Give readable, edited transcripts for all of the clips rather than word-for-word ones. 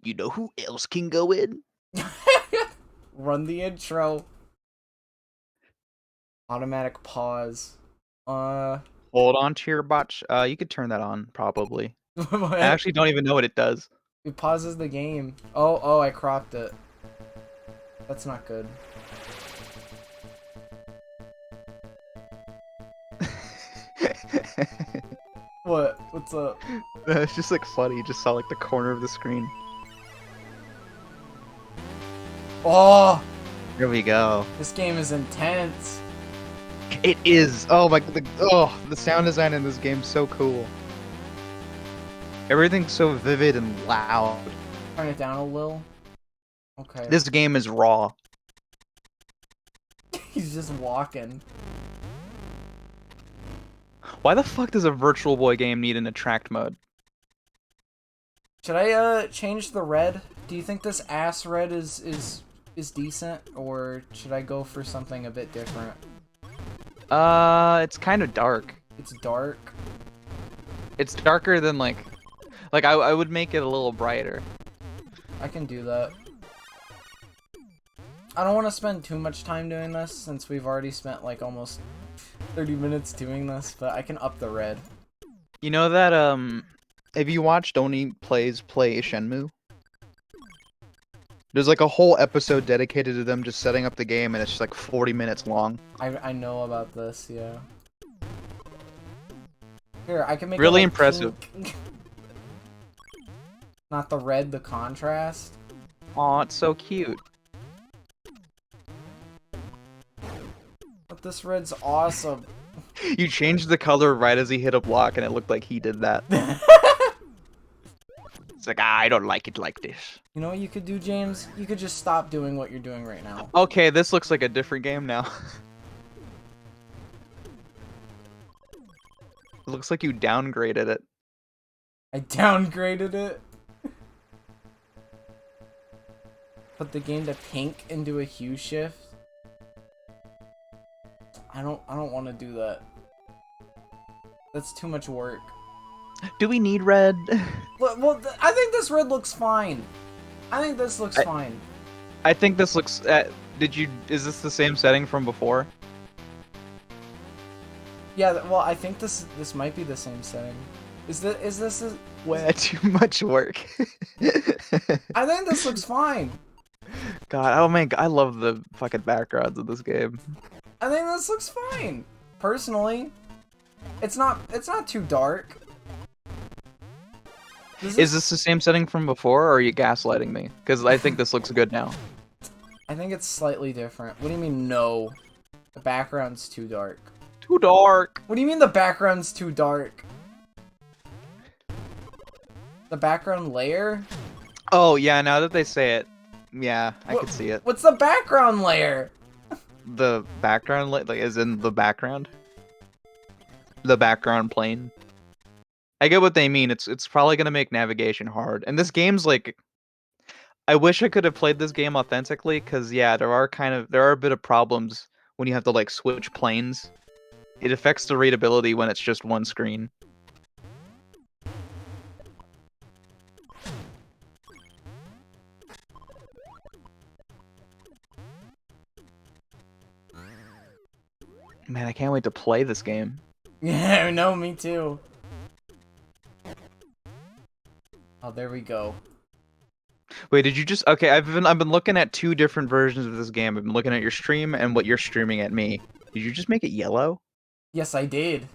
You know who else can go in? Run the intro. Automatic pause. Uh, Hold on to your botch. You could turn that on, probably. I what? actually don't even know what it does. It pauses the game. Oh, I cropped it. That's not good. What? What's up? It's just like funny. You just saw like the corner of the screen. Oh, Here we go. this game is intense. It is. Oh my. The sound design in this game's so cool. Everything's so vivid and loud. Turn it down a little. Okay. This game is raw. He's just walking. Why the fuck does a Virtual Boy game need an attract mode? Should I change the red? Do you think this ass red is decent, or should I go for something a bit different? It's kind of dark. It's dark. It's darker than like I would make it a little brighter. I can do that. I don't want to spend too much time doing this since we've already spent like almost 30 minutes doing this, but I can up the red. You know that have you watched Oni Plays Play Shenmue? There's like a whole episode dedicated to them just setting up the game, and it's just like 40 minutes long. I know about this, yeah. Here, I can make Really it, like, impressive. pink. Not the red, the contrast. Aw, it's so cute. But this red's awesome. You changed the color right as he hit a block, and it looked like he did that. It's like, I don't like it like this. You know what you could do, James? You could just stop doing what you're doing right now. Okay, this looks like a different game now. It looks like you downgraded it. I downgraded it. Put the game to pink and do a hue shift. I don't want to do that. That's too much work. Do we need red? Well, I think this red looks fine. I think this looks fine. I think this looks. Is this the same setting from before? Yeah. Well, I think this might be the same setting. Is this? Way too much work. I think this looks fine. God, oh man, I love the fucking backgrounds of this game. I think this looks fine. Personally, it's not too dark. Is this the same setting from before, or are you gaslighting me? Because I think this looks good now. I think it's slightly different. What do you mean, no? The background's too dark. Too dark. What do you mean the background's too dark? The background layer? Oh yeah, now that they say it, yeah, I could see it. What's the background layer? The background, like, is in the background. The background plane. I get what they mean. It's probably gonna make navigation hard. And this game's like, I wish I could have played this game authentically, because yeah, there are a bit of problems when you have to like switch planes. It affects the readability when it's just one screen. Man, I can't wait to play this game. Yeah, no, me too. Oh, there we go. Wait, did you just... Okay, I've been looking at two different versions of this game. I've been looking at your stream and what you're streaming at me. Did you just make it yellow? Yes, I did.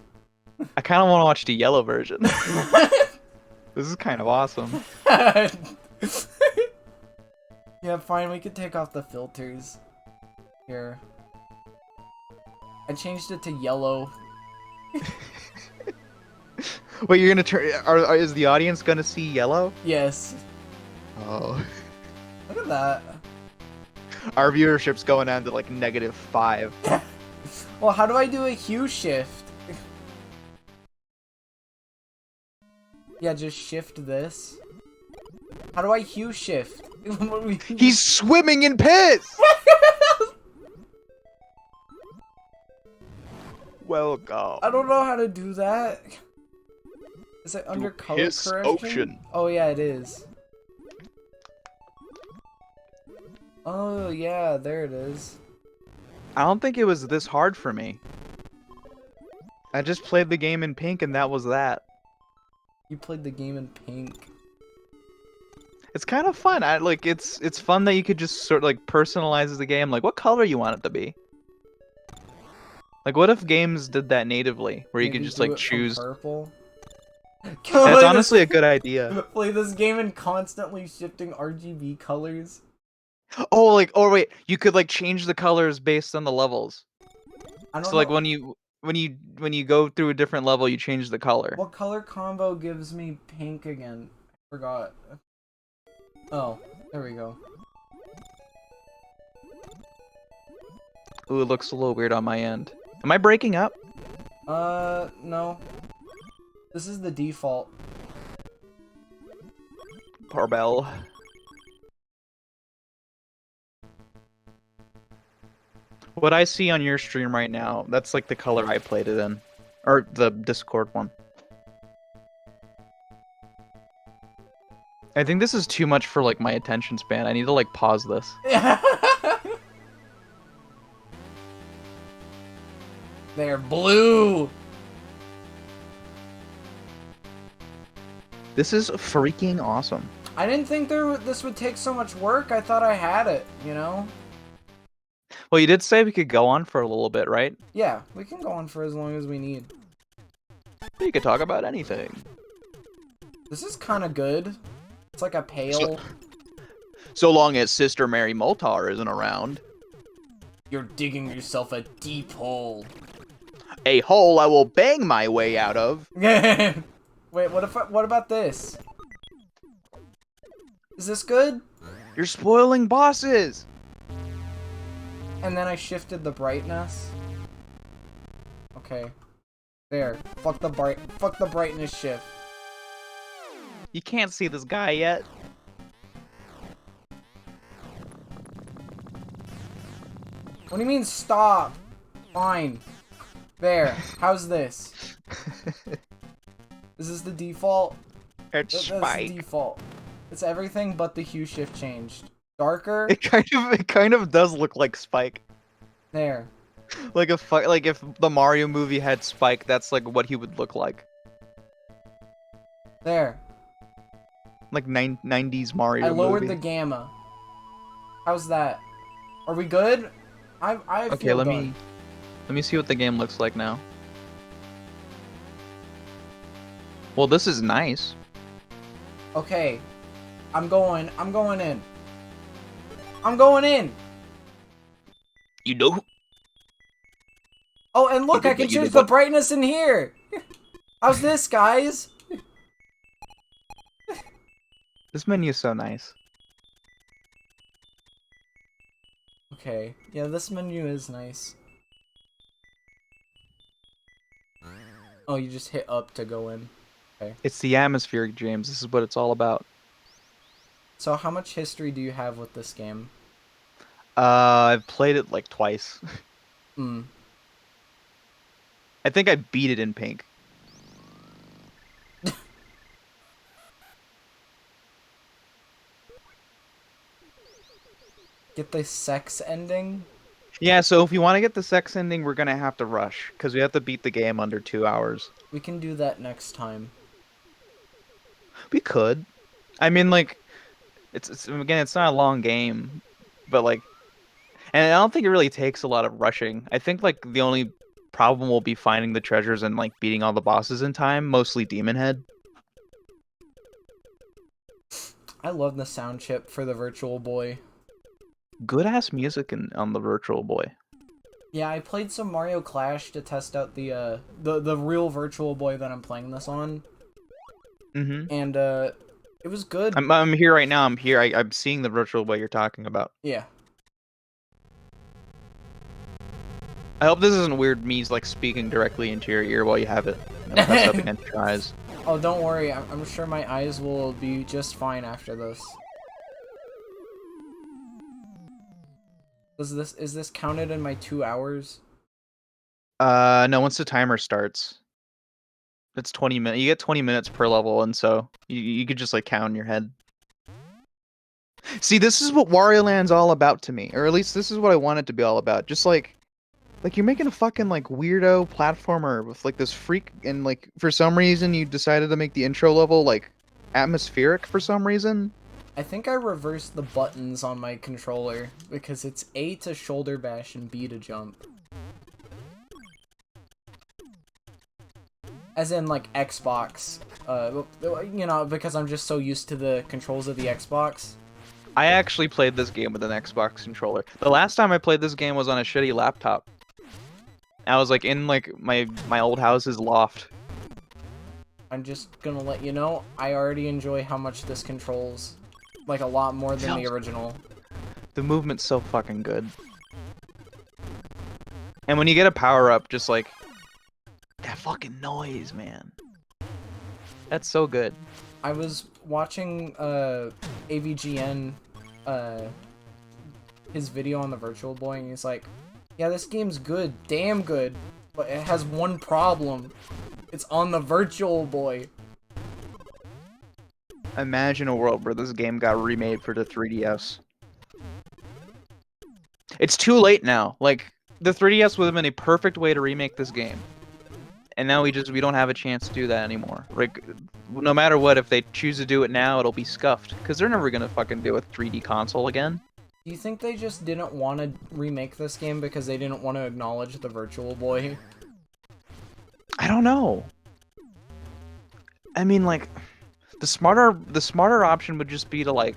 I kind of want to watch the yellow version. This is kind of awesome. Yeah, fine, we could take off the filters. Here. I changed it to yellow. Wait, you're gonna turn... is the audience gonna see yellow? Yes. Oh. Look at that. Our viewership's going down to like -5. Well, how do I do a hue shift? Yeah, just shift this. How do I hue shift? He's swimming in piss! Welcome. I don't know how to do that. Is it under color Piss correction? ocean. Oh yeah, it is. Oh, yeah, there it is. I don't think it was this hard for me. I just played the game in pink and that was that. You played the game in pink. It's kind of fun. It's fun that you could just sort of like personalize the game. Like what color you want it to be. Like what if games did that natively, where you could Maybe just do like it from choose. purple. That's honestly a good idea. Play this game in constantly shifting RGB colors. Oh, or wait, you could like change the colors based on the levels. I don't So like know when you go through a different level, you change the color. what color combo gives me pink again. Forgot. Oh, there we go. Ooh, it looks a little weird on my end. Am I breaking up? No. This is the default. Barbell. What I see on your stream right now, that's like the color I played it in. Or the Discord one. I think this is too much for like my attention span. I need to like pause this. They're blue. This is freaking awesome. I didn't think this would take so much work. I thought I had it, you know? Well, you did say we could go on for a little bit, right? Yeah, we can go on for as long as we need. You could talk about anything. This is kind of good. It's like a pail. So long as Sister Mary Moltar isn't around. You're digging yourself a deep hole. A hole I will bang my way out of. Wait, what about this? Is this good? You're spoiling bosses. And then I shifted the brightness. Okay. There. Fuck the brightness shift. You can't see this guy yet. What do you mean stop? Fine. There. How's this? Is this the default? It's That's Spike. the default. It's everything but the hue shift changed. Darker? It kind of does look like Spike. There. Like if the Mario movie had Spike, that's like what he would look like. There. Like 90s Mario I lowered movie. the gamma. How's that? Are we good? I Okay, feel let good. me see what the game looks like now. Well, this is nice. Okay. I'm going in. I'm going in! You know. Oh, and look, I can change the brightness in here! How's this, guys? This menu is so nice. Okay. Yeah, this menu is nice. Oh, you just hit up to go in. Okay. It's the atmospheric, James. This is what it's all about. So how much history do you have with this game? I've played it like twice. Hmm. I think I beat it in pink. Get the sex ending? Yeah, so if we want to get the sex ending, we're gonna have to rush because we have to beat the game under 2 hours. We can do that next time. We could. I mean, like, it's again, it's not a long game, but like, and I don't think it really takes a lot of rushing. I think like the only problem will be finding the treasures and like beating all the bosses in time, mostly Demon Head. I love the sound chip for the Virtual Boy. Good ass music on the Virtual Boy. Yeah, I played some Mario Clash to test out the real Virtual Boy that I'm playing this on. Mm-hmm. And it was good. I'm here right now. I'm here. I'm seeing the Virtual Boy you're talking about. Yeah. I hope this isn't weird. Me like speaking directly into your ear while you have it pressed up against your eyes. Oh, don't worry. I'm sure my eyes will be just fine after this. Is this counted in my 2 hours? No. Once the timer starts, it's 20 minutes. You get 20 minutes per level, and so you could just like count in your head. See, this is what Wario Land's all about to me, or at least this is what I want it to be all about. Just like you're making a fucking like weirdo platformer with like this freak, and like for some reason you decided to make the intro level like atmospheric for some reason. I think I reversed the buttons on my controller because it's A to shoulder bash and B to jump. As in, like, Xbox. You know, because I'm just so used to the controls of the Xbox. I actually played this game with an Xbox controller. The last time I played this game was on a shitty laptop. I was like in like my old house's loft. I'm just gonna let you know, I already enjoy how much this controls. Like, a lot more than the original. The movement's so fucking good. And when you get a power-up, just like that fucking noise, man. That's so good. I was watching AVGN his video on the Virtual Boy, and he's like, yeah, this game's good, damn good, but it has one problem. It's on the Virtual Boy. Imagine a world where this game got remade for the 3DS. It's too late now. Like, the 3DS would have been a perfect way to remake this game. And now we don't have a chance to do that anymore. Like, no matter what, if they choose to do it now, it'll be scuffed. Because they're never gonna fucking do a 3D console again. Do you think they just didn't want to remake this game because they didn't want to acknowledge the Virtual Boy? I don't know. I mean, like, the smarter option would just be to like,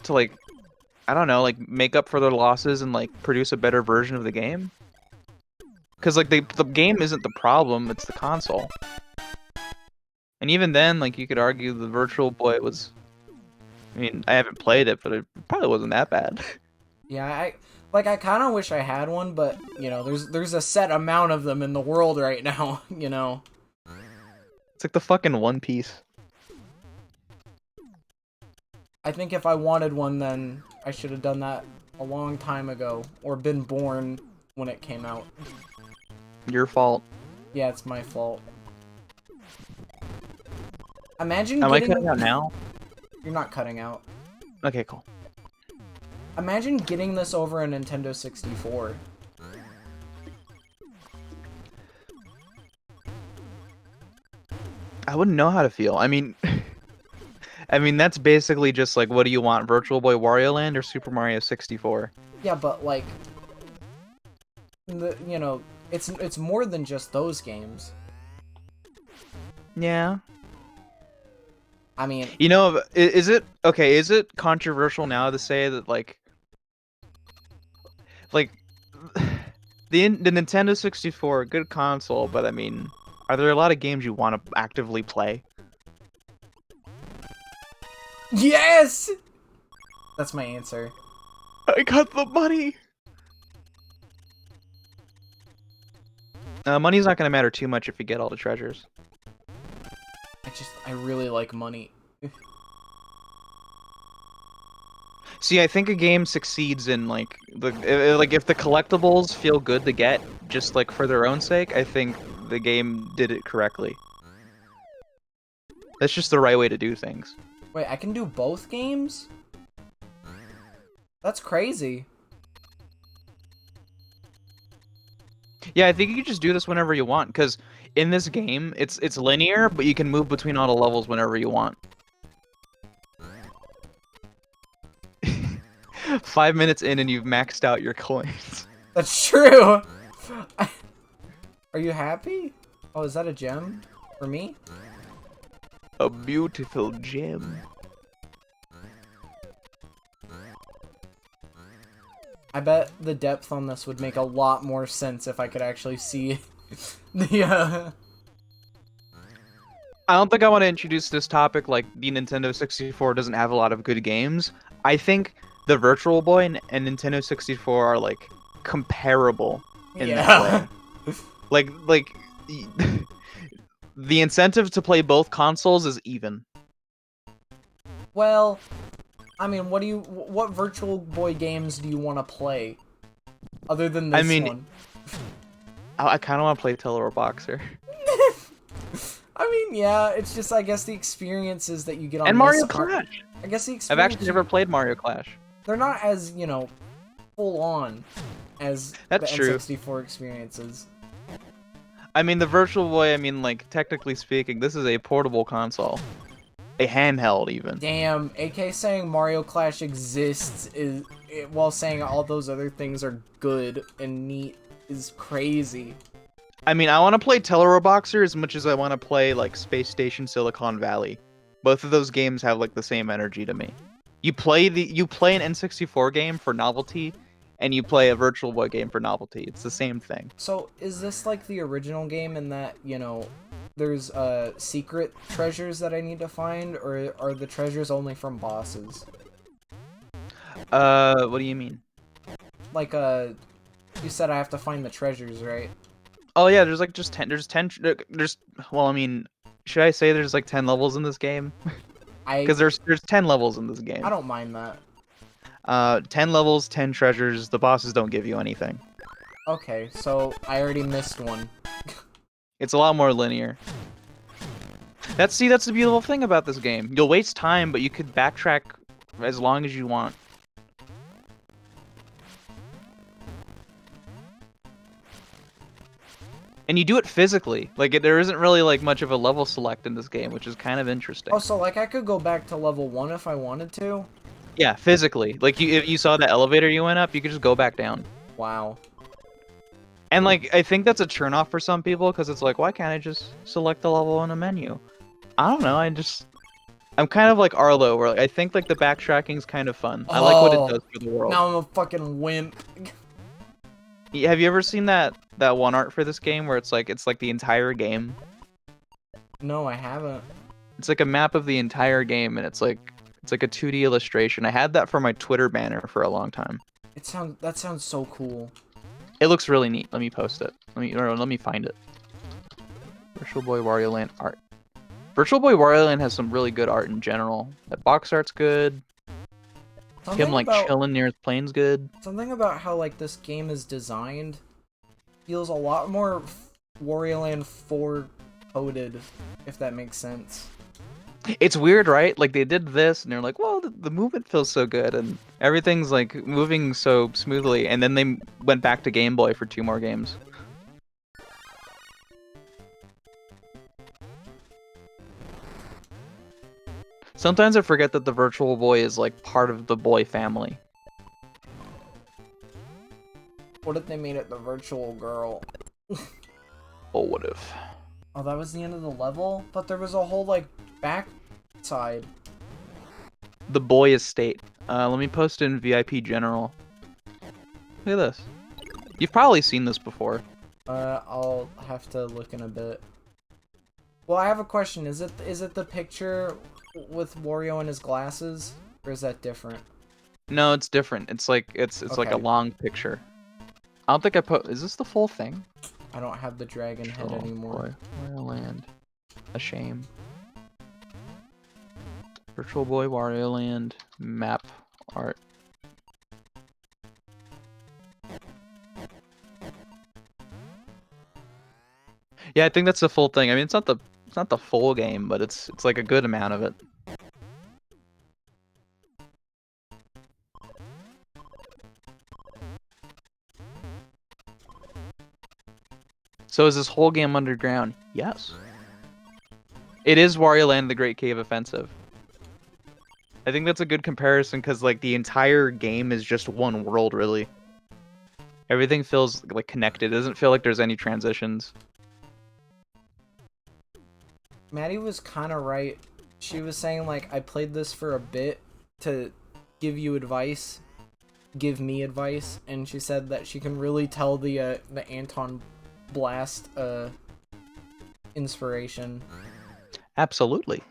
I don't know, like make up for their losses and like produce a better version of the game. Because like the game isn't the problem, it's the console. And even then, like you could argue the Virtual Boy was. I mean, I haven't played it, but it probably wasn't that bad. Yeah, I kind of wish I had one, but you know, there's a set amount of them in the world right now. You know. It's like the fucking One Piece. I think if I wanted one, then I should have done that a long time ago, or been born when it came out. Your fault. Yeah, it's my fault. Imagine Am I getting... cutting out now? You're not cutting out. Okay, cool. Imagine getting this over a Nintendo 64. I wouldn't know how to feel. I mean, that's basically just like, what do you want, Virtual Boy Wario Land or Super Mario 64? Yeah, but like, you know, it's more than just those games. Yeah. I mean, you know, is it okay? Is it controversial now to say that like the Nintendo 64, good console, but I mean, are there a lot of games you want to actively play? yes! That's my answer. I got the money! Money's not gonna matter too much if you get all the treasures. I really like money. See, I think a game succeeds in like if the collectibles feel good to get just like for their own sake, I think the game did it correctly. That's just the right way to do things. Wait, I can do both games? That's crazy. Yeah, I think you can just do this whenever you want, because in this game, it's linear, but you can move between all the levels whenever you want. 5 minutes in and you've maxed out your coins. That's true! Are you happy? Oh, is that a gem? For me? A beautiful gem. I bet the depth on this would make a lot more sense if I could actually see the, I don't think I want to introduce this topic like the Nintendo 64 doesn't have a lot of good games. I think the Virtual Boy and Nintendo 64 are like comparable in that way. Like the incentive to play both consoles is even. Well, I mean, what Virtual Boy games do you want to play? Other than this one? I kind of want to play Tellur Boxer. I mean, yeah, it's just, I guess, the experiences that you get on and this Mario part. Clash. I guess the I've experience actually never played Mario Clash. they're not as, you know, full on as the That's true. N64 experiences. I mean, the Virtual Boy, I mean, like, technically speaking, this is a portable console. A handheld, even. Damn, AK saying Mario Clash exists while saying all those other things are good and neat is crazy. I mean, I want to play Teleroboxer as much as I want to play, like, Space Station Silicon Valley. Both of those games have, like, the same energy to me. You play an N64 game for novelty, and you play a Virtual Boy game for novelty. It's the same thing. So, is this like the original game in that, you know, there's secret treasures that I need to find, or are the treasures only from bosses? What do you mean? Like, you said I have to find the treasures, right? Oh yeah, there's like just 10. Well, I mean, should I say there's like 10 levels in this game? I Because there's 10 levels in this I game. don't mind that. 10 levels, 10 treasures. The bosses don't give you anything. Okay, so I already missed one. It's a lot more linear. That's the beautiful thing about this game. You'll waste time, but you could backtrack as long as you want. And you do it physically. Like, there isn't really, like, much of a level select in this game, which is kind of interesting. Oh, so like I could go back to level 1 if I wanted to? Yeah, physically. Like, if you saw the elevator you went up, you could just go back down. Wow. And, like, I think that's a turnoff for some people, because it's like, why can't I just select the level in a menu? I don't know, I'm kind of like Arlo, where like, I think, like, the backtracking's kind of fun. I like what it does for the world. Now I'm a fucking wimp. Have you ever seen that one art for this game where it's like the entire game? No, I haven't. It's like a map of the entire game, and it's like a 2D illustration. I had that for my Twitter banner for a long time. That sounds so cool. It looks really neat. Let me post it. Let me find it. Virtual Boy Wario Land art. Virtual Boy Wario Land has some really good art in general. That box art's good. Him like chilling near his plane's good. Something about how like this game is designed feels a lot more Wario Land 4 coded, if that makes sense. It's weird, right? Like, they did this, and they're like, well, the movement feels so good, and everything's, like, moving so smoothly, and then they went back to Game Boy for 2 more games. Sometimes I forget that the Virtual Boy is, like, part of the Boy family. What if they made it the Virtual Girl? Oh, what if? Oh, that was the end of the level? But there was a whole, like, back side. The Boy Estate. Let me post it in VIP General. Look at this. You've probably seen this before. I'll have to look in a bit. Well, I have a question. Is it the picture with Wario and his glasses? Or is that different? No, it's different. It's like like a long picture. I don't think I put. Is this the full thing? I don't have the dragon head anymore. Boy, Wario Land. A shame. Virtual Boy Wario Land map art. Yeah, I think that's the full thing. I mean, it's not the full game, but it's like a good amount of it. So is this whole game underground? Yes. It is Wario Land: The Great Cave Offensive. I think that's a good comparison because like the entire game is just one world, really. Everything feels like connected. It doesn't feel like there's any transitions. Maddie was kind of right. She was saying like I played this for a bit to give you advice, give me advice, and she said that she can really tell the Anton Blast inspiration. Absolutely.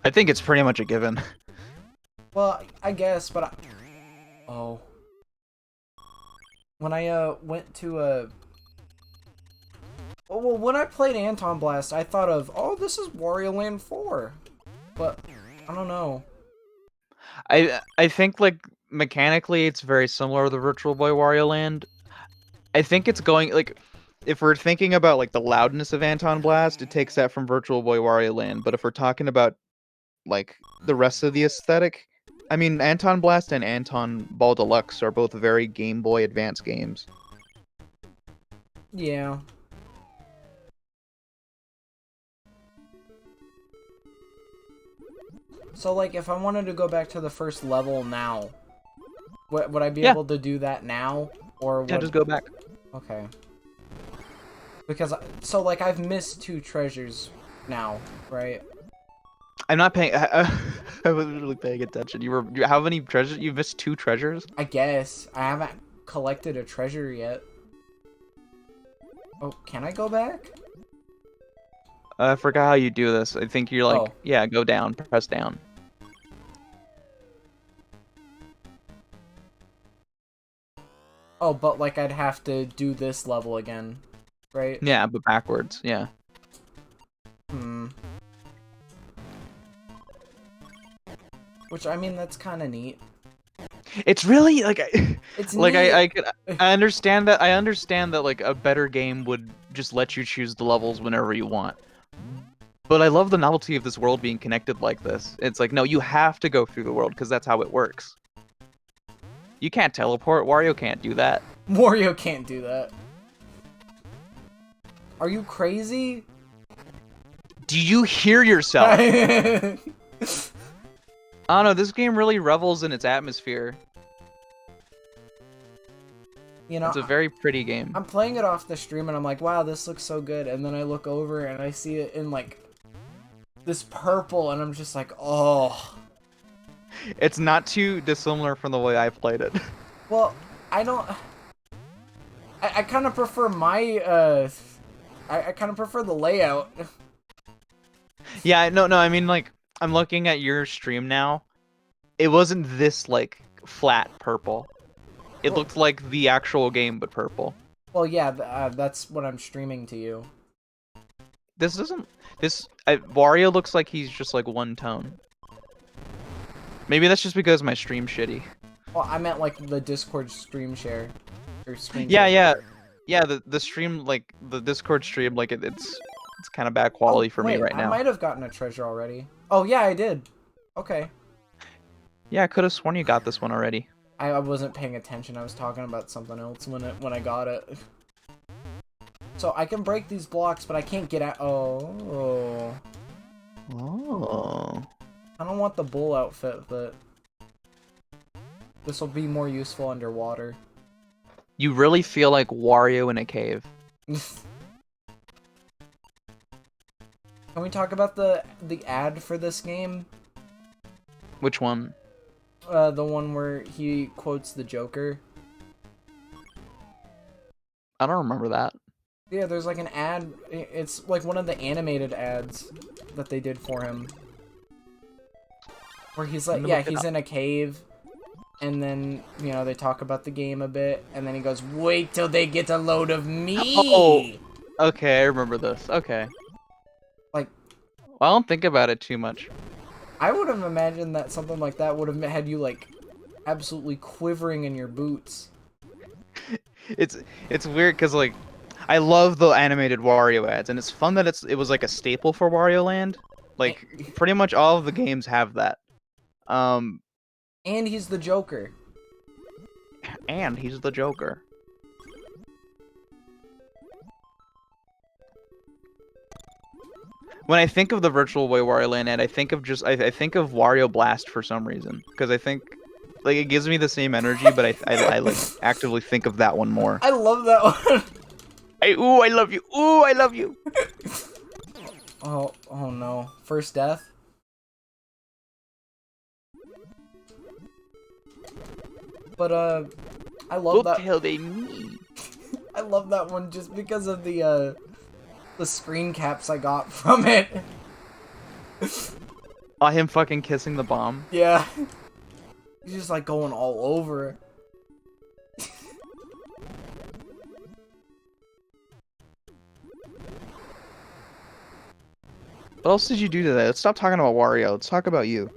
I think it's pretty much a given. Well, I guess, but oh. When I went to well, when I played Anton Blast, I thought of, oh, this is Wario Land 4. But I don't know. I think like mechanically it's very similar to the Virtual Boy Wario Land. I think it's going like if we're thinking about like the loudness of Anton Blast, it takes that from Virtual Boy Wario Land. But if we're talking about like the rest of the aesthetic, I mean, Anton Blast and Anton Ball Deluxe are both very Game Boy Advance games. Yeah. So, like, if I wanted to go back to the first level now, would I be Yeah, able to do that now? Or yeah, would... just go back. Okay. Because, so, like, I've missed 2 treasures now, right? I'm not paying. I wasn't really paying attention. How many treasures? You missed 2 treasures? I guess. I haven't collected a treasure yet. Oh, can I go back? I forgot how you do this. I think you're like, Oh. yeah, go down, press down. Oh, but, like, I'd have to do this level again, right? Yeah, but backwards. Yeah. Hmm. Which, I mean, that's kind of neat. It's really like It's like neat. I understand that. I understand that like a better game would just let you choose the levels whenever you want. But I love the novelty of this world being connected like this. It's like, no, you have to go through the world because that's how it works. You can't teleport. Wario can't do that. Wario can't do that. Are you crazy? Do you hear yourself? I don't know. This game really revels in its atmosphere. You know, It's a very pretty game. I'm playing it off the stream and I'm like, wow, this looks so good. And then I look over and I see it in like this purple and I'm just like, oh. It's not too dissimilar from the way I played it. Well, I don't... I kind of prefer my, I kind of prefer the layout. Yeah, no, I mean, like, I'm looking at your stream now. It wasn't this, like, flat purple. It Well, looked like the actual game, but purple. well, yeah, that's what I'm streaming to you. This doesn't... Wario looks like he's just, like, one tone. Maybe that's just because my stream's shitty. Well, I meant like the Discord stream share. Or screen Yeah, share. yeah, the stream, like, the Discord stream, like, it's kind of bad quality for me right now. I might have gotten a treasure already. Oh, yeah, I did. Okay. Yeah, I could have sworn you got this one already. I wasn't paying attention. I was talking about something else when I got it. So I can break these blocks, but I can't get out. Oh. Oh. I don't want the bull outfit, but this will be more useful underwater. You really feel like Wario in a cave. Can we talk about the ad for this game? Which one? The one where he quotes the Joker. I don't remember that. Yeah, there's like an ad. It's like one of the animated ads that they did for him. Where he's like, yeah, he's in a cave. And then, you know, they talk about the game a bit. And then he goes, wait till they get a load of me! Oh, okay, I remember this. Okay. Like, well, I don't think about it too much. I would have imagined that something like that would have had you, like, absolutely quivering in your boots. It's weird because, like, I love the animated Wario ads, and it's fun that it was like a staple for Wario Land. Like, pretty much all of the games have that. And he's the Joker. And he's the Joker. When I think of the Virtual Boy Wario Land ad, I think of I think of Wario Blast for some reason, because I think like it gives me the same energy, but I like actively think of that one more. I love that one. Ooh, I love you. Ooh, I love you. Oh no. First death? But, I love that. Till they meet. I love that one just because of the screen caps I got from it. Oh, him fucking kissing the bomb. Yeah. He's just, like, going all over. What else did you do today? Let's stop talking about Wario. Let's talk about you.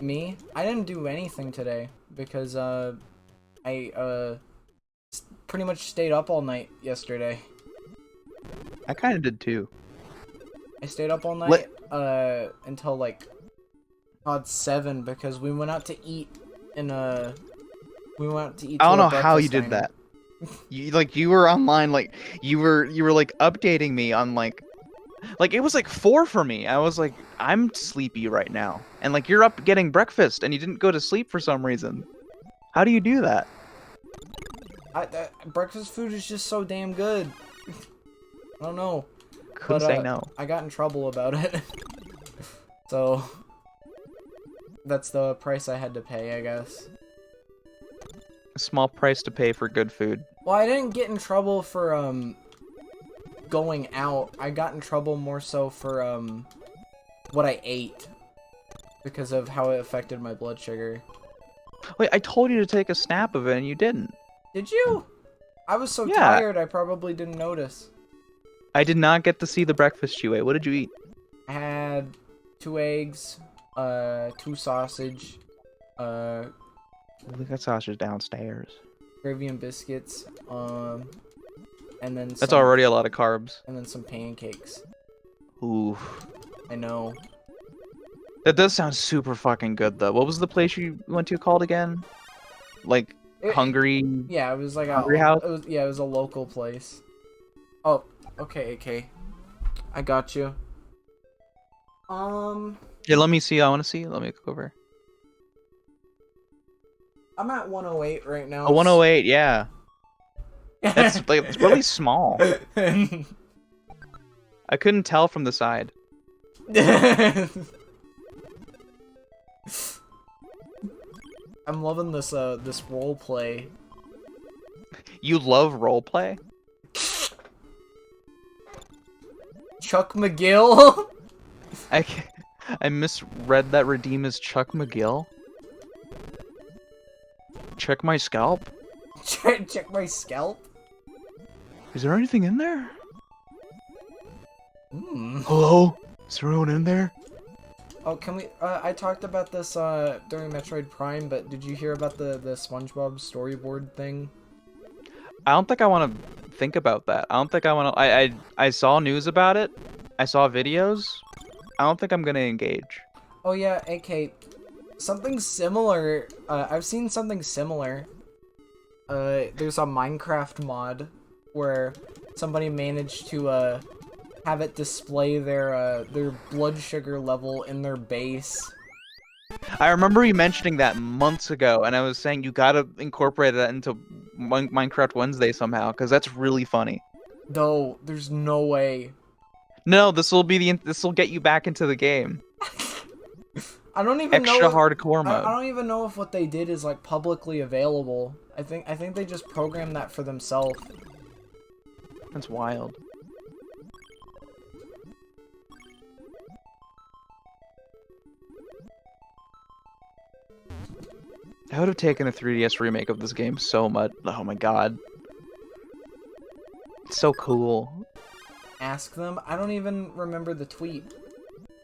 Me? I didn't do anything today because I pretty much stayed up all night yesterday. I kind of did too. I stayed up all Let night until like odd 7 because we went out to eat in a we went out to eat I to don't a know how you breakfast did diner. that. You were online like you were like updating me on like it was like 4 for me. I was like I'm sleepy right now. And like you're up getting breakfast and you didn't go to sleep for some reason. How do you do that? Breakfast food is just so damn good. I don't know, Couldn't but say no. I got in trouble about it. So that's the price I had to pay, I guess. A small price to pay for good food. Well, I didn't get in trouble for going out. I got in trouble more so for what I ate because of how it affected my blood sugar. Wait, I told you to take a snap of it and you didn't. Did you? I was so Yeah, tired I probably didn't notice. I did not get to see the breakfast you ate. What did you eat? I had 2 eggs, 2 sausage, We got sausage downstairs. gravy and biscuits, and then That's some already a lot of carbs. pancakes. Ooh. I know. That does sound super fucking good though. What was the place you went to called again? Like Hungry Yeah, it was like Hungry House? it was a local place. Oh, okay, okay. I got you. Yeah, let me see. I want to see. Let me go over. I'm at 108 right now. Oh, 108, yeah. That's like it's really small. I couldn't tell from the side. I'm loving this this role play. You love roleplay? Chuck McGill. I misread that redeem as Chuck McGill. Check my scalp. Check my scalp. Is there anything in there? Hmm. Hello? Is there anyone in there? Oh, can we? I talked about this during Metroid Prime, but did you hear about the SpongeBob storyboard thing? I don't think I want to think about that. I don't think I want to. I saw news about it. I saw videos. I don't think I'm gonna engage. Oh yeah, AK. Something similar. I've seen something similar. There's a Minecraft mod where somebody managed to have it display their blood sugar level in their base. I remember you mentioning that months ago, and I was saying you gotta incorporate that into Minecraft Wednesday somehow, because that's really funny. Though there's no way. No, this will get you back into the game. I don't even know. Extra hardcore mode. I don't even know if what they did is like publicly available. I think they just programmed that for themselves. That's wild. I would have taken a 3DS remake of this game so much. Oh my god. It's so cool. Ask them. I don't even remember the tweet.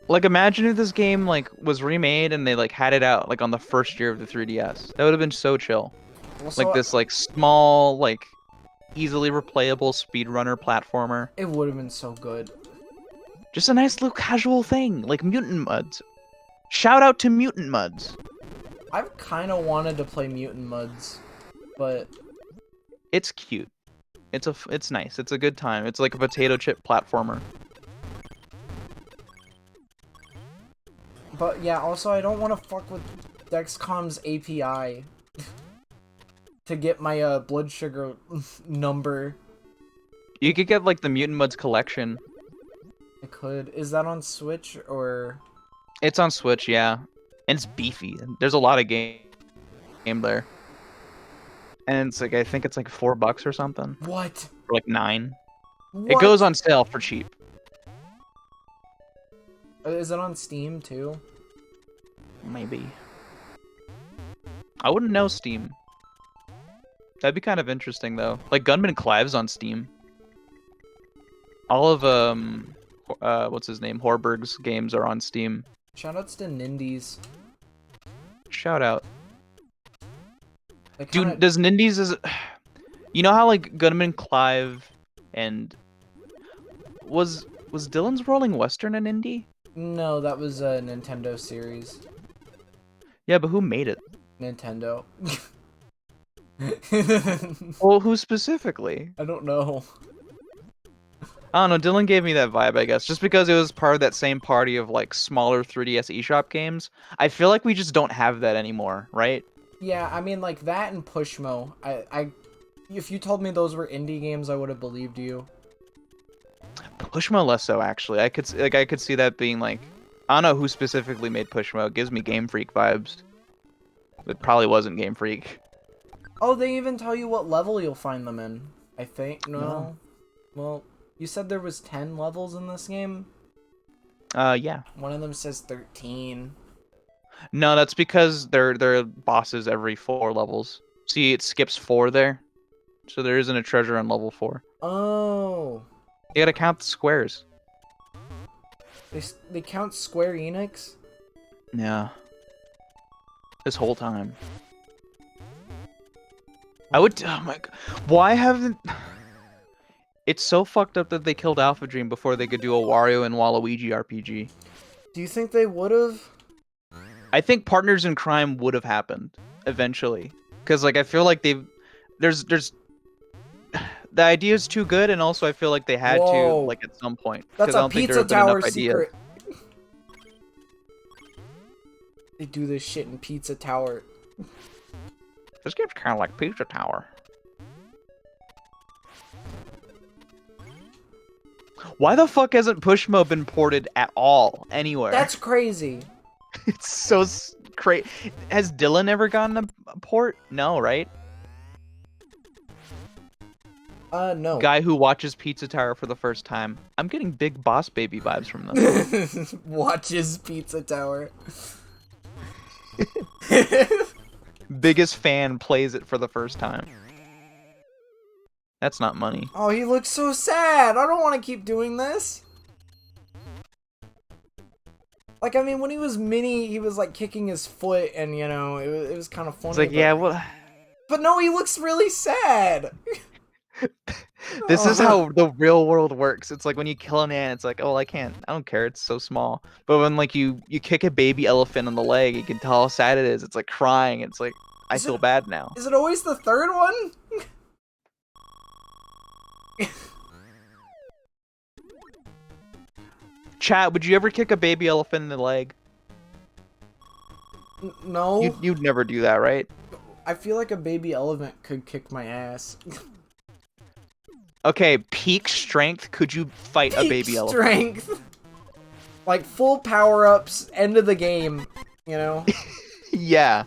Like, imagine if this game, like, was remade and they, like, had it out, like, on the first year of the 3DS. That would have been so chill. Also, Like, this, like, small, like, easily replayable speedrunner platformer. it would have been so good. Just a nice little casual thing, like Mutant Muds. Shout out to Mutant Muds. I've kind of wanted to play Mutant Muds, but It's cute. It's nice. It's a good time. It's like a potato chip platformer. But yeah, also I don't want to fuck with Dexcom's API to get my blood sugar number. You could get like the Mutant Muds collection. I could. Is that on Switch or? It's on Switch, yeah. And it's beefy. There's a lot of game there. And it's like I think it's like $4 or something. What? Or like 9. What? It goes on sale for cheap. Is it on Steam too? Maybe. I wouldn't know Steam. That'd be kind of interesting though. Like Gunman Clive's on Steam. All of what's his name? Horberg's games are on Steam. Shoutouts to Nindies. Shout out. Kinda... Dude, does Nindies is you know how like Gunman Clive and was Dylan's Rolling Western an indie? No, that was a Nintendo series. Yeah, but who made it? Nintendo. Well, who specifically? I don't know. I don't know. Dylan gave me that vibe, I guess, just because it was part of that same party of like smaller 3DS eShop games. I feel like we just don't have that anymore, right? Yeah, I mean, like that and Pushmo. If you told me those were indie games, I would have believed you. Pushmo less so, actually. I could see that being like, I don't know who specifically made Pushmo. It gives me Game Freak vibes. It probably wasn't Game Freak. Oh, they even tell you what level you'll find them in. I think No. no. Well, you said there was 10 levels in this game. Yeah. One of them says 13. No, that's because they're bosses every 4 levels. See, it skips 4 there, so there isn't a treasure on level 4. Oh, You gotta count the squares. they count Square Enix. Yeah. This whole time. I would. Oh my god. Why haven't? It's so fucked up that they killed Alpha Dream before they could do a Wario and Waluigi RPG. Do you think they would have? I think Partners in Crime would have happened eventually, because like I feel like there's the idea is too good, and also I feel like they had to Whoa. like at some point That's because I a don't think there Pizza have been enough Tower ideas. secret. They do this shit in Pizza Tower. This game's kind of like Pizza Tower. Why the fuck hasn't Pushmo been ported at all anywhere? That's crazy. It's so crazy. Has Dylan ever gotten a port? No, right? No. Guy who watches Pizza Tower for the first time. I'm getting big Boss Baby vibes from this. Watches Pizza Tower. Biggest fan plays it for the first time. That's not money. Oh, he looks so sad. I don't want to keep doing this. Like, I mean, when he was mini, he was like kicking his foot, and you know, it was kind of funny. It's like, but... yeah, well, But no, he looks really sad. this is how the real world works. It's like when you kill an ant, it's like, oh, I don't care, it's so small. But when like you kick a baby elephant on the leg, you can tell how sad it is. It's like crying. It's like, I feel bad now. Is it always the third one? Chat, would you ever kick a baby elephant in the leg? No. You'd never do that, right? I feel like a baby elephant could kick my ass. Okay, peak strength, could you fight a baby elephant? Strength. Like full power-ups, end of the game, you know? Yeah.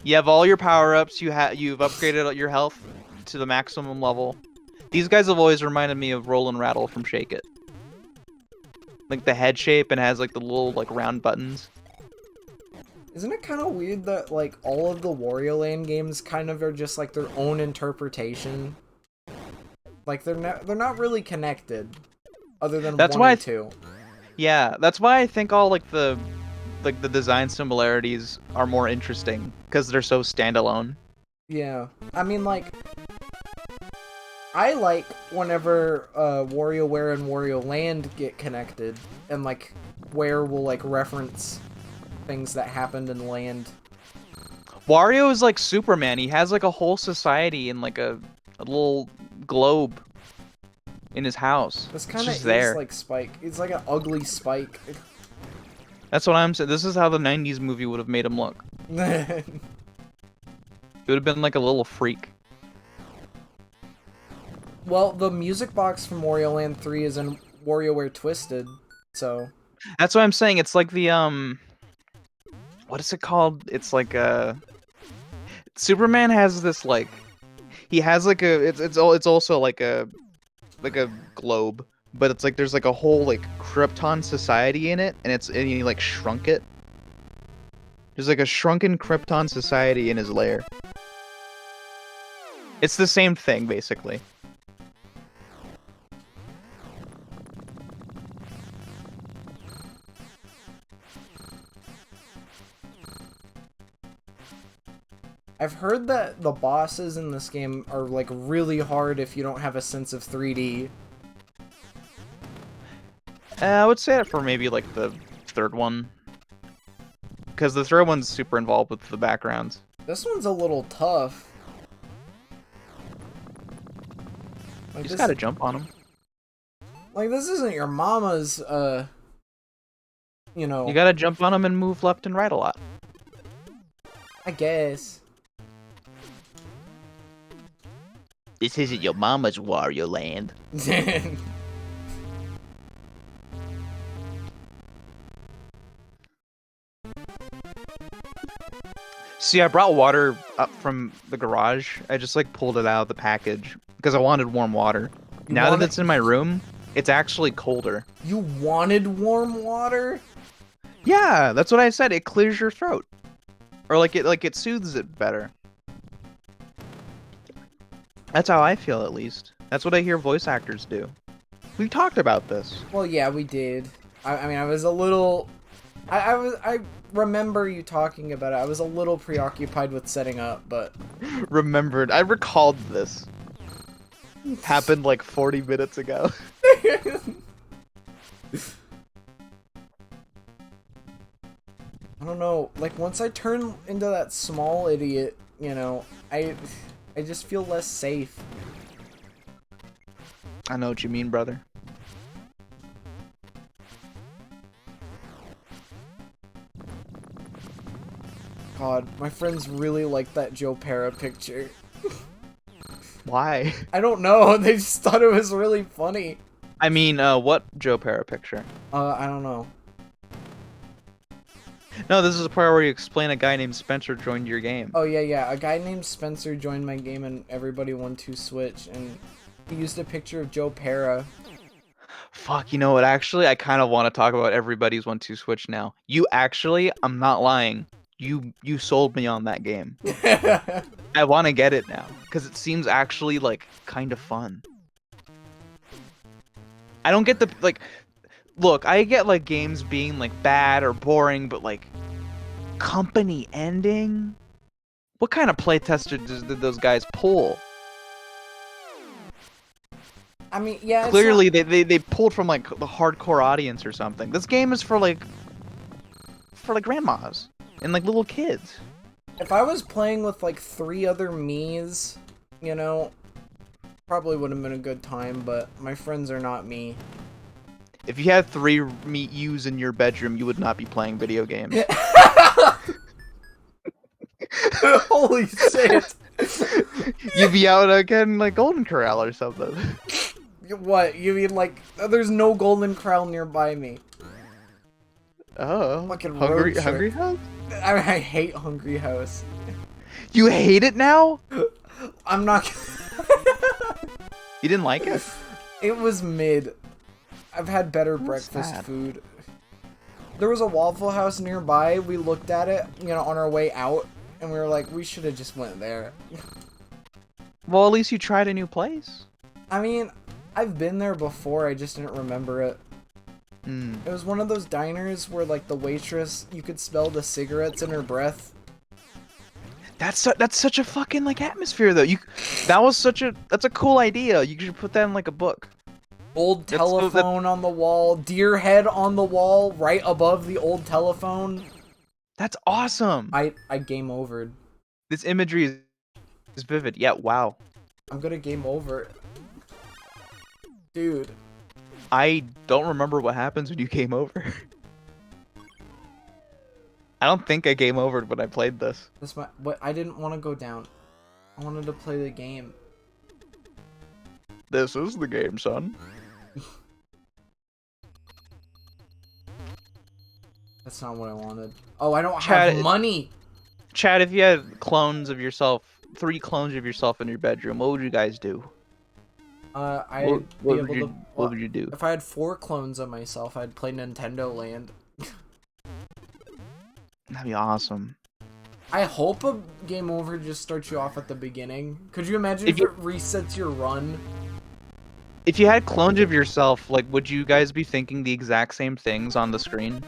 You have all your power-ups, you've upgraded your health to the maximum level. These guys have always reminded me of Roll and Rattle from Shake It. Like the head shape and has like the little like round buttons. Isn't it kind of weird that like all of the Wario Land games kind of are just like their own interpretation? Like they're not really connected, other than That's one why and two. Yeah, that's why I think all like the design similarities are more interesting because they're so standalone. Yeah, I mean like I like whenever WarioWare and Wario Land get connected, and like Ware will like reference things that happened in Land. Wario is like Superman. He has like a whole society in like a little globe in his house. This kind of is there. like Spike. It's like an ugly Spike. That's what I'm saying. This is how the 90s movie would have made him look. It would have been like a little freak. Well, the music box from Wario Land 3 is in WarioWare Twisted, so... That's what I'm saying. It's like the, what is it called? It's like, Superman has this, like... He has, like, it's also, like a globe. But it's like, there's, like, a whole, like, Krypton society in it, and he, like, shrunk it. There's, like, a shrunken Krypton society in his lair. It's the same thing, basically. I've heard that the bosses in this game are like really hard if you don't have a sense of 3D. I would say it for maybe like the third one, because the third one's super involved with the backgrounds. This one's a little tough. You just gotta jump on them. Like, this isn't your mama's, you know... You gotta jump on them and move left and right a lot. I guess. This isn't your mama's Wario Land. See, I brought water up from the garage. I just, like, pulled it out of the package because I wanted warm water. Now that it's in my room, it's actually colder. You wanted warm water? Yeah, that's what I said. It clears your throat. Or, like, it soothes it better. That's how I feel, at least. That's what I hear voice actors do. We talked about this. Well, yeah, we did. I mean, I was a little... I remember you talking about it. I was a little preoccupied with setting up, but... Remembered. I recalled this. Happened like 40 minutes ago. I don't know. Like, once I turn into that small idiot, you know, I just feel less safe. I know what you mean, brother. God, my friends really like that Joe Para picture. Why? I don't know. They just thought it was really funny. I mean, what Joe Para picture? I don't know. No, this is a part where you explain a guy named Spencer joined your game. Oh, yeah. A guy named Spencer joined my game and everybody won 2 Switch, and he used a picture of Joe Para. Fuck, you know what? Actually, I kind of want to talk about everybody's 1-2 Switch now. You actually, I'm not lying. You sold me on that game. I want to get it now because it seems actually like kind of fun. I don't get the like. Look, I get like games being like bad or boring, but like company ending. What kind of playtester did those guys pull? I mean, yeah. Clearly, they pulled from like the hardcore audience or something. This game is for like grandmas and like little kids. If I was playing with like 3 other me's, you know, probably would have been a good time, but my friends are not me. If you had 3 meet yous in your bedroom, you would not be playing video games. Holy shit. You'd be out again like Golden Corral or something. What? You mean like there's no Golden Corral nearby me? Oh. Fucking Hungry House? I hate Hungry House. You hate it now? I'm not. You didn't like it? It was mid. I've had better That's breakfast sad. food. There was a Waffle House nearby. We looked at it, you know, on our way out, and we were like, we should have just went there. Well, at least you tried a new place. I mean, I've been there before. I just didn't remember it. It was one of those diners where, like, the waitress, you could smell the cigarettes in her breath. That's such a fucking like atmosphere though. That's a cool idea. You should put that in like a book. Old telephone on the wall, deer head on the wall, right above the old telephone. That's awesome. I game overed. This imagery is vivid. Yeah, wow. I'm gonna game over. Dude. I don't remember what happens when you game over. I don't think I game overed when I played this. But I didn't want to go down. I wanted to play the game. This is the game, son. That's not what I wanted. Oh, I don't have money! Chad, if you had clones of yourself, 3 clones of yourself in your bedroom, what would you guys do? What would you do? If I had 4 clones of myself, I'd play Nintendo Land. That'd be awesome. I hope a game over just starts you off at the beginning. Could you imagine if it resets your run? If you had clones of yourself, like, would you guys be thinking the exact same things on the screen?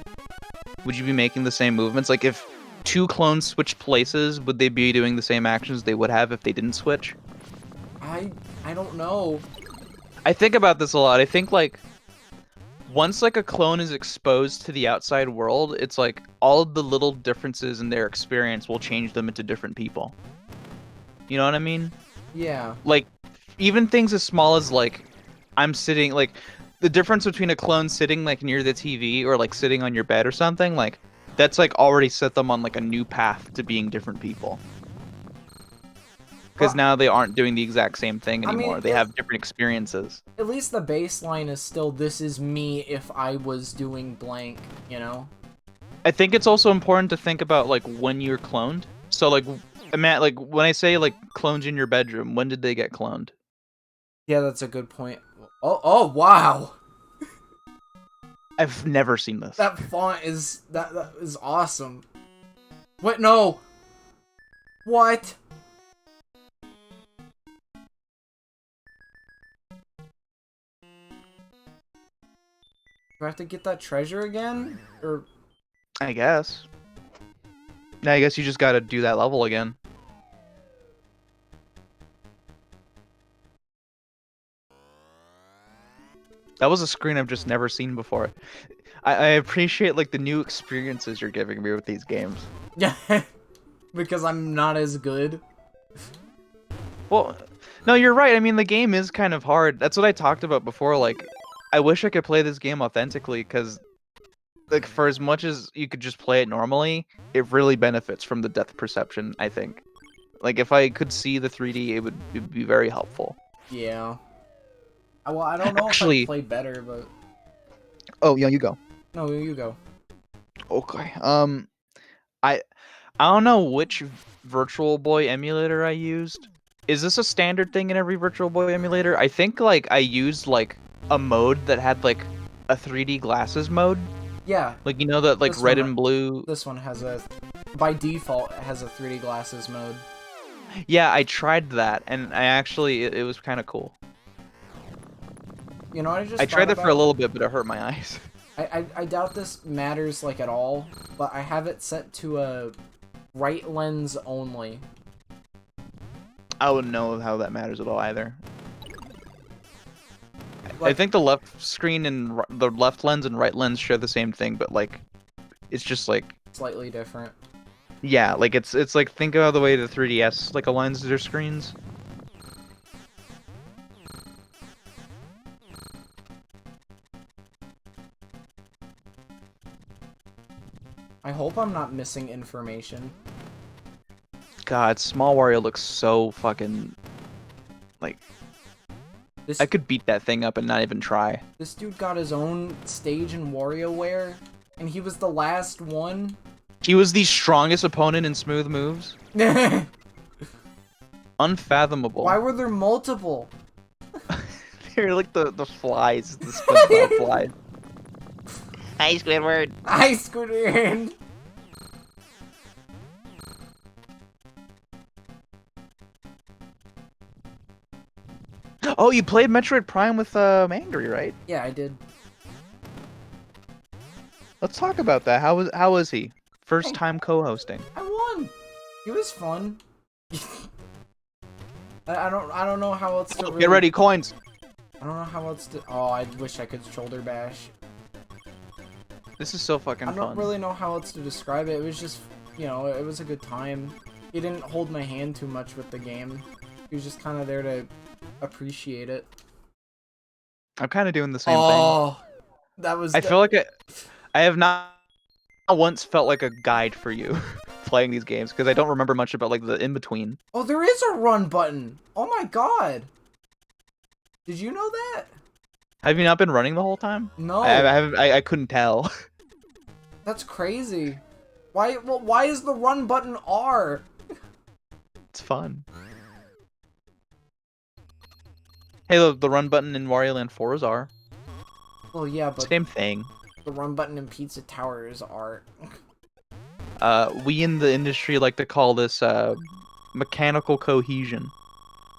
Would you be making the same movements? Like, if 2 clones switched places, would they be doing the same actions they would have if they didn't switch? I don't know. I think about this a lot. I think, like, once like a clone is exposed to the outside world, it's like all of the little differences in their experience will change them into different people. You know what I mean? Yeah. Like even things as small as like I'm sitting like the difference between a clone sitting like near the TV or like sitting on your bed or something, like that's like already set them on like a new path to being different people. Because Well, now they aren't doing the exact same thing I mean, anymore. They have different experiences. at least the baseline is still this is me if I was doing blank, you know? I think it's also important to think about like when you're cloned. So like Matt, like when I say like clones in your bedroom, when did they get cloned? Yeah, that's a good point. Oh wow. I've never seen this. That font is that is awesome. Wait, no. What? Do I have to get that treasure again? Or I guess. Now I guess you just gotta do that level again. That was a screen I've just never seen before. I appreciate like the new experiences you're giving me with these games. yeah, because I'm not as good. Well, no, you're right. I mean, the game is kind of hard. That's what I talked about before. Like, I wish I could play this game authentically because, like, for as much as you could just play it normally, it really benefits from the depth perception, I think. Like, if I could see the 3D, it'd be very helpful. Yeah. Well, I don't know Actually, if I played better, but oh, yeah, you go. no, you go. Okay. I I don't know which Virtual Boy emulator I used. Is this a standard thing in every Virtual Boy emulator? I think like I used like a mode that had like a 3D glasses mode. Yeah. Like you know that like This red one- and blue. This one has a, by default, it has a 3D glasses mode. Yeah, I tried that and I actually it was kind of cool. You know what I just I tried thought that for a about? little bit, but it hurt my eyes. I doubt this matters like at all, but I have it set to a right lens only. I wouldn't know how that matters at all either. I Like, think the left screen and the left lens and right lens share the same thing, but like it's just like slightly different. yeah, like it's like think about the way the 3DS like aligns their screens. I hope I'm not missing information. God, Small Wario looks so fucking like This I could beat that thing up and not even try. this dude got his own stage in WarioWare, and he was the last one. He was the strongest opponent in smooth moves. Why Unfathomable. were there multiple? They're like the flies, the SpongeBob flies. Hi, Squidward. I Squidward. Oh, you played Metroid Prime with Angry, right? Yeah, I did. Let's talk about that. How was he? First time co-hosting. I won. It was fun. I don't know how else to really... Get ready, coins. I don't know how else to... Oh, I wish I could shoulder bash. This is so fucking I don't fun. really know how else to describe it. It was just, you know, it was a good time. He didn't hold my hand too much with the game. He was just kind of there to appreciate it. I'm kind of doing the same thing. Oh, that was... I feel like I have not once felt like a guide for you playing these games because I don't remember much about like the in between. Oh, there is a run button. Oh my god. Did you know that? Have you not been running the whole time? No. I couldn't tell. That's crazy. Why? Well, why is the run button R? It's fun. Hey, the run button in Wario Land 4 is R. Well, yeah, but Same thing. the run button in Pizza Tower is R. We in the industry like to call this mechanical cohesion.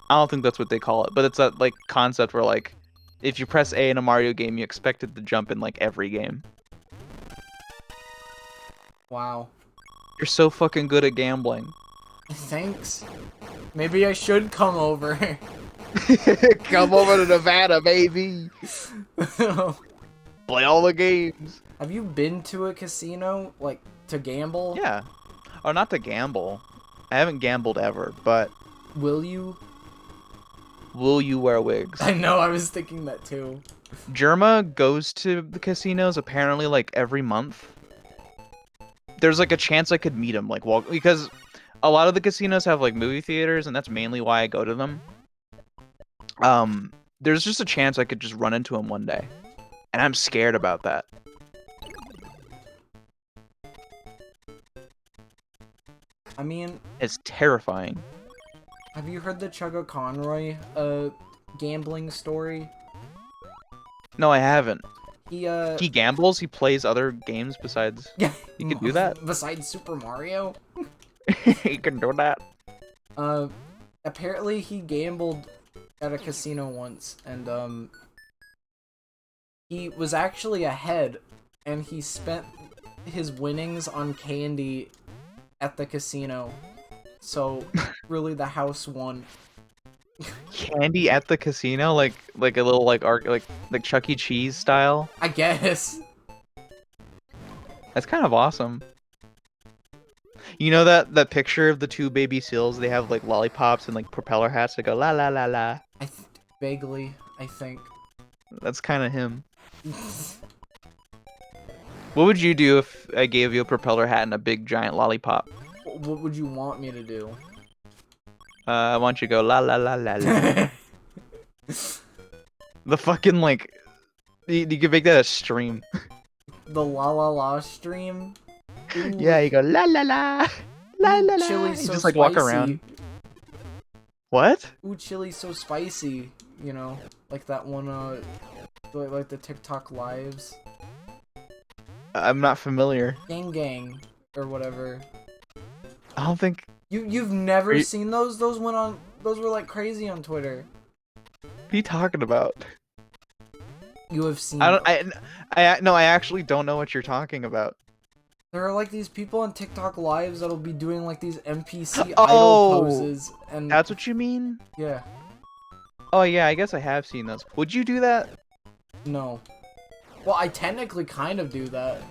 I don't think that's what they call it, but it's that like concept where like if you press A in a Mario game, you expect it to jump in like every game. Wow. You're so fucking good at gambling. Thanks. Maybe I should come over. Come over to Nevada, baby. Play all the games. Have you been to a casino, like, to gamble? Yeah. Oh, not to gamble. I haven't gambled ever, but Will you? will you wear wigs? I know, I was thinking that too. Germa goes to the casinos apparently like every month. There's like a chance I could meet him, like walk because a lot of the casinos have like movie theaters, and that's mainly why I go to them. There's just a chance I could just run into him one day, and I'm scared about that. I mean, It's terrifying. have you heard the Chugga Conroy gambling story? No, I haven't. He Gambles. He plays other games besides. He could do that. besides Super Mario? He can do that. Apparently he gambled at a casino once, and he was actually ahead, and he spent his winnings on candy at the casino. So really, the house won. Candy at the casino, like a little like Chuck E. Cheese style. I guess. That's kind of awesome. You know that picture of the two baby seals? They have like lollipops and like propeller hats that go la la la la. Vaguely, I think. That's kind of him. What would you do if I gave you a propeller hat and a big giant lollipop? What would you want me to do? I want you to go la la la la la. The fucking like, you could make that a stream. The la la la stream? Ooh, Yeah, you go la la la la la la. chili You so just like walk spicy. around. What? Ooh, chili so spicy. You know, like that one, like the TikTok lives. I'm not familiar. Gang gang, or whatever. I don't think. You've never you- seen those? Those were like crazy on Twitter. What are you talking about? You have seen. I don't. No. I actually don't know what you're talking about. There are like these people on TikTok lives that'll be doing like these NPC Oh, idol poses, and That's what you mean? yeah, Oh yeah, I guess I have seen those. Would you do that? no. Well, I technically kind of do that.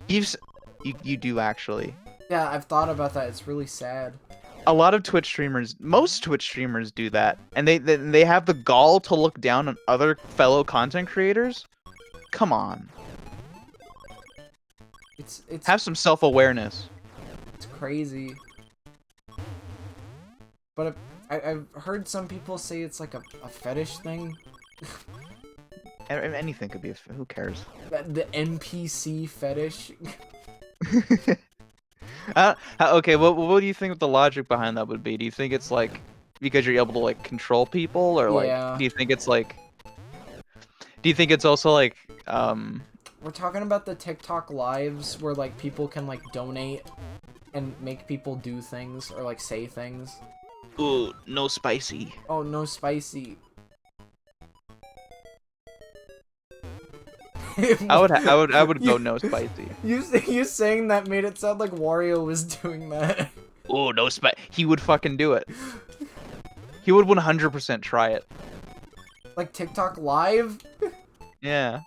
You do actually. Yeah, I've thought about that. It's really sad. A lot of Twitch streamers, most Twitch streamers do that, and they have the gall to look down on other fellow content creators. Come on, It's have some self-awareness. It's crazy. But I've heard some people say it's like a fetish thing. Anything could be. Who cares? The NPC fetish. Okay, what do you think the logic behind that would be? Do you think it's like because you're able to like control people, or like Yeah. do you think it's like? Do you think it's also like We're talking about the TikTok lives where like people can like donate and make people do things or like say things. Ooh, no spicy. Oh, no spicy. I would go no spicy. You saying that made it sound like Wario was doing that. Oh, no spicy. He would fucking do it. He would 100% try it. Like TikTok live? Yeah.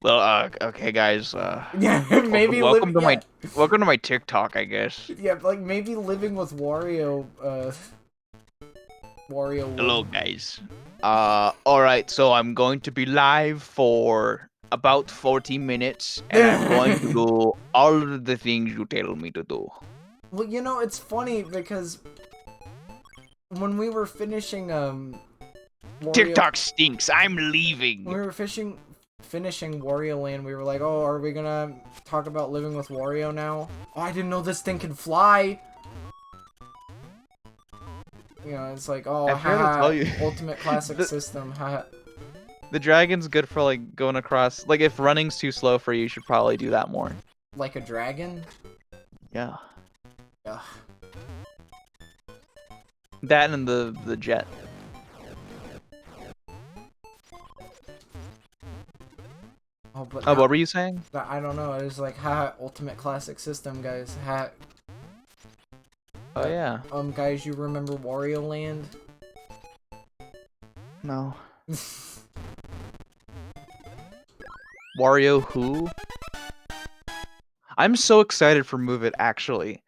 Well, okay, guys. Yeah, maybe welcome living, welcome to my TikTok, I guess. yeah, like maybe living with Wario. Wario. would- Hello, guys. All right. So I'm going to be live for about 40 minutes, and I'm going to do all of the things you tell me to do. Well, you know, it's funny because when we were finishing Wario, TikTok stinks. I'm leaving. when we were finishing Wario Land, we were like, oh, are we gonna talk about living with Wario now? Oh, I didn't know this thing could fly. You know, it's like, oh, I forgot to haha, tell you. ultimate classic system, haha. The dragon's good for like going across. Like if running's too slow for you, you should probably do that more. Like a dragon? Yeah. Ugh. That and the jet. Oh, but Oh, what were you saying? I don't know. It was like, haha, ultimate classic system, guys. Ha. Oh yeah. Guys, you remember Wario Land? No. Wario who? I'm so excited for Move It, actually.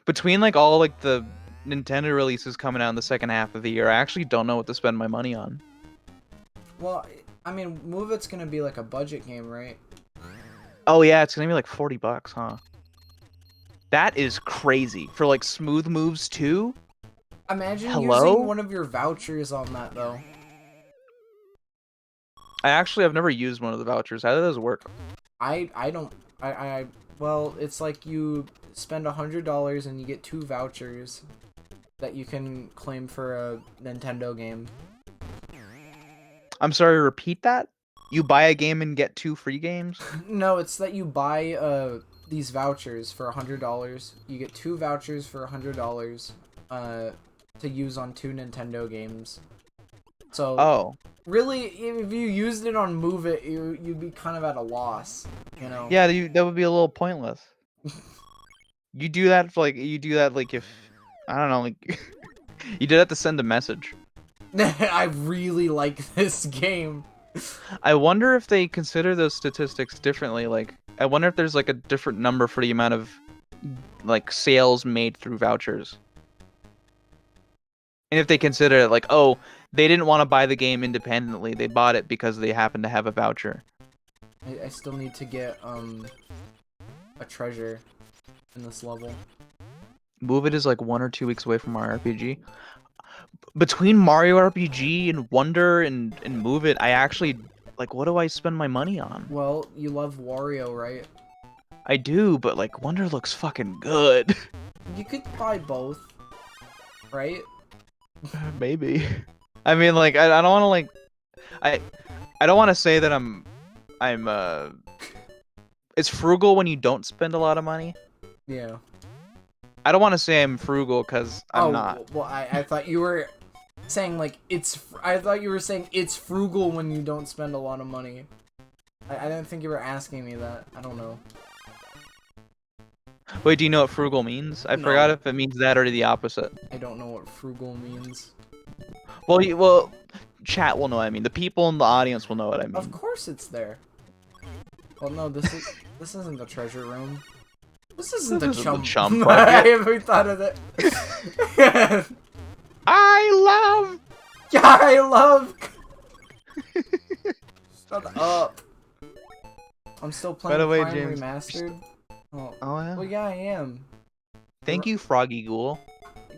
Between like all like the Nintendo releases coming out in the second half of the year, I actually don't know what to spend my money on. Well, I mean, Move It's gonna be like a budget game, right? Oh yeah, it's gonna be like $40, huh? That is crazy. For like smooth moves too? Imagine using Hello? one of your vouchers on that, though. I've never used one of the vouchers. How does it work? I don't... Well, it's like you spend $100 and you get 2 vouchers that you can claim for a Nintendo game. I'm sorry, repeat that? You buy a game and get 2 free games? No, it's that you buy these vouchers for $100. You get 2 vouchers for $100 to use on 2 Nintendo games. So Oh. really, if you used it on Move It, you'd be kind of at a loss, you know? Yeah, that would be a little pointless. You do that if I don't know, like you did that to send a message. I really like this game. I wonder if they consider those statistics differently. Like, I wonder if there's like a different number for the amount of like sales made through vouchers. And if they consider it like, oh, they didn't want to buy the game independently, they bought it because they happen to have a voucher. I still need to get a treasure in this level. Move It is like 1 or 2 weeks away from our RPG. Between Mario RPG and Wonder and Move It, I actually like, what do I spend my money on? Well, you love Wario, right? I do, but like Wonder looks fucking good. You could buy both, right? Maybe. I mean, like, I don't want to like, I I don't want to say that I'm it's frugal when you don't spend a lot of money. Yeah. I don't want to say I'm frugal because I'm not. Well, I thought you were saying like I thought you were saying it's frugal when you don't spend a lot of money. I didn't think you were asking me that. I don't know. Wait, do you know what frugal means? I No. forgot if it means that or the opposite. I don't know what frugal means. Well, chat will know what I mean. The people in the audience will know what I mean. Of course it's there. Well, no, this isn't the treasure room. This isn't the chump. I haven't thought of it. I love. Shut up. I'm still playing By the way, Prime James, Remastered. Oh yeah. well, yeah, I am. Thank you, Froggy Ghoul.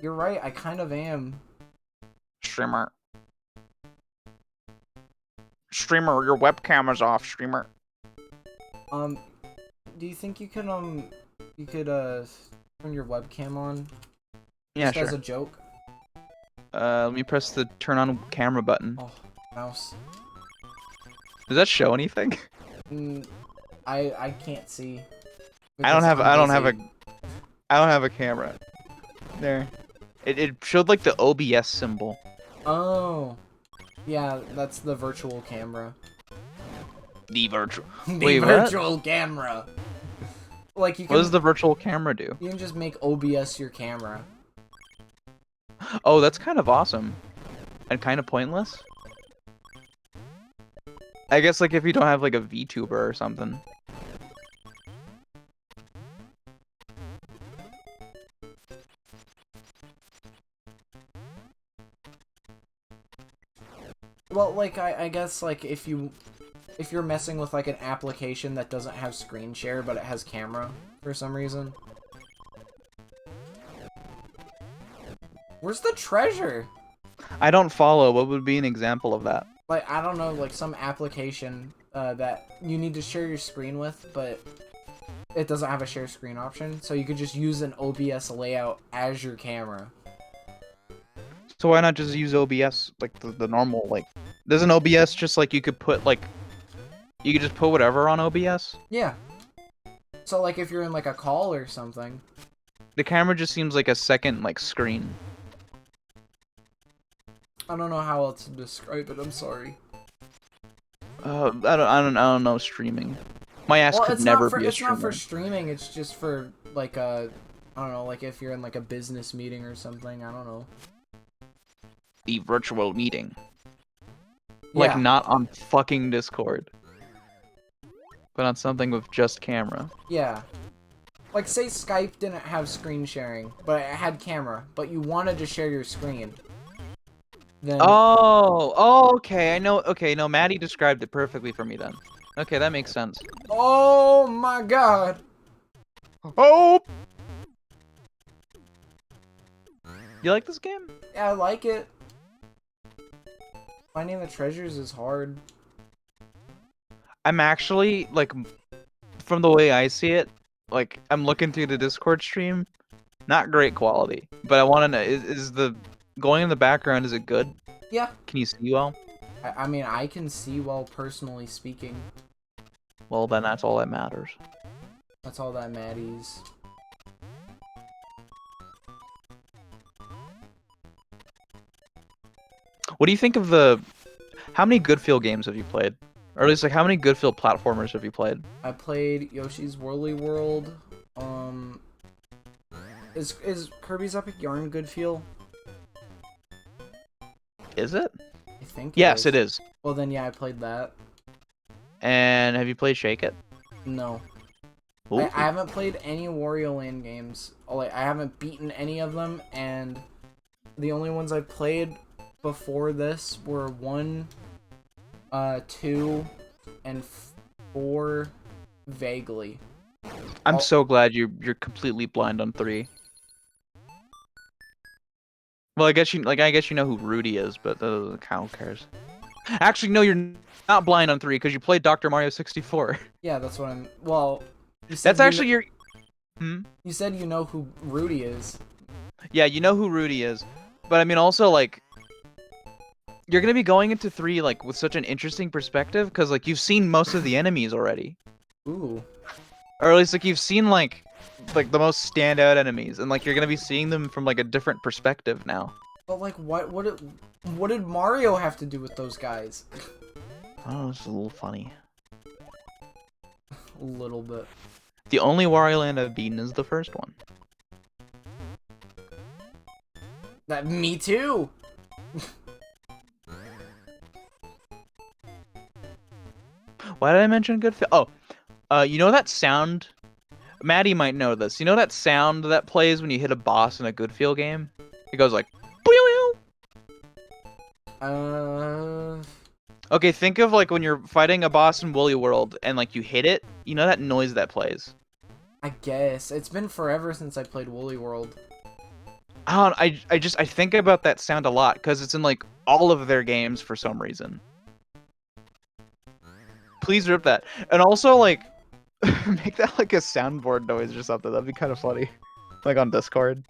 You're right. I kind of am. Streamer, your webcam is off, streamer. Do you think you could turn your webcam on? Yeah, Just sure. as a joke. Let me press the turn on camera button. Oh, mouse. Does that show anything? I can't see. I don't have busy. a camera. There. It showed like the OBS symbol. Oh. Yeah, that's the virtual camera. The virtual. The Wait, virtual camera. Like you can. What does the virtual camera do? You can just make OBS your camera. Oh, that's kind of awesome. And kind of pointless. I guess like if you don't have like a VTuber or something. Well, like I guess like if you're messing with like an application that doesn't have screen share but it has camera for some reason. Where's the treasure? I don't follow. What would be an example of that? Like, I don't know, like some application that you need to share your screen with, but it doesn't have a share screen option, so you could just use an OBS layout as your camera. So why not just use OBS like the normal like? Doesn't OBS just like you could just put whatever on OBS? Yeah. So like if you're in like a call or something. The camera just seems like a second like screen. I don't know how else to describe it. I'm sorry. I don't know streaming. My ass could never be a streamer. It's not for streaming. It's just for like I don't know, like if you're in like a business meeting or something. I don't know. The virtual meeting. Yeah. Like not on fucking Discord. But on something with just camera. Yeah. Like, say Skype didn't have screen sharing, but it had camera, but you wanted to share your screen. Then... Oh, okay. I know. Okay, no, Maddie described it perfectly for me then. Okay, that makes sense. Oh my god! Oh! You like this game? Yeah, I like it. Finding the treasures is hard. I'm actually, like, from the way I see it, like, I'm looking through the Discord stream, not great quality. But I want to know, is the going in the background, is it good? Yeah. Can you see well? I mean, I can see well, personally speaking. Well, then that's all that matters. That's all that matters. What do you think of the... How many good feel games have you played? Or at least, like, how many good feel platformers have you played? I played Yoshi's Woolly World. Is Kirby's Epic Yarn good feel? Is it? I think Yes, it is. Well, then, yeah, I played that. And have you played Shake It? No. Ooh. I haven't played any Wario Land games. Like, I haven't beaten any of them, and the only ones I played before this were 1, 2, and 4 vaguely. I'm so glad you're completely blind on 3. Well, I guess you know who Rudy is, but the cow cares. Actually, no, you're not blind on 3 because you played Dr. Mario 64. Yeah, that's what I'm. Well, you said That's actually your. You said you know who Rudy is. Yeah, you know who Rudy is, but I mean also like. You're gonna be going into 3 like with such an interesting perspective because like you've seen most of the enemies already. Ooh. Or at least like you've seen like the most standout enemies, and like you're gonna be seeing them from like a different perspective now. But like, what did Mario have to do with those guys? Oh, it's a little funny. A little bit. The only Wario Land I've beaten is the first one. Me too. Why did I mention good feel? Oh, you know that sound? Maddie might know this. You know that sound that plays when you hit a boss in a good feel game? It goes like. Okay, think of like when you're fighting a boss in Woolly World and like you hit it. You know that noise that plays? I guess it's been forever since I played Woolly World. I think about that sound a lot because it's in like all of their games for some reason. Please rip that, and also like make that like a soundboard noise or something. That'd be kind of funny, like on Discord.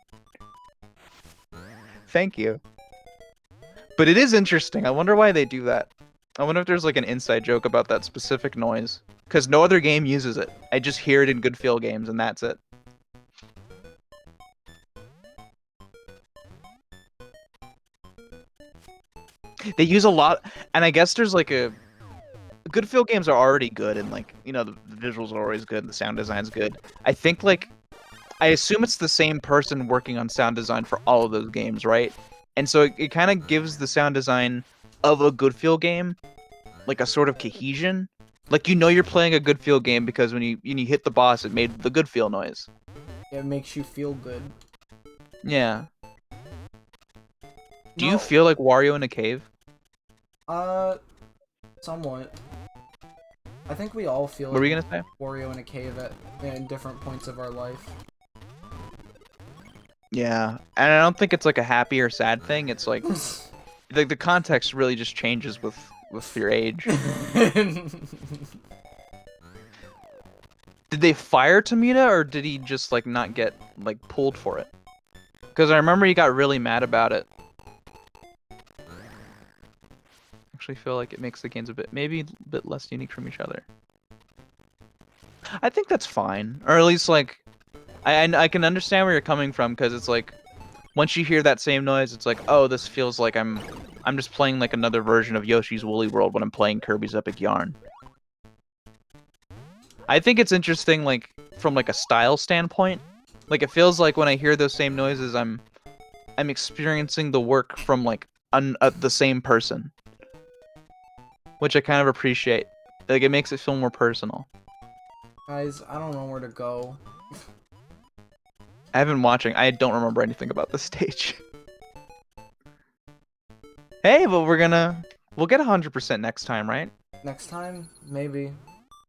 Thank you. But it is interesting. I wonder why they do that. I wonder if there's like an inside joke about that specific noise. Because no other game uses it. I just hear it in good feel games and that's it. They use a lot, and I guess there's like a... Good feel games are already good, and like, you know, the visuals are always good, and the sound design's good. I think like... I assume it's the same person working on sound design for all of those games, right? And so it kind of gives the sound design of a good feel game like a sort of cohesion. Like you know you're playing a good feel game because when you hit the boss, it made the good feel noise. It makes you feel good. Yeah. Do you feel like Wario in a cave? Somewhat. I think we all feel What were you gonna say? Wario in a cave at different points of our life. Yeah, and I don't think it's like a happy or sad thing. It's like the context really just changes with your age. Did they fire Tomita, or did he just like not get like pulled for it? Because I remember he got really mad about it. Actually feel like it makes the games maybe a bit less unique from each other. I think that's fine, or at least like I can understand where you're coming from, because it's like once you hear that same noise, it's like, oh, this feels like I'm just playing like another version of Yoshi's Woolly World when I'm playing Kirby's Epic Yarn. I think it's interesting, like from like a style standpoint. Like it feels like when I hear those same noises, I'm experiencing the work from like the same person, which I kind of appreciate. Like it makes it feel more personal. Guys, I don't know where to go. I haven't been watching. I don't remember anything about this stage. Hey, but we'll get 100% next time, right? Next time, maybe.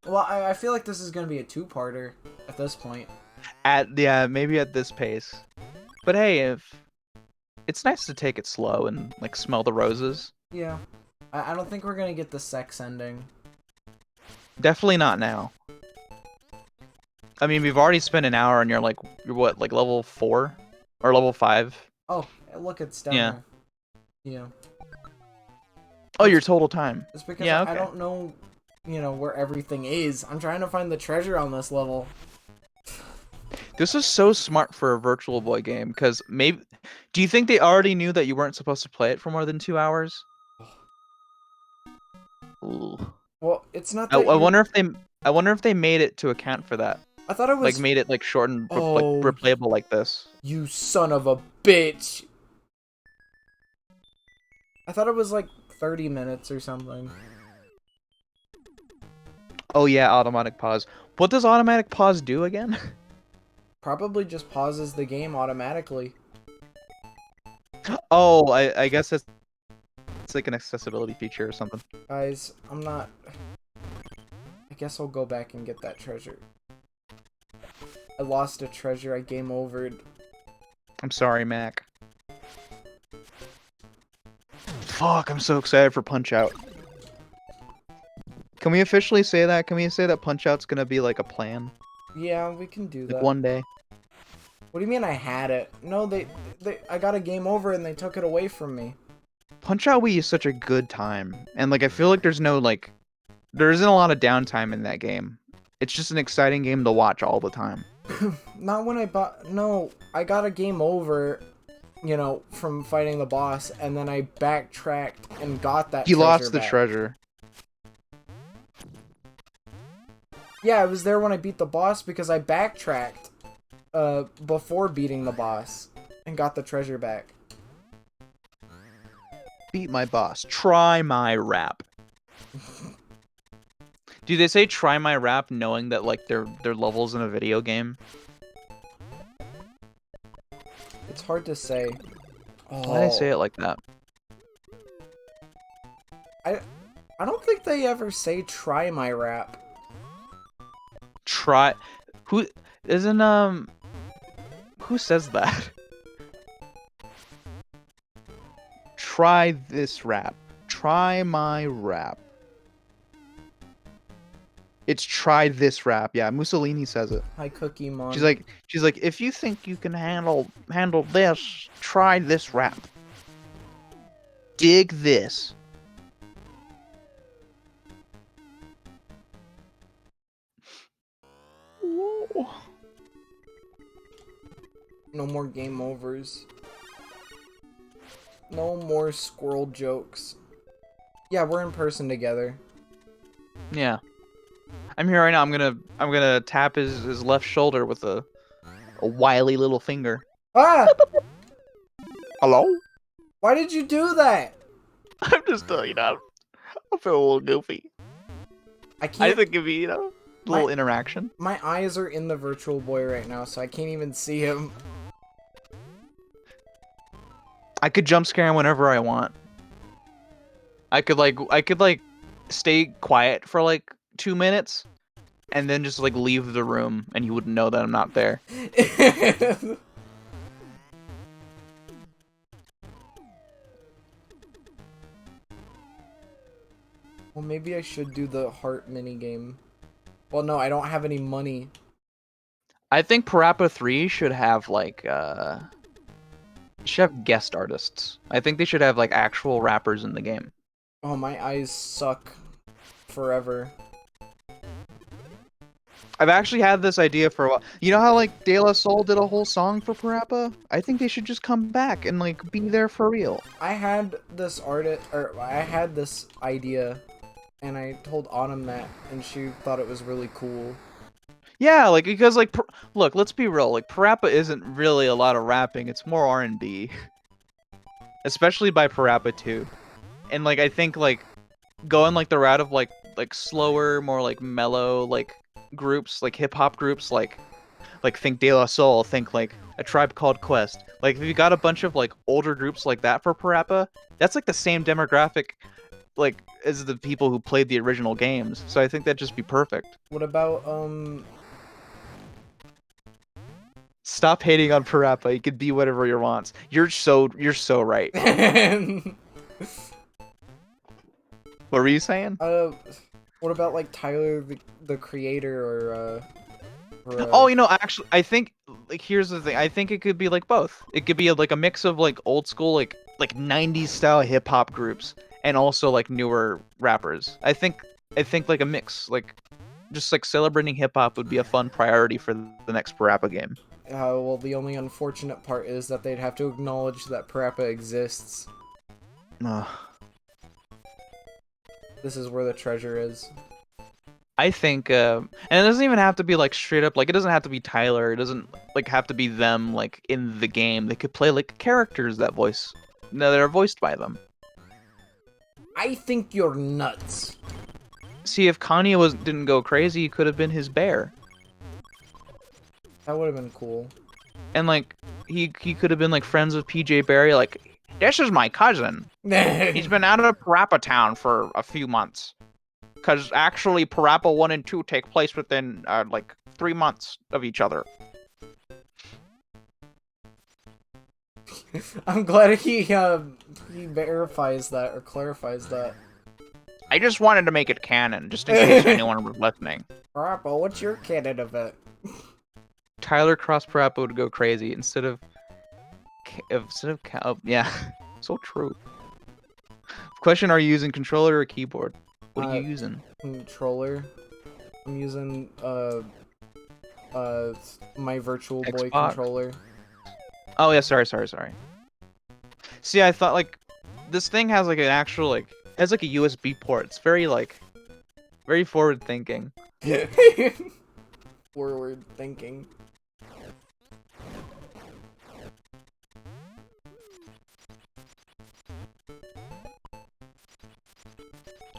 Well, I feel like this is gonna be a two-parter at this point. Yeah, maybe at this pace. But hey, if it's nice to take it slow and like smell the roses. Yeah. I don't think we're gonna get the sex ending. Definitely not now. I mean, we've already spent an hour and you're what, like level 4 or level 5? Oh, look, it's down Yeah. there. Yeah. Oh, your total time. It's because Yeah, I okay. don't know, where everything is. I'm trying to find the treasure on this level. This is so smart for a Virtual Boy game because maybe. Do you think they already knew that you weren't supposed to play it for more than 2 hours? Ooh. Well, it's not I, that I you. wonder if they. I wonder if they made it to account for that. I thought it Like was. made it like short and like Oh, replayable like this. you son of a bitch! I thought it was like 30 minutes or something. Oh yeah, automatic pause. What does automatic pause do again? Probably just pauses the game automatically. Oh, I guess it's like an accessibility feature or something. Guys, I'm not. I guess I'll go back and get that treasure. I lost a treasure. I game overed. I'm sorry, Mac. Fuck, I'm so excited for Punch Out. Can we officially say that? Can we say that Punch Out's gonna be like a plan? Yeah, we can do Like that. one day. What do you mean I had it? No, I got a game over and they took it away from me. Punch Out Wii is such a good time. And like I feel like there isn't a lot of downtime in that game. It's just an exciting game to watch all the time. Not when I bought. No, I got a game over, from fighting the boss, and then I backtracked and got that. You lost the back. treasure. Yeah, I was there when I beat the boss because I backtracked, before beating the boss, and got the treasure back. Beat my boss. Try my rap. Do they say try my rap knowing that like they're levels in a video game? It's hard to say. Oh. Why do they say it like that? I don't think they ever say try my rap. Try who isn't who says that? Try this rap. Try my rap. It's try this rap. Yeah, Mussolini says it. Hi, Cookie Mon. She's like, if you think you can handle this, try this rap. Dig this. Whoa. No more game overs. No more squirrel jokes. Yeah, we're in person together. Yeah. I'm here right now. I'm gonna tap his left shoulder with a wily little finger. Ah! Hello? Why did you do that? I'm just I feel a little goofy. I I can't. think it'd be, a little interaction. My eyes are in the Virtual Boy right now, so I can't even see him. I could jump scare him whenever I want. I could like stay quiet for like 2 minutes and then just like leave the room and you wouldn't know that I'm not there. Well, maybe I should do the heart minigame. Well, no, I don't have any money. I think Parappa 3 should have like should have guest artists. I think they should have like actual rappers in the game. Oh, my eyes suck forever. I've actually had this idea for a while. You know how like De La Soul did a whole song for Parappa? I think they should just come back and like be there for real. I had this idea, and I told Autumn that, and she thought it was really cool. Yeah, like because like look, let's be real. Like Parappa isn't really a lot of rapping. It's more R&B. Especially by Parappa 2. And like I think like going like the route of like slower, more like mellow, like groups, like hip hop groups, like think De La Soul, think like A Tribe Called Quest. Like if you got a bunch of like older groups like that for Parappa, that's like the same demographic like as the people who played the original games. So I think that'd just be perfect. What about Stop hating on Parappa. He could be whatever he wants. You're so right. What were you saying? what about like Tyler the creator Oh, actually, I think like here's the thing. I think it could be like both. It could be like a mix of like old school like 90s style hip hop groups and also like newer rappers. I think like a mix. Like just like celebrating hip hop would be a fun priority for the next Parappa game. well, the only unfortunate part is that they'd have to acknowledge that Parappa exists. Ugh. This is where the treasure is. I think, and it doesn't even have to be like straight up, like it doesn't have to be Tyler. It doesn't like have to be them like in the game. They could play like characters that are voiced by them. I think you're nuts. See, if Kanye didn't go crazy, he could have been his bear, That would have been cool. and like he could have been like friends with PJ Barry. Like, this is my cousin. He's been out of Parappa Town for a few months. Because actually, Parappa 1 and 2 take place within, like, 3 months of each other. I'm glad he verifies that or clarifies that. I just wanted to make it canon, just in case anyone was listening. Parappa, what's your canon of it? Tyler Cross Parappa would go crazy yeah, so true. Question: are you using controller or keyboard? What are you using? Controller. I'm using my Virtual Boy Xbox? controller. Oh yeah, sorry. See, I thought like this thing has like an actual has like a USB port. It's very forward thinking. Forward thinking.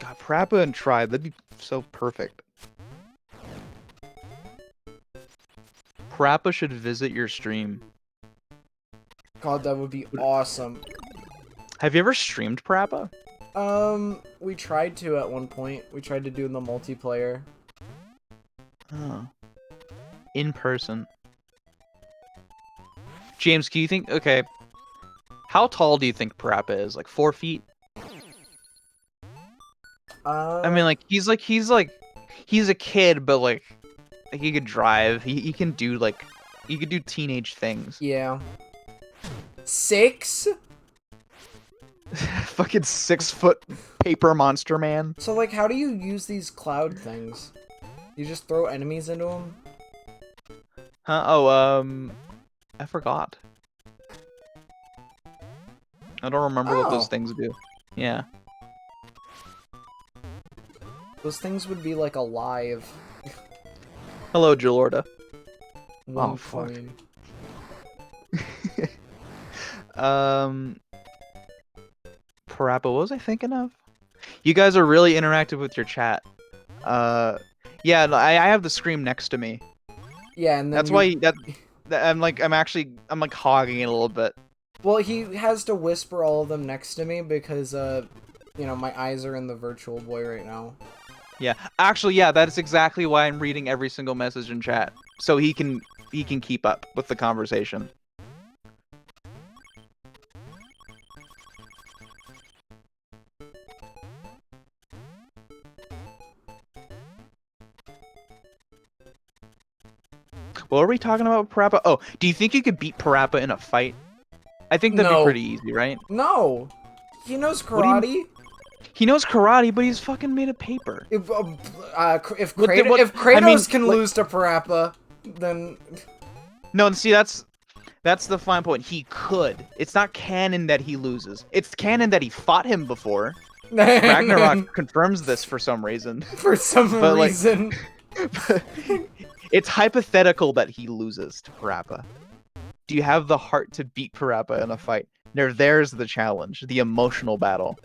God, Parappa and Tribe, that'd be so perfect. Parappa should visit your stream. God, that would be awesome. Have you ever streamed Parappa? We tried to at one point. We tried to do the multiplayer. Oh. In person. James, can you think, okay, how tall do you think Parappa is? Like 4 feet? I mean, like, he's a kid, but like he could drive. He can do he could do teenage things. Yeah. 6? Fucking 6-foot paper monster man. So, like, how do you use these cloud things? You just throw enemies into them? Huh? Oh, I forgot. I don't remember what those things do. Yeah. Those things would be, like, alive. Hello, Jalorda. One Oh, fuck. coin. Parappa, what was I thinking of? You guys are really interactive with your chat. Yeah, I have the screen next to me. Yeah, and then That's why I'm like hogging it a little bit. Well, he has to whisper all of them next to me because, you know, my eyes are in the Virtual Boy right now. Yeah, actually, yeah, that's exactly why I'm reading every single message in chat, so he can keep up with the conversation. What are we talking about, Parappa? Oh, do you think you could beat Parappa in a fight? I think that'd be pretty easy, right? No! He knows karate! He knows karate, but he's fucking made of paper. If Kratos can lose to Parappa, then... No, see, that's the fine point. He could. It's not canon that he loses. It's canon that he fought him before. Ragnarok confirms this for some reason. For some reason. But it's hypothetical that he loses to Parappa. Do you have the heart to beat Parappa in a fight? There's the challenge, the emotional battle.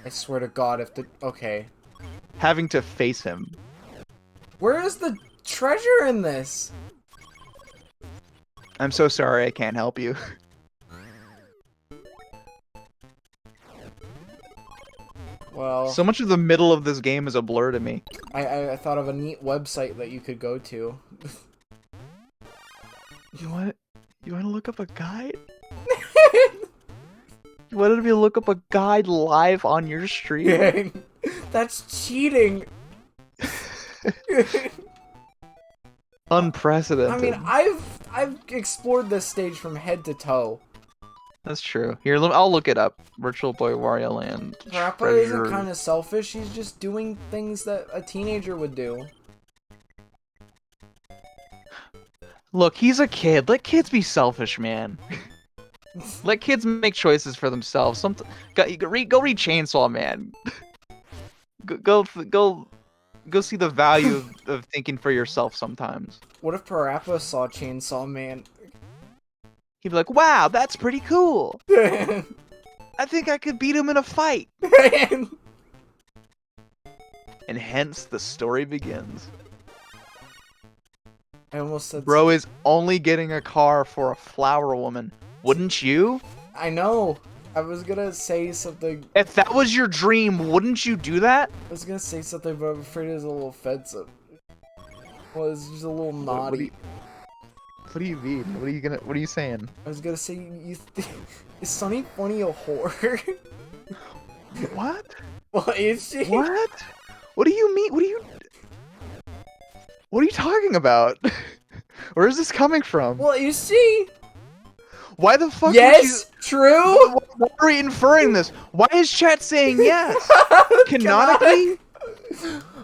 I swear to God, if the... Okay. Having to face him. Where is the treasure in this. I'm so sorry I can't help you. Well, So much of the middle of this game is a blur to me. I thought of a neat website that you could go to. You want to look up a guide? You wanted me to look up a guide live on your stream? That's cheating. Unprecedented. I mean, I've explored this stage from head to toe. That's true. Here, I'll look it up. Virtual Boy Wario Land. Parappa isn't kind of selfish. He's just doing things that a teenager would do. Look, he's a kid. Let kids be selfish, man. Let kids make choices for themselves. Go read Chainsaw Man. Go see the value of thinking for yourself sometimes. What if Parappa saw Chainsaw Man? He'd be like, "Wow, that's pretty cool. I think I could beat him in a fight." And hence the story begins. I almost said. Bro is only getting a car for a flower woman. Wouldn't you? I know. I was gonna say something. If that was your dream, wouldn't you do that? I was gonna say something, but I'm afraid it's a little offensive. Well, it's just a little naughty. What do you mean? What are you saying? I was gonna say, is Sunny Funny a whore? What? Well, is she? What? What do you mean? What are you talking about? Where is this coming from? Well, is she? Why the fuck? Yes, true. Why are we inferring this? Why is chat saying yes? Canonically?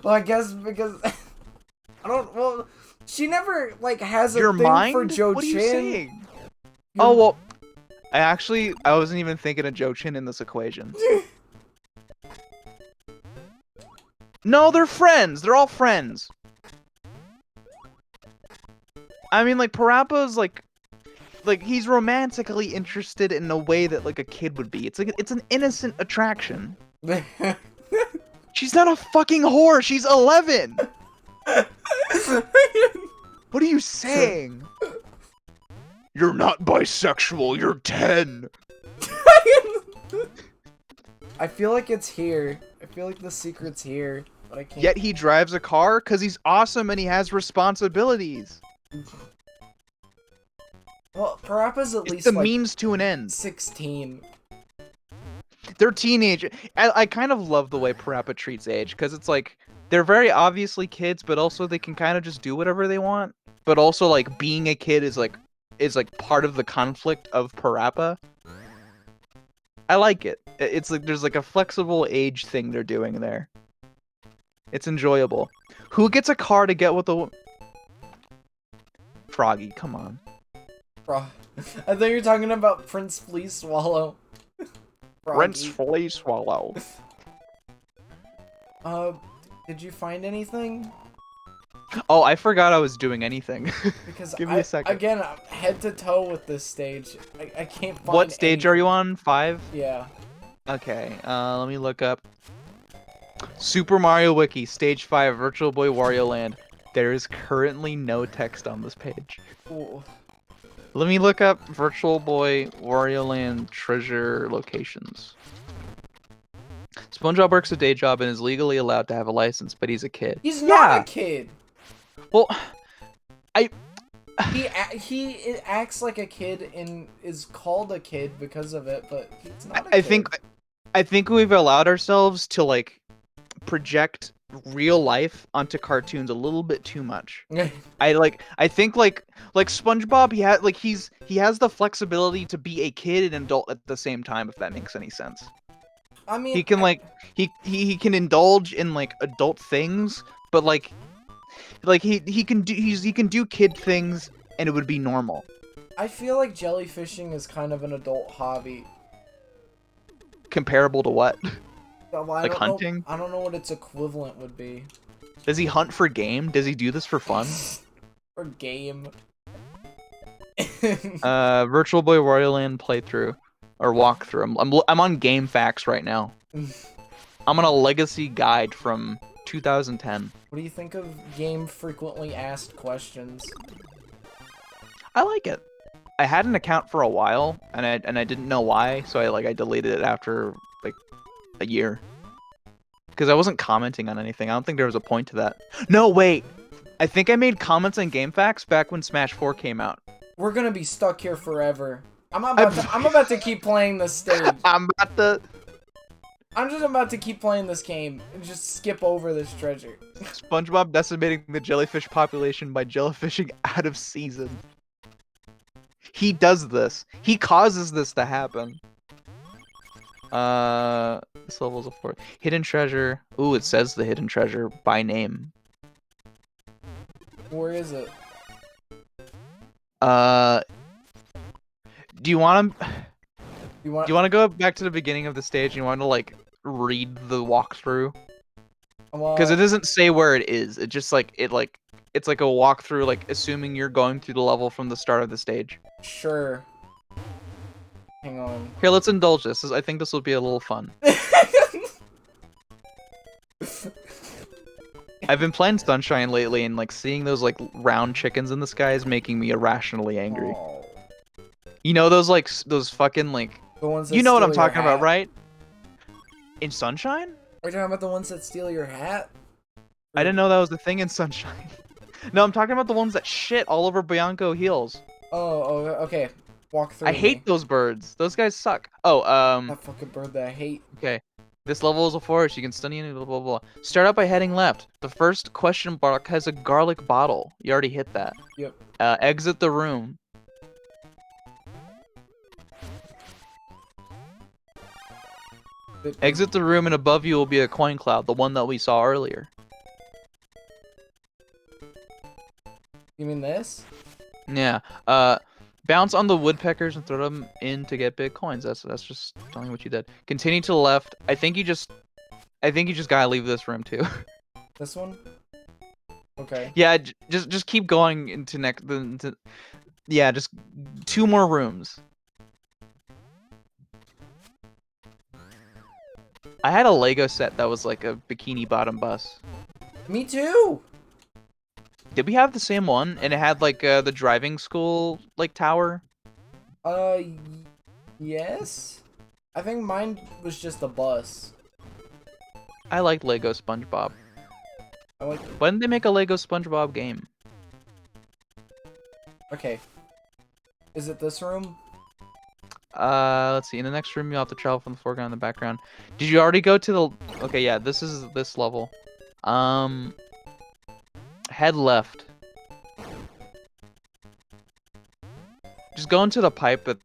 Well, I guess because I don't. Well, she never like has a Your thing mind? for Joe What are Chin. you saying? Oh well, I wasn't even thinking of Joe Chin in this equation. No, they're friends. They're all friends. I mean, like Parappa's like he's romantically interested in a way that like a kid would be. It's like it's an innocent attraction. She's not a fucking whore. She's 11. What are you saying? You're not bisexual. You're 10. I feel like it's here. I feel like the secret's here, but I can't. Yet he drives a car because he's awesome and he has responsibilities. Well, Parappa's at It's least the like means to an end. 16. They're teenage. I kind of love the way Parappa treats age because it's like they're very obviously kids, but also they can kind of just do whatever they want. But also like being a kid is like part of the conflict of Parappa. I like it. It's like there's like a flexible age thing they're doing there. It's enjoyable. Who gets a car to get with the Froggy? Come on. Bro, I thought you were talking about Prince Flea Swallow. Prince Flea Swallow. Did you find anything? Oh, I forgot I was doing anything. Because Give me a second. Again, I'm head to toe with this stage. I can't find. What stage are you on? 5? Yeah. Okay. Let me look up. Super Mario Wiki, Stage 5, Virtual Boy Wario Land. There is currently no text on this page. Ooh. Let me look up Virtual Boy Wario Land treasure locations. SpongeBob works a day job and is legally allowed to have a license, but he's a kid. He's not a kid. Well, he acts like a kid and is called a kid because of it, but he's not a kid. I think we've allowed ourselves to like project real life onto cartoons a little bit too much. I think like SpongeBob, he has the flexibility to be a kid and adult at the same time, if that makes any sense. I mean, He can he can indulge in like adult things, but like he can do kid things and it would be normal. I feel like jellyfishing is kind of an adult hobby. Comparable to what? Well, like hunting? I don't know what its equivalent would be. Does he hunt for game? Does he do this for fun? For game. Virtual Boy Wario Land playthrough or walkthrough. I'm on Game Facts right now. I'm on a legacy guide from 2010. What do you think of game frequently asked questions? I like it. I had an account for a while, and I didn't know why, so I deleted it after like a year. Because I wasn't commenting on anything. I don't think there was a point to that. No, wait. I think I made comments on GameFAQs back when Smash 4 came out. We're gonna be stuck here forever. I'm about to keep playing this stage. I'm just about to keep playing this game and just skip over this treasure. SpongeBob decimating the jellyfish population by jellyfishing out of season. He does this. He causes this to happen. This level's a 4. Hidden treasure. Ooh, it says the hidden treasure by name. Where is it? Do you want to? You want to go back to the beginning of the stage? And you want to like read the walkthrough? Because it doesn't say where it is. It just it's like a walkthrough, like assuming you're going through the level from the start of the stage. Sure. Hang on. Here, let's indulge this. I think this will be a little fun. I've been playing Sunshine lately, and like seeing those like round chickens in the sky is making me irrationally angry. Oh. You know those fucking like. The ones that You know what I'm steal your talking about, hat? right? In Sunshine? Are you talking about the ones that steal your hat? I didn't know that was the thing in Sunshine. No, I'm talking about the ones that shit all over Bianco Heels. Oh, okay. Walk through. I hate those birds. Those guys suck. Oh, that fucking bird that I hate. Okay. This level is a forest. You can study any blah blah blah. Start out by heading left. The first question mark has a garlic bottle. You already hit that. Yep. Exit the room. Exit the room, and above you will be a coin cloud, the one that we saw earlier. You mean this? Yeah. Bounce on the woodpeckers and throw them in to get big coins. That's just telling you what you did. Continue to the left. I think you just gotta leave this room too. This one? Okay. Yeah, just keep going into yeah, just 2 more rooms. I had a Lego set that was like a Bikini Bottom bus. Me too. Did we have the same one? And it had like the driving school like tower? Yes. I think mine was just a bus. I liked Lego SpongeBob. Why didn't they make a Lego SpongeBob game? Okay. Is it this room? Let's see. In the next room, you'll have to travel from the foreground to the background. Did you already go to the... Okay, yeah, this is this level. Head left. Just go into the pipe at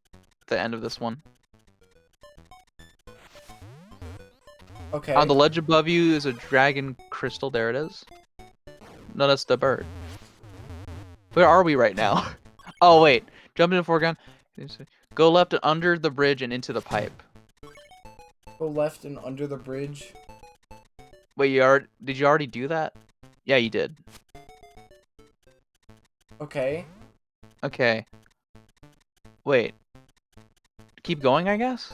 the end of this one. Okay. On the ledge above you is a dragon crystal. There it is. No, that's the bird. Where are we right now? Oh, wait. Jump into the foreground. Go left and under the bridge and into the pipe. Go left and under the bridge. Wait, did you already do that? Yeah, you did. Okay. Okay. Wait. Keep going, I guess?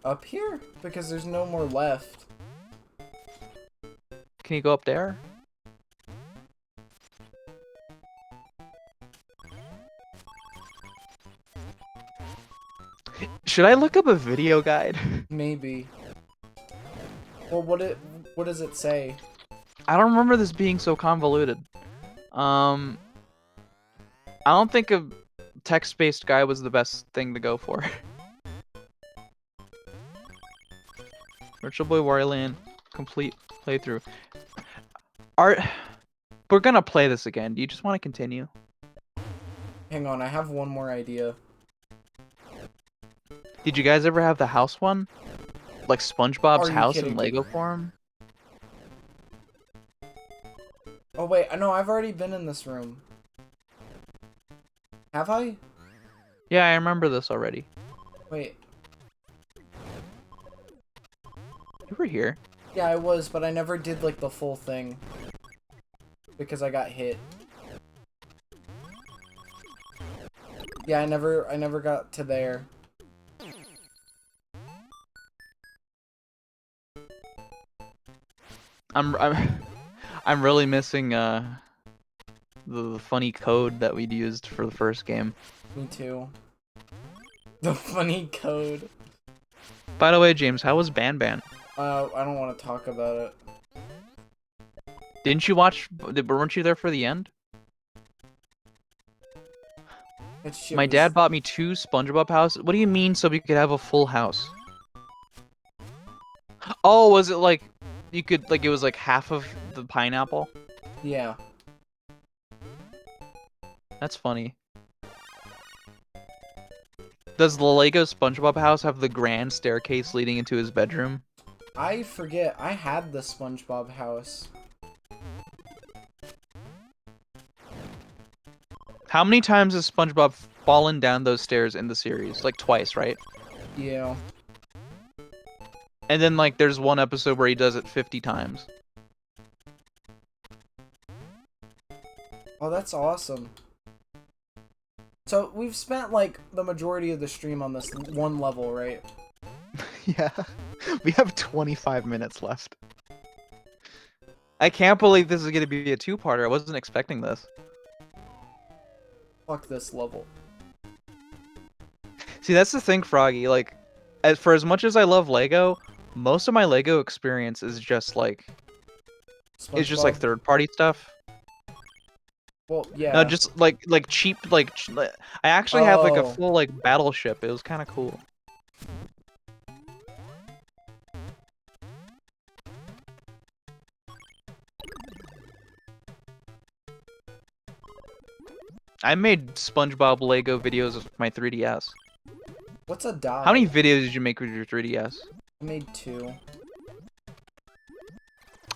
Up here? Because there's no more left. Can you go up there? Should I look up a video guide? Maybe. Well, what does it say? I don't remember this being so convoluted. I don't think a text-based guide was the best thing to go for. Virtual Boy Wario Land complete playthrough. We're gonna play this again. Do you just want to continue? Hang on, I have one more idea. Did you guys ever have the house one? Like SpongeBob's house in kidding Lego form? Oh wait, no, I've already been in this room. Have I? Yeah, I remember this already. Wait. You were here. Yeah, I was, but I never did like the full thing. Because I got hit. Yeah, I never got to there. I'm really missing the funny code that we'd used for the first game. Me too. The funny code. By the way, James, how was Ban Ban? I don't want to talk about it. Didn't you watch? Weren't you there for the end? That shit My was... dad bought me 2 SpongeBob houses. What do you mean so we could have a full house? Oh, was it like you could like it was like half of the pineapple? Yeah. That's funny. Does the Lego SpongeBob house have the grand staircase leading into his bedroom? I forget. I had the SpongeBob house. How many times has SpongeBob fallen down those stairs in the series? Like twice, right? Yeah. And then like there's one episode where he does it 50 times. Oh, that's awesome. So, we've spent, like, the majority of the stream on this one level, right? Yeah. We have 25 minutes left. I can't believe this is going to be a 2-parter. I wasn't expecting this. Fuck this level. See, that's the thing, Froggy. Like, for as much as I love Lego, most of my Lego experience is just like SpongeBob? third-party stuff. Well, No, yeah. just like cheap I actually have like a Oh. full like battleship. It was kind of cool. I made SpongeBob Lego videos with my 3DS. What's a die? How many videos did you make with your 3DS? I made 2.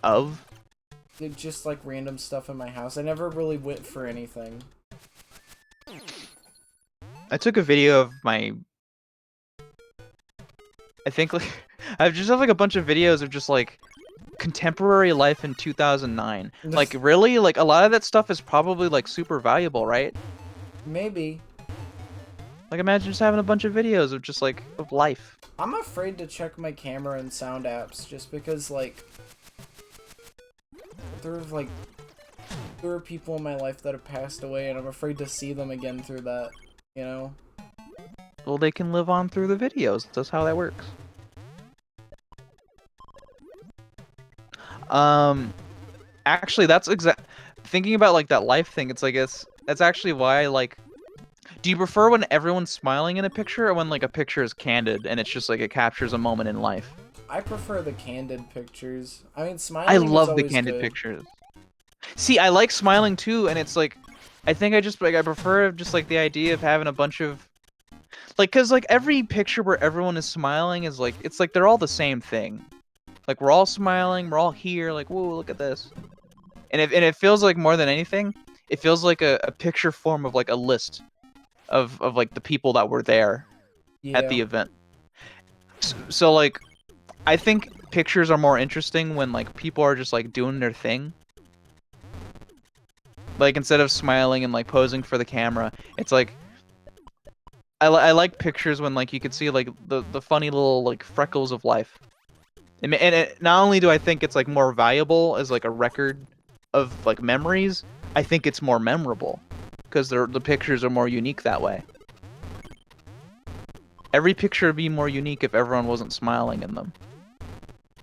Of? They're just, like, random stuff in my house. I never really went for anything. I took a video of my... I think like... I just have like a bunch of videos of just like contemporary life in 2009. Like really? Like a lot of that stuff is probably like super valuable, right? Maybe. Like imagine just having a bunch of videos of just like of life. I'm afraid to check my camera and sound apps just because, like, there are people in my life that have passed away and I'm afraid to see them again through that, you know? Well, they can live on through the videos. That's how that works. Actually, that's thinking about like that life thing. It's like that's actually why I like. Do you prefer when everyone's smiling in a picture, or when like a picture is candid and it's just like it captures a moment in life? I prefer the candid pictures. I mean, smiling I is love the always candid good. pictures. See, I like smiling too, and it's like, I think I just like I prefer just like the idea of having a bunch of, like, cause like every picture where everyone is smiling is like it's like they're all the same thing. Like we're all smiling, we're all here, like whoa, look at this. And it feels like more than anything, it feels like a picture form of like a list of like the people that were there at Yeah. the event. So like, I think pictures are more interesting when like people are just like doing their thing. Like instead of smiling and like posing for the camera, it's like I like pictures when like you can see like the funny little like freckles of life. And not only do I think it's like more valuable as like a record of like memories, I think it's more memorable because the pictures are more unique that way. Every picture would be more unique if everyone wasn't smiling in them.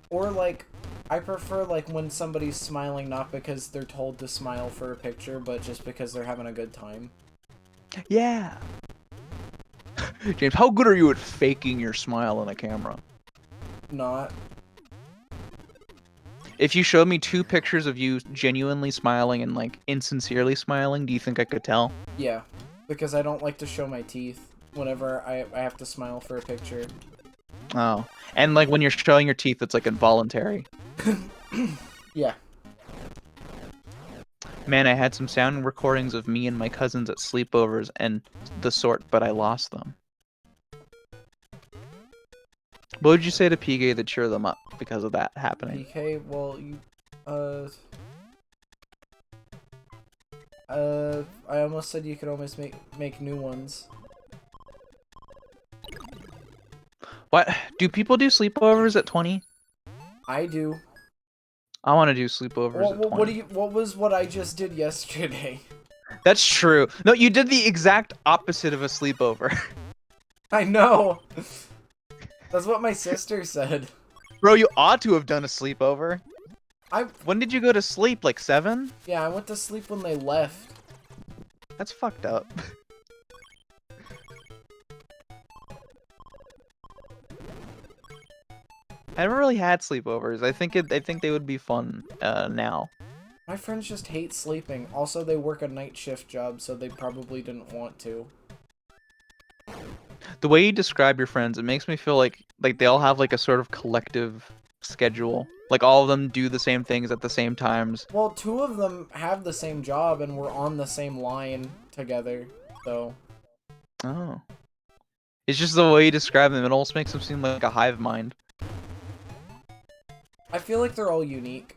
Or, like, I prefer, like, when somebody's smiling not because they're told to smile for a picture, but just because they're having a good time. Yeah. James, how good are you at faking your smile on a camera? Not. If you showed me 2 pictures of you genuinely smiling and like insincerely smiling, do you think I could tell? Yeah. Because I don't like to show my teeth whenever I have to smile for a picture. Oh. And like when you're showing your teeth, it's like involuntary. Yeah. Man, I had some sound recordings of me and my cousins at sleepovers and the sort, but I lost them. What would you say to PK to cheer them up because of that happening? PK, well, you, I almost said you could almost make new ones. What? Do people do sleepovers at 20? I do. I want to do sleepovers at 20. What was what I just did yesterday? That's true. No, you did the exact opposite of a sleepover. I know. That's what my sister said. Bro, you ought to have done a sleepover. I When did you go to sleep? Like 7? Yeah, I went to sleep when they left. That's fucked up. I haven't really had sleepovers. I think they would be fun now. My friends just hate sleeping. Also, they work a night shift job, so they probably didn't want to. The way you describe your friends, it makes me feel like they all have like a sort of collective schedule. Like all of them do the same things at the same times. Well, 2 of them have the same job and we're on the same line together, so... Oh. It's just the way you describe them. It almost makes them seem like a hive mind. I feel like they're all unique.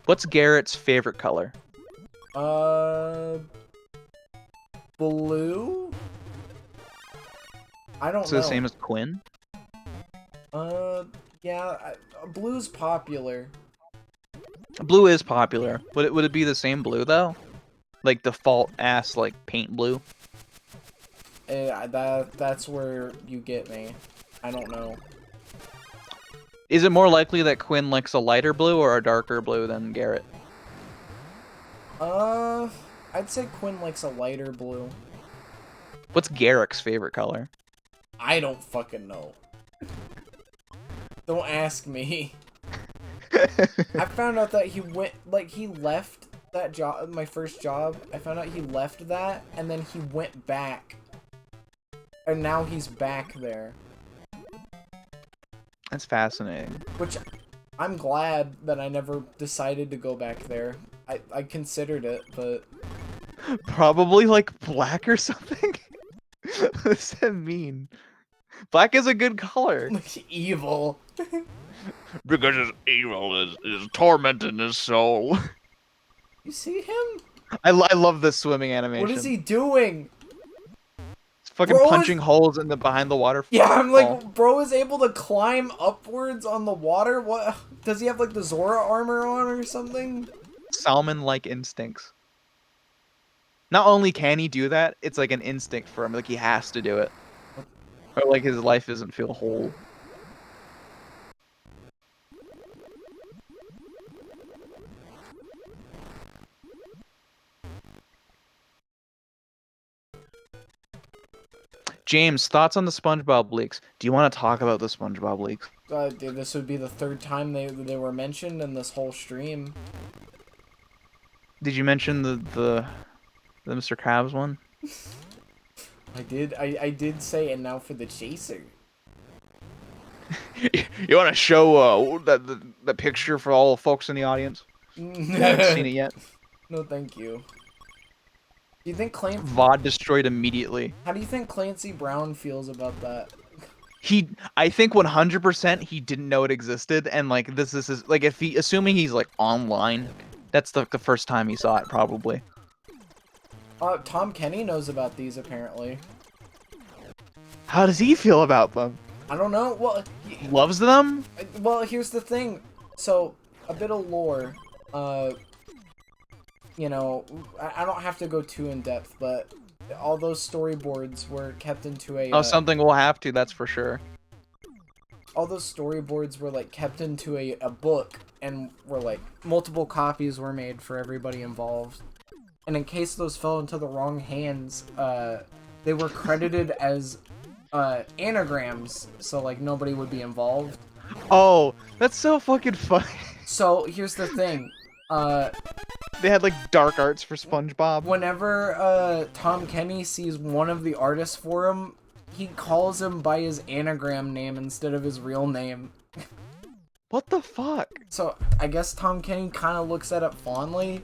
What's Garrett's favorite color? Blue? I don't It's know. the same as Quinn? Yeah, blue's popular. Blue is popular. Would it be the same blue though? Like default ass like paint blue? That's where you get me. I don't know. Is it more likely that Quinn likes a lighter blue or a darker blue than Garrett? I'd say Quinn likes a lighter blue. What's Garrick's favorite color? I don't fucking know. Don't ask me. I found out that he left that job, my first job. I found out he left that, and then he went back. And now he's back there. That's fascinating. Which, I'm glad that I never decided to go back there. I considered it, but... Probably like black or something? What does that mean? Black is a good color. Evil. Because his evil is tormenting his soul. You see him? I love this swimming animation. What is he doing? It's fucking Bro punching holes in the behind the waterfall. Yeah, I'm like, bro is able to climb upwards on the water? What? Does he have like the Zora armor on or something? Salmon-like instincts. Not only can he do that, it's like an instinct for him. Like he has to do it. Or like his life doesn't feel whole. James, thoughts on the SpongeBob leaks? Do you want to talk about the SpongeBob leaks? Dude, this would be the 3rd time they were mentioned in this whole stream. Did you mention the Mr. Krabs one? I did say, and now for the chaser. You want to show the picture for all the folks in the audience? You haven't seen it yet. No, thank you. Do you think VOD destroyed immediately. How do you think Clancy Brown feels about that? I think 100% he didn't know it existed, and like this is like if he, assuming he's like online, that's the first time he saw it probably. Tom Kenny knows about these apparently. How does he feel about them? I don't know. Well, Loves them? Well, here's the thing. So, a bit of lore. You know, I don't have to go too in depth, but all those storyboards were kept into a... Oh, something we'll have to, that's for sure. All those storyboards were, like, kept into a book, and were, like, multiple copies were made for everybody involved. And in case those fell into the wrong hands, they were credited as anagrams, so, like, nobody would be involved. Oh, that's so fucking funny. So, here's the thing. They had like dark arts for SpongeBob. Whenever Tom Kenny sees one of the artists for him, he calls him by his anagram name instead of his real name. What the fuck? So I guess Tom Kenny kind of looks at it fondly.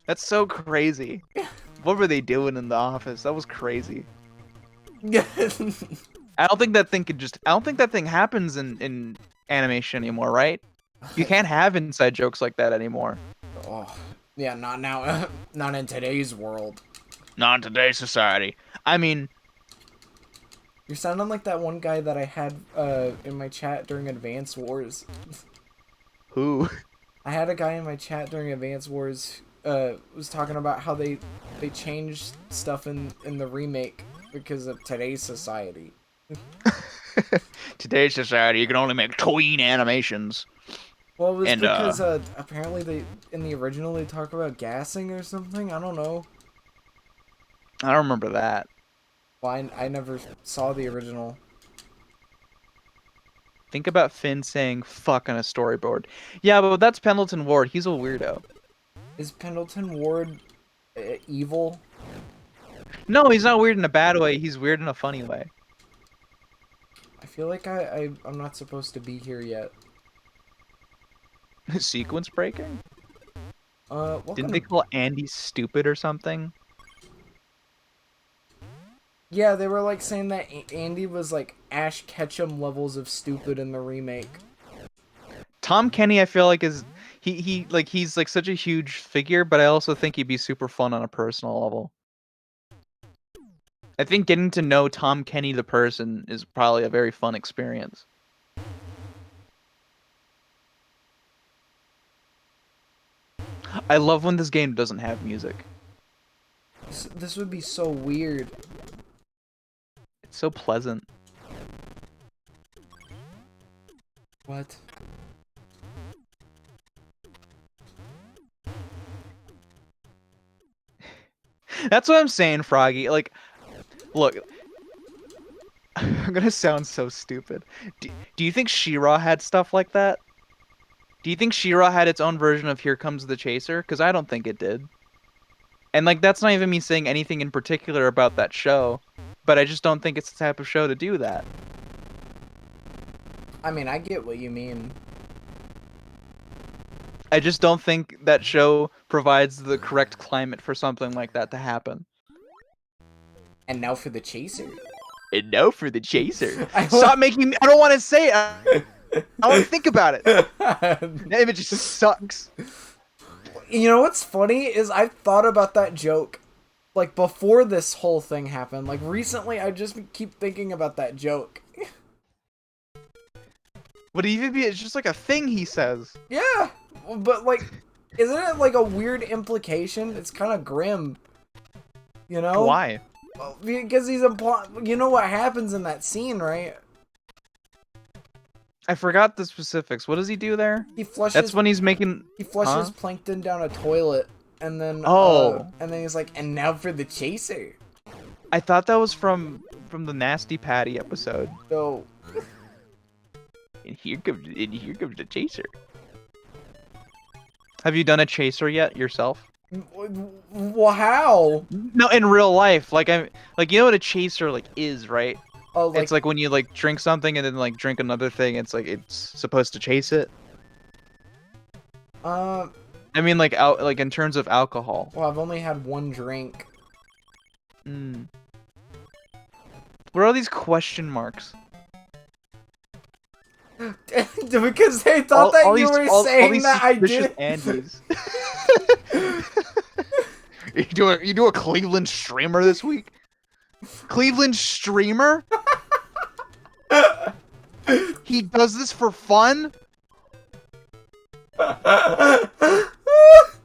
That's so crazy. What were they doing in the office? That was crazy. I don't think that thing happens in animation anymore, right? You can't have inside jokes like that anymore. Oh, yeah, not now. Not in today's world. Not in today's society. I mean, You're sounding like that one guy that I had in my chat during Advance Wars. Who? I had a guy in my chat during Advance Wars was talking about how they changed stuff in the remake because of today's society. Today's society, you can only make tween animations. Well, it was And because apparently they in the original they talk about gassing or something. I don't know. I don't remember that. Well, I never saw the original. Think about Finn saying "fuck" on a storyboard. Yeah, but that's Pendleton Ward. He's a weirdo. Is Pendleton Ward evil? No, he's not weird in a bad way. He's weird in a funny way. I feel like I'm not supposed to be here yet. Sequence breaking? What Didn't kind they of... call Andy stupid or something? Yeah, they were like saying that Andy was like Ash Ketchum levels of stupid in the remake. Tom Kenny, I feel like he's like such a huge figure, but I also think he'd be super fun on a personal level. I think getting to know Tom Kenny the person is probably a very fun experience. I love when this game doesn't have music. This would be so weird. It's so pleasant. What? That's what I'm saying, Froggy. Like, look, I'm gonna sound so stupid. Do you think She-Ra had stuff like that? Do you think She-Ra had its own version of Here Comes the Chaser? Because I don't think it did. And like, that's not even me saying anything in particular about that show, but I just don't think it's the type of show to do that. I mean, I get what you mean. I just don't think that show provides the correct climate for something like that to happen. And now for the chaser. And no for the chaser. Stop making me. I don't want to say it. I want to think about it. That image just sucks. You know what's funny is I've thought about that joke, like before this whole thing happened. Like recently, I just keep thinking about that joke. Would it even be? It's just like a thing he says. Yeah, but like, isn't it like a weird implication? It's kind of grim. You know? Why? Well, because he's implying. You know what happens in that scene, right? I forgot the specifics. What does he do there? He flushes. That's when he's making. He flushes Huh? plankton down a toilet, and then and then he's like, "And now for the chaser." I thought that was from the Nasty Patty episode. So. And here comes the chaser. Have you done a chaser yet yourself? Well, how? No, in real life, like you know what a chaser like is, right? Oh, like, it's like when you like drink something and then like drink another thing. It's like it's supposed to chase it. I mean, like in terms of alcohol. Well, I've only had one drink. Hmm. What are all these question marks? Because they thought that you were saying that I did. Andes. you do a Cleveland streamer this week? Cleveland streamer? He does this for fun?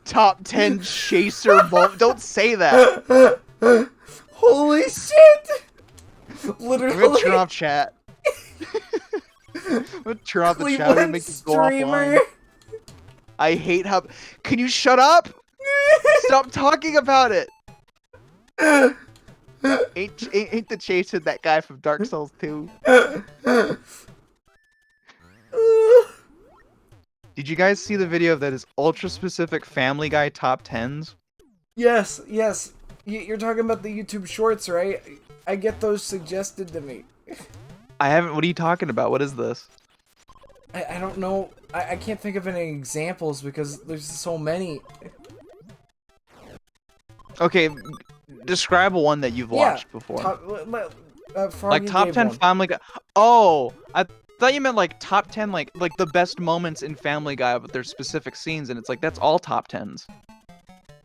Top 10 chaser moment. Don't say that. Holy shit! Literally. I'm gonna turn off chat. I'm gonna turn off the chat and make you go offline. I hate how. Can you shut up? Stop talking about it. Ain't the chaser that guy from Dark Souls 2? Did you guys see the video of that is ultra specific Family Guy top 10s? Yes, yes. You're talking about the YouTube shorts, right? I get those suggested to me. I haven't. What are you talking about? What is this? I don't know. I can't think of any examples because there's so many. Okay, describe one that you've watched before. Like top 10 Family Guy. Oh, I thought you meant like top 10, like the best moments in Family Guy, but there's specific scenes, and it's like that's all top 10s.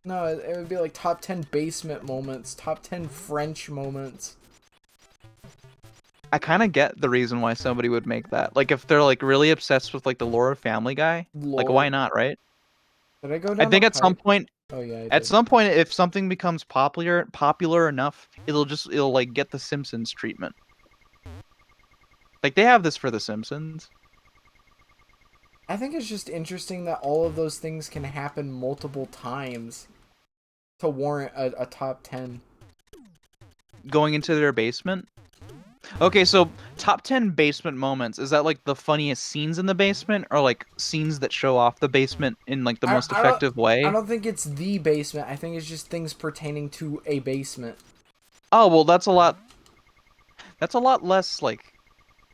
No, it would be like top 10 basement moments, top 10 French moments. I kind of get the reason why somebody would make that. Like if they're like really obsessed with like the lore of Family Guy, like why Lore. not, right? Did I go I down a think pipe? Oh yeah, I at did. some point, if something becomes popular enough, it'll like get the Simpsons treatment. Like they have this for the Simpsons. I think it's just interesting that all of those things can happen multiple times to warrant a top 10. Going into their basement. Okay, so top 10 basement moments. Is that like the funniest scenes in the basement or like scenes that show off the basement in like the I, most I don't effective I way? don't think it's the basement. I think it's just things pertaining to a basement. Oh, well that's a lot less like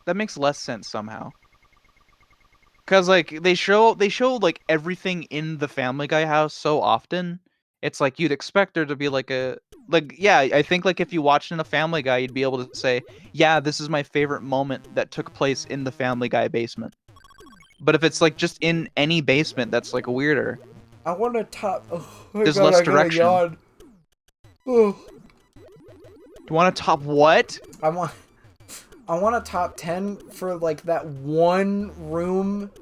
that makes less sense somehow. Cause like they show like everything in the Family Guy house so often. It's like you'd expect there to be like a like yeah, I think like if you watched in a Family Guy, you'd be able to say, "Yeah, this is my favorite moment that took place in the Family Guy basement." But if it's like just in any basement, that's like weirder. I want to top. Oh my There's god, less I got a direction. yawn. Oh, Do you want to top what? I want. I want a top 10 for like that one room,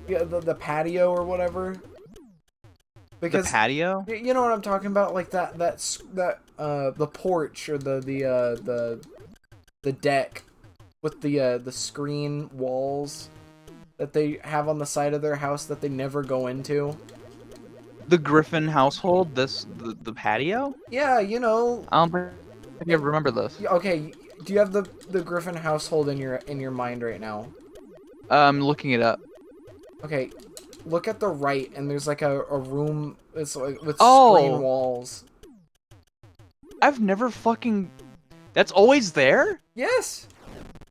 yeah, the patio or whatever. The Because patio? you know what I'm talking about, like the porch or the deck with the screen walls that they have on the side of their house that they never go into. The Griffin household? The patio? Yeah, you know. I don't think I remember this. Okay, do you have the Griffin household in your mind right now? I'm looking it up. Okay, look at the right, and there's like a room that's like with screen Oh, walls. I've never fucking. That's always there? Yes.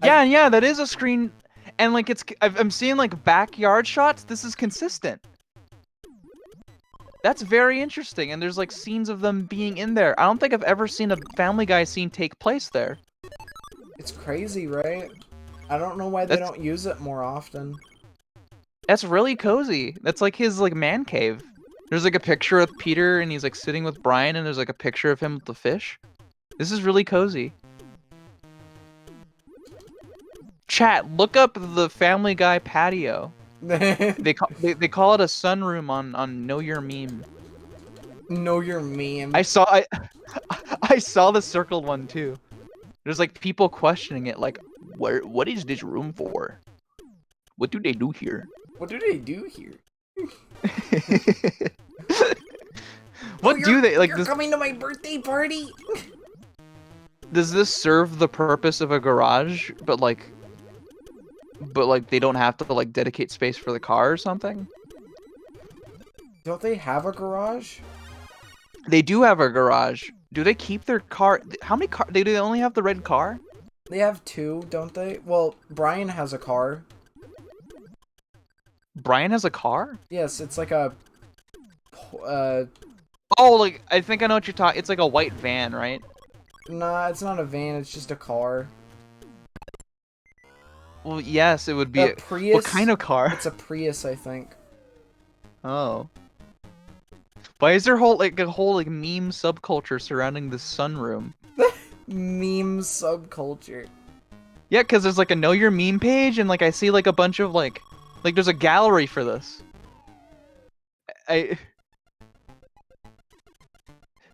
Yeah, yeah, that is a screen, and like I'm seeing like backyard shots. This is consistent. That's very interesting, and there's like scenes of them being in there. I don't think I've ever seen a Family Guy scene take place there. It's crazy, right? I don't know why they That's don't use it more often. that's really cozy. That's like his like man cave. There's like a picture of Peter, and he's like sitting with Brian, and there's like a picture of him with the fish. This is really cozy. Chat, look up the Family Guy patio. They call it a sunroom on Know Your Meme. Know your meme. I saw the circled one too. There's like people questioning it, like, what is this room for? What do they do here? What do they do here? What do they like? You're coming to my birthday party. Does this serve the purpose of a garage, but like they don't have to like dedicate space for the car or something? Don't they have a garage? They do have a garage. Do they keep their car? How many car? Do they only have the red car? They have two, don't they? Well, Brian has a car. Brian has a car? Yes, it's like a Oh, like I think I know what you're talking. It's like a white van, right? nah, it's not a van, it's just a car. Well, yes, it would be. A Prius. What kind of car? It's a Prius, I think. Oh. Why is there a whole like meme subculture surrounding this sunroom? Meme subculture. Yeah, because there's like a Know Your Meme page, and like I see like a bunch of like there's a gallery for this. I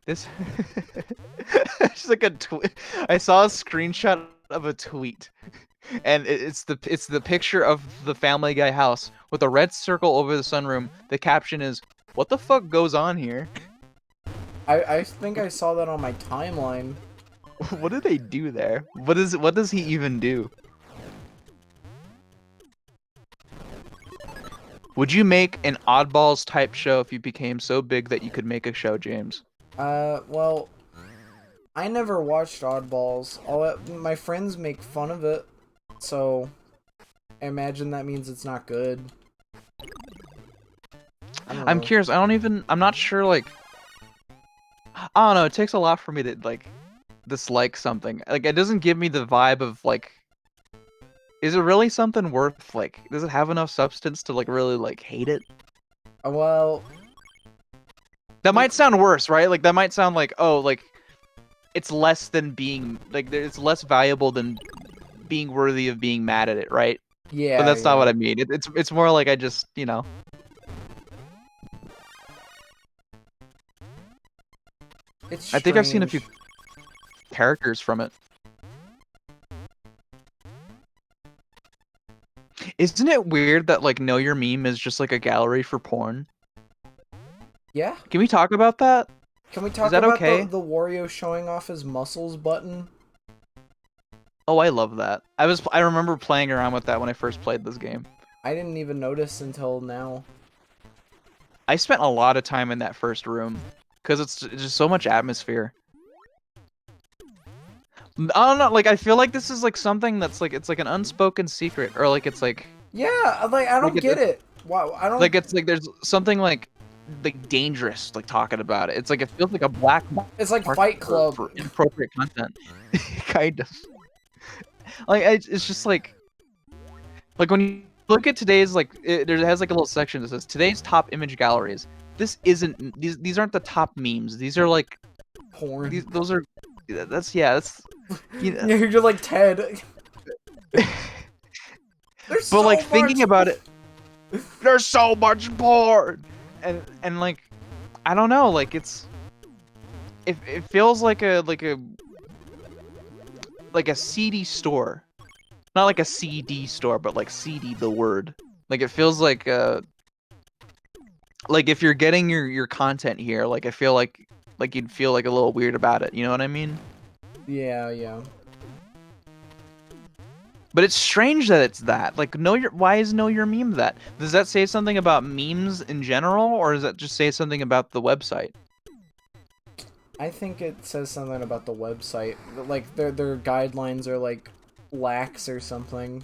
this it's like a tweet. I saw a screenshot of a tweet, and it's the picture of the Family Guy house with a red circle over the sunroom. The caption is, "What the fuck goes on here?" I think I saw that on my timeline. What do they do there? What does he even do? Would you make an Oddballs type show if you became so big that you could make a show, James? Well, I never watched Oddballs. My friends make fun of it, so I imagine that means it's not good. I'm curious. I'm not sure. Like, I don't know. It takes a lot for me to like dislike something. Like, it doesn't give me the vibe of like. Is it really something worth like? Does it have enough substance to like really like hate it? Well, that might sound worse, right? Like that might sound like, oh, like it's less than being like it's less valuable than being worthy of being mad at it, right? Yeah, But that's not what yeah. I mean. It's more like I just, It's I think I've seen a few strange. characters from it. Isn't it weird that like Know Your Meme is just like a gallery for porn? Yeah. Can we talk about that? Can we Is talk that about okay? the Wario showing off his muscles button? Oh, I love that. I remember playing around with that when I first played this game. I didn't even notice until now. I spent a lot of time in that first room because it's just so much atmosphere. I don't know, like I feel like this is like something that's like it's like an unspoken secret, or like it's Yeah, like I don't get it's it. Wow, I don't. like it's like there's something like dangerous like talking about it. It's like it feels like a black It's like mark Fight Club. for inappropriate content. Kind of. Like it's just like when you look at today's there has like a little section that says today's top image galleries. This isn't these aren't the top memes. These are like Porn. those are that's You're like Ted. There's but so like much. thinking about it, there's so much porn, and like I don't know, like it feels like a CD store, not like a CD store, but like CD the word. Like it feels like if you're getting your content here, like I feel like you'd feel like a little weird about it. You know what I mean? Yeah, yeah. But it's strange that it's that. Like, why is Know Your Meme that? Does that say something about memes in general, or does that just say something about the website? I think it says something about the website. Like their guidelines are like lax or something.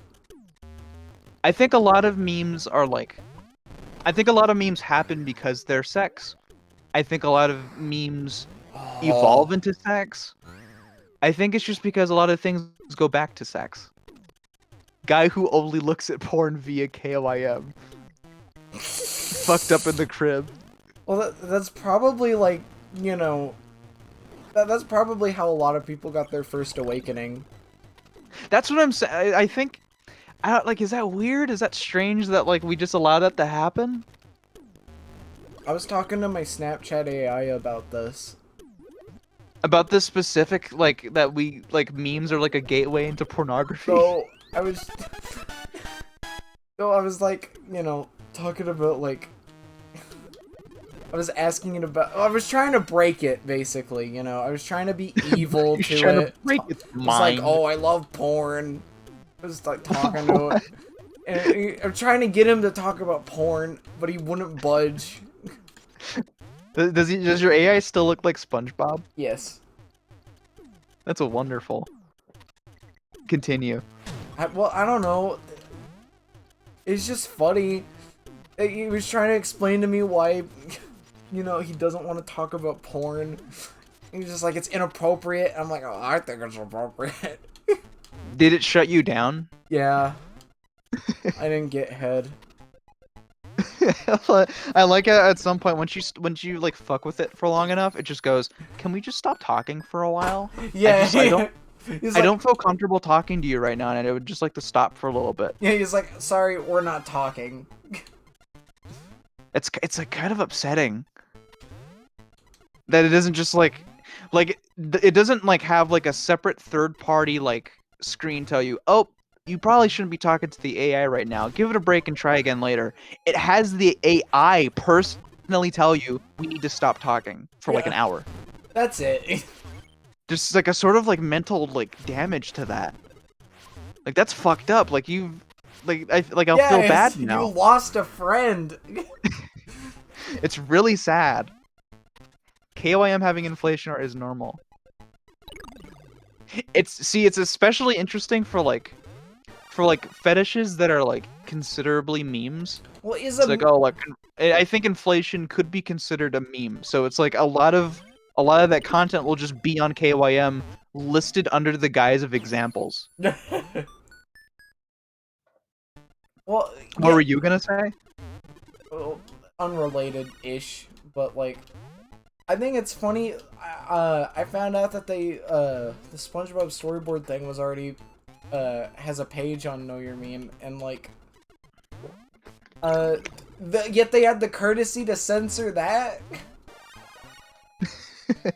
I think a lot of memes are like, I think a lot of memes happen because they're sex. I think a lot of memes Oh. evolve into sex. I think it's just because a lot of things go back to sex. Guy who only looks at porn via KYM. Fucked up in the crib. Well, that's probably like, you know, that's probably how a lot of people got their first awakening. That's what I'm saying. I think, like, is that weird? Is that strange that like we just allow that to happen? I was talking to my Snapchat AI about this. About this specific, like, that we like memes are like a gateway into pornography. So I was, so I was like, you know, talking about like, I was asking it about. I was trying to break it, basically. You know, I was trying to be evil You're to trying to it. break its It's like, mind. oh, I love porn. I was like talking to it, and I'm trying to get him to talk about porn, but he wouldn't budge. Does your AI still look like SpongeBob? Yes. That's a wonderful. Continue. Well, I don't know. It's just funny. He was trying to explain to me why, you know, he doesn't want to talk about porn. He's just like, it's inappropriate. I'm like, oh, I think it's appropriate. Did it shut you down? Yeah. I didn't get head. I like it at some point when you like fuck with it for long enough, it just goes, "Can we just stop talking for a while? Yeah, I don't he's I like, don't feel comfortable talking to you right now, and I would just like to stop for a little bit." yeah, he's like, sorry, we're not talking. It's like kind of upsetting that it isn't just like it doesn't like have like a separate third party like screen tell you, "Oh, you probably shouldn't be talking to the AI right now. Give it a break and try again later." It has the AI personally tell you, "We need to stop talking for like an Yeah. hour." That's it. There's like a sort of like mental like damage to that. Like that's fucked up. Like you've I'll Yeah, feel bad you now. lost a friend. It's really sad. KYM having inflation is normal. It's especially interesting for like fetishes that are like considerably memes. Well, is It's a like, oh, like I think inflation could be considered a meme. So it's like a lot of that content will just be on KYM listed under the guise of examples. well, What yeah, were you gonna say? well, unrelated-ish, but like, I think it's funny. I found out that the SpongeBob storyboard thing was already has a page on Know Your Meme, and like yet they had the courtesy to censor that.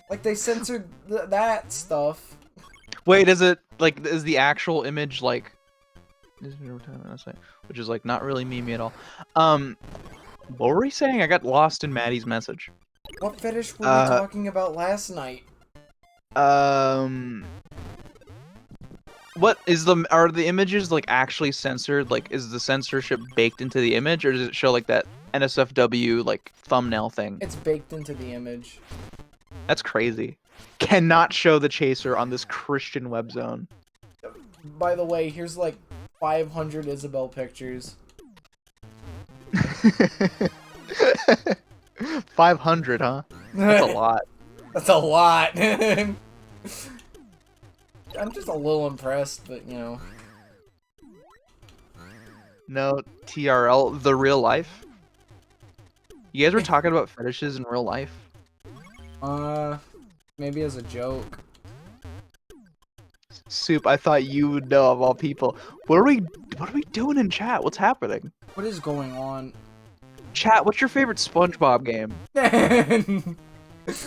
Like they censored that stuff. Wait, is it like is the actual image like which is like not really memey at all. What were we saying? I got lost in Maddie's message. What fetish were we talking about last night? What is are the images like actually censored? Like, is the censorship baked into the image, or does it show like that NSFW like thumbnail thing? It's baked into the image. That's crazy. Cannot show the chaser on this Christian web zone. By the way, here's like 500 Isabel pictures. 500, huh? That's a lot. That's a lot. I'm just a little impressed, but you know. No, TRL, the real life. You guys were talking about fetishes in real life? Maybe as a joke. Soup, I thought you would know of all people. What are we doing in chat? What's happening? What is going on? Chat, what's your favorite SpongeBob game?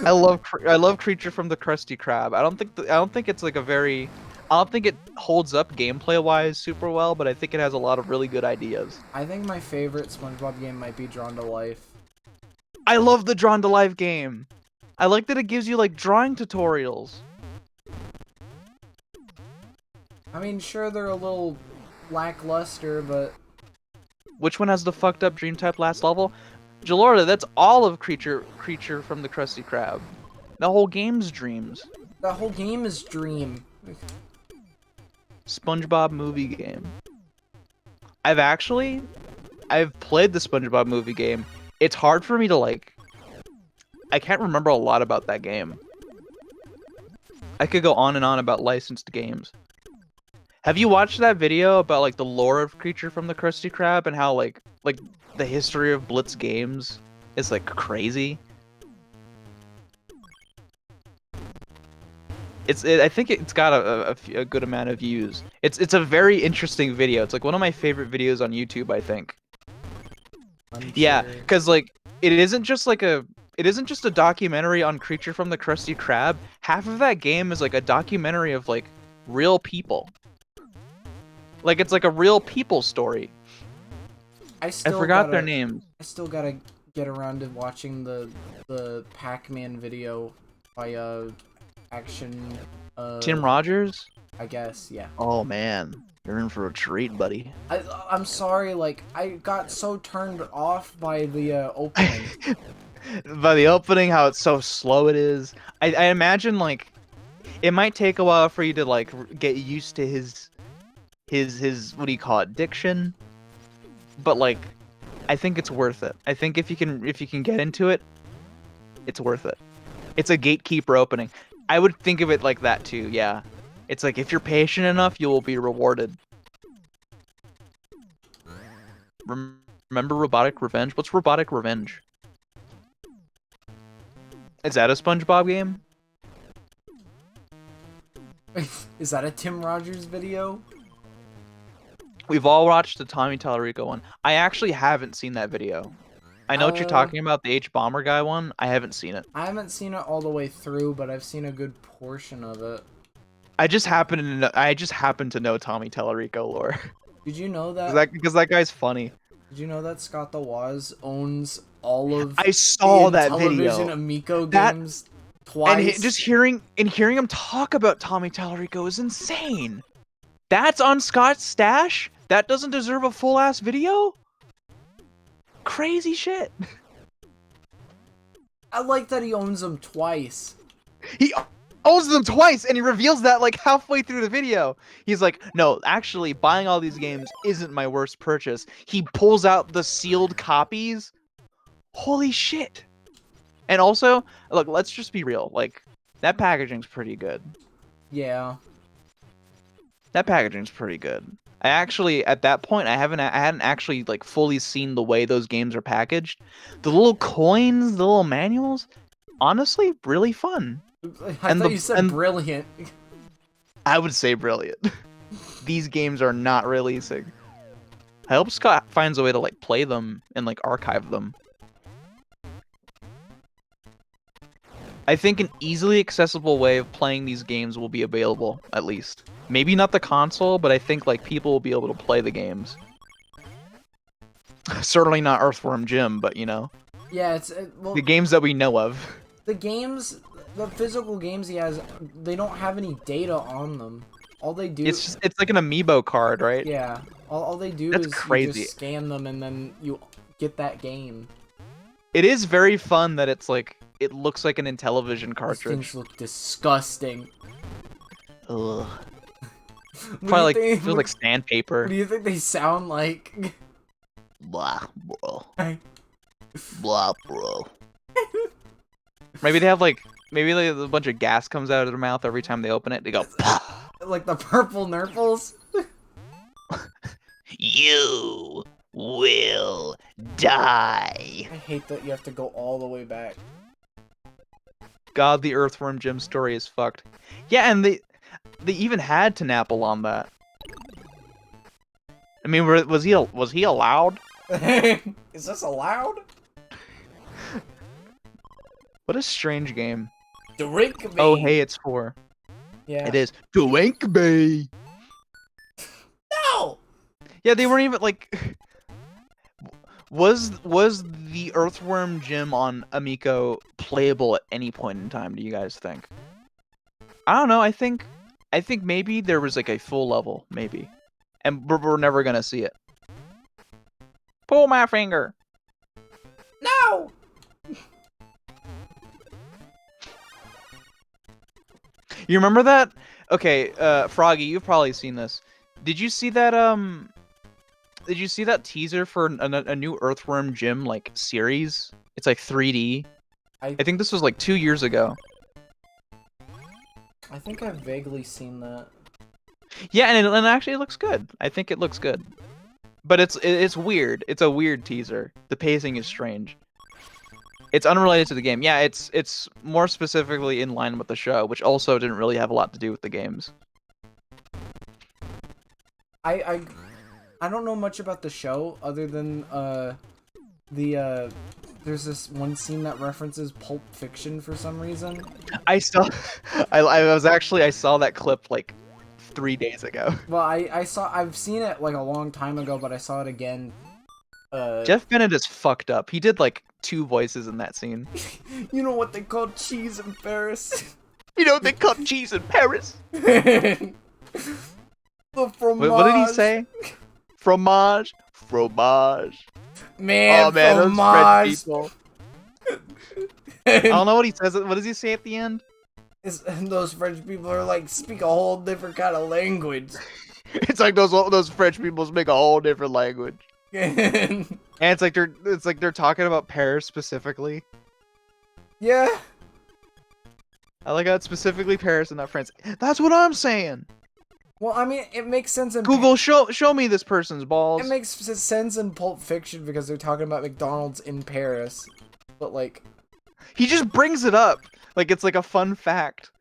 I love Creature from the Krusty Krab. I don't think it's like a very I don't think it holds up gameplay wise super well, but I think it has a lot of really good ideas. I think my favorite SpongeBob game might be Drawn to Life. I love the Drawn to Life game. I like that it gives you like drawing tutorials. I mean, sure they're a little lackluster, but Which one has the fucked up dream type last level? Jalorda, that's all of Creature from the Krusty Krab. The whole game's dreams. the whole game is dream. SpongeBob movie game. I've played the SpongeBob movie game. It's hard for me to like. I can't remember a lot about that game. I could go on and on about licensed games. Have you watched that video about like the lore of Creature from the Krusty Krab and how like the history of Blitz games is like crazy? I think it's got a good amount of views. It's a very interesting video. It's like one of my favorite videos on YouTube, I think. Yeah, because like it isn't just a documentary on Creature from the Krusty Krab. Half of that game is like a documentary of like real people. Like it's like a real people story. I forgot their names. I still gotta get around to watching the Pac-Man video by Action. Tim Rogers? I guess, yeah. Oh man, you're in for a treat, buddy. I'm sorry, like I got so turned off by the opening. By the opening, how it's so slow it is. I imagine like it might take a while for you to like get used to his what do you call it, diction, but like I think it's worth it. I think if you can get into it, it's worth it. It's a gatekeeper opening. I would think of it like that too, yeah. It's like if you're patient enough, you will be rewarded. Remember Robotic Revenge? What's Robotic Revenge? Is that a SpongeBob game? Is that a Tim Rogers video? We've all watched the Tommy Tallarico one. I actually haven't seen that video. I know what you're talking about, the H-Bomber guy one. I haven't seen it. I haven't seen it all the way through, but I've seen a good portion of it. I just happen to know Tommy Tallarico lore. Did you know that? Because that guy's funny. Did you know that Scott the Woz owns all of I saw the that television video. Amico games twice? And just hearing him talk about Tommy Tallarico is insane. That's on Scott's stash? That doesn't deserve a full ass video? Crazy shit. I like that he owns them twice. He owns them twice, and he reveals that like halfway through the video. He's like, no, actually, buying all these games isn't my worst purchase. He pulls out the sealed copies. Holy shit. And also, look, let's just be real. Like, that packaging's pretty good. Yeah. That packaging's pretty good. I actually, at that point, I hadn't actually like fully seen the way those games are packaged. The little coins, the little manuals, honestly, really fun. I thought you said brilliant. I would say brilliant. these games are not releasing. I hope Scott finds a way to like play them and like archive them. I think an easily accessible way of playing these games will be available, at least. Maybe not the console, but I think like people will be able to play the games. Certainly not Earthworm Jim, but you know. Yeah, well, the games that we know of. The games, the physical games he has, they don't have any data on them. All they do... It's like an amiibo card, right? Yeah. All they do That's is crazy. You just scan them and then you get that game. It is very fun that it's like, it looks like an Intellivision cartridge. These things look disgusting. Ugh. Probably like, feels like sandpaper. What do you think they sound like? Blah, bro. Blah, bro. Maybe they have like, maybe like a bunch of gas comes out of their mouth every time they open it. They go, like the purple Nurples? You will die. I hate that you have to go all the way back. God, the Earthworm Jim story is fucked. Yeah, and they even had Tanapple on that. I mean, was he allowed? Is this allowed? What a strange game. Drink me. Oh, hey, it's 4. Yeah. It is. Drink me. No. Yeah, they weren't even like. Was the Earthworm Jim on Amico playable at any point in time? Do you guys think? I don't know. I think maybe there was like a full level, maybe, and we're never gonna see it. Pull my finger. No. You remember that? Okay, Froggy, you've probably seen this. Did you see that? Did you see that teaser for a new Earthworm Jim like series? It's like 3D. I think this was like 2 years ago. I think I've vaguely seen that. Yeah, and it actually looks good. I think it looks good. But it's weird. It's a weird teaser. The pacing is strange. It's unrelated to the game. Yeah, it's more specifically in line with the show, which also didn't really have a lot to do with the games. I don't know much about the show other than there's this one scene that references Pulp Fiction for some reason. I saw I saw that clip like 3 days ago. Well, I've seen it like a long time ago, but I saw it again. Jeff Bennett is fucked up. He did like 2 voices in that scene. You know what they call cheese in Paris? You know what they call cheese in Paris? The fromage. What did he say? Fromage, fromage. Man, oh man, fromage. those French people. I don't know what he says. What does he say at the end? Those French people are like speak a whole different kind of language. It's like those French people speak a whole different language. And it's like they're talking about Paris specifically. Yeah. I like how it's specifically Paris and not France. That's what I'm saying. Well, I mean, it makes sense in Google, show me this person's balls. It makes sense in Pulp Fiction because they're talking about McDonald's in Paris. But like he just brings it up like it's like a fun fact.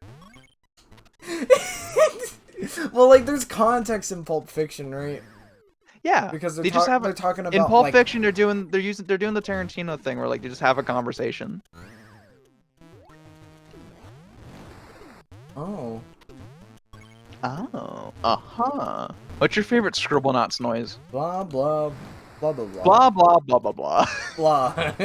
Well, like there's context in Pulp Fiction, right? Yeah, because they're talking about in Pulp like, Fiction they're doing the Tarantino thing where like they just have a conversation. Oh. Oh. Uh-huh. What's your favorite Scribblenauts noise? Blah blah blah blah blah. Blah blah blah blah blah. Blah.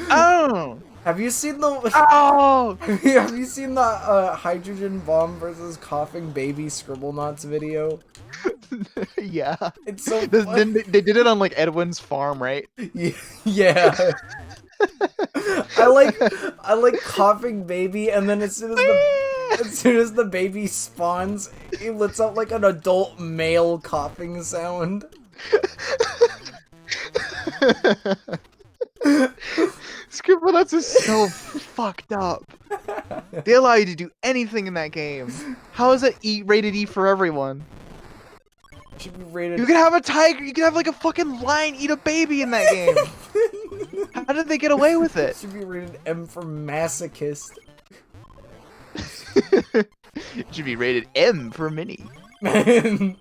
Oh. Have you seen the Oh. Have you seen the hydrogen bomb versus coughing baby Scribblenauts video? Yeah. It's so Then they did it on like Edwin's farm, right? Yeah. I like coughing baby, and then as soon as the baby spawns, he lets out like an adult male coughing sound. Scribblenauts is so fucked up. They allow you to do anything in that game. How is it rated E for everyone? Should be rated. You can have a tiger. You can have like a fucking lion eat a baby in that game. How did they get away with it? Should be rated M for masochist. It should be rated M for mini. You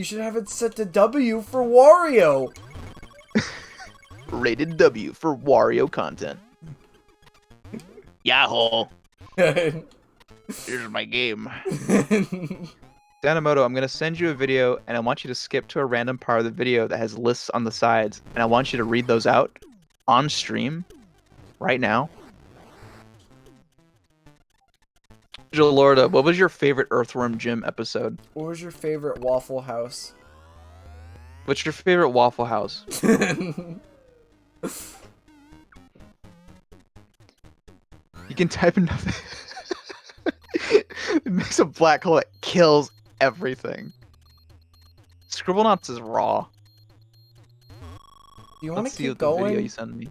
should have it set to W for Wario. Rated W for Wario content. Yahoo! Here's my game. Danamoto, I'm gonna send you a video, and I want you to skip to a random part of the video that has lists on the sides, and I want you to read those out on stream right now. Jalorda, what was your favorite Earthworm Jim episode? What was your favorite Waffle House? What's your favorite Waffle House? You can type in nothing. It makes a black hole that kills everything. Scribblenauts is raw. Do you want to Let's see keep what the video going? you send me.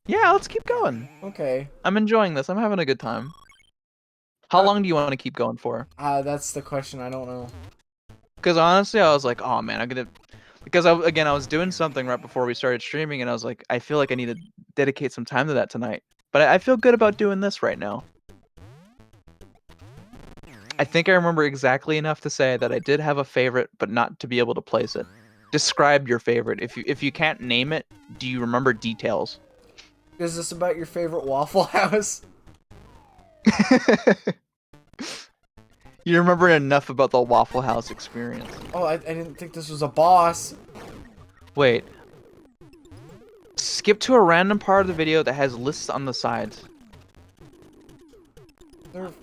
Yeah, let's keep going. Okay. I'm enjoying this. I'm having a good time. How long do you want to keep going for? That's the question. I don't know. Because honestly, I was like, oh man, I'm gonna. Because I was doing something right before we started streaming, and I was like, I feel like I need to dedicate some time to that tonight. But I feel good about doing this right now. I think I remember exactly enough to say that I did have a favorite, but not to be able to place it. Describe your favorite. If you can't name it, do you remember details? Is this about your favorite Waffle House? You remember enough about the Waffle House experience. Oh, I didn't think this was a boss. Wait. Skip to a random part of the video that has lists on the sides.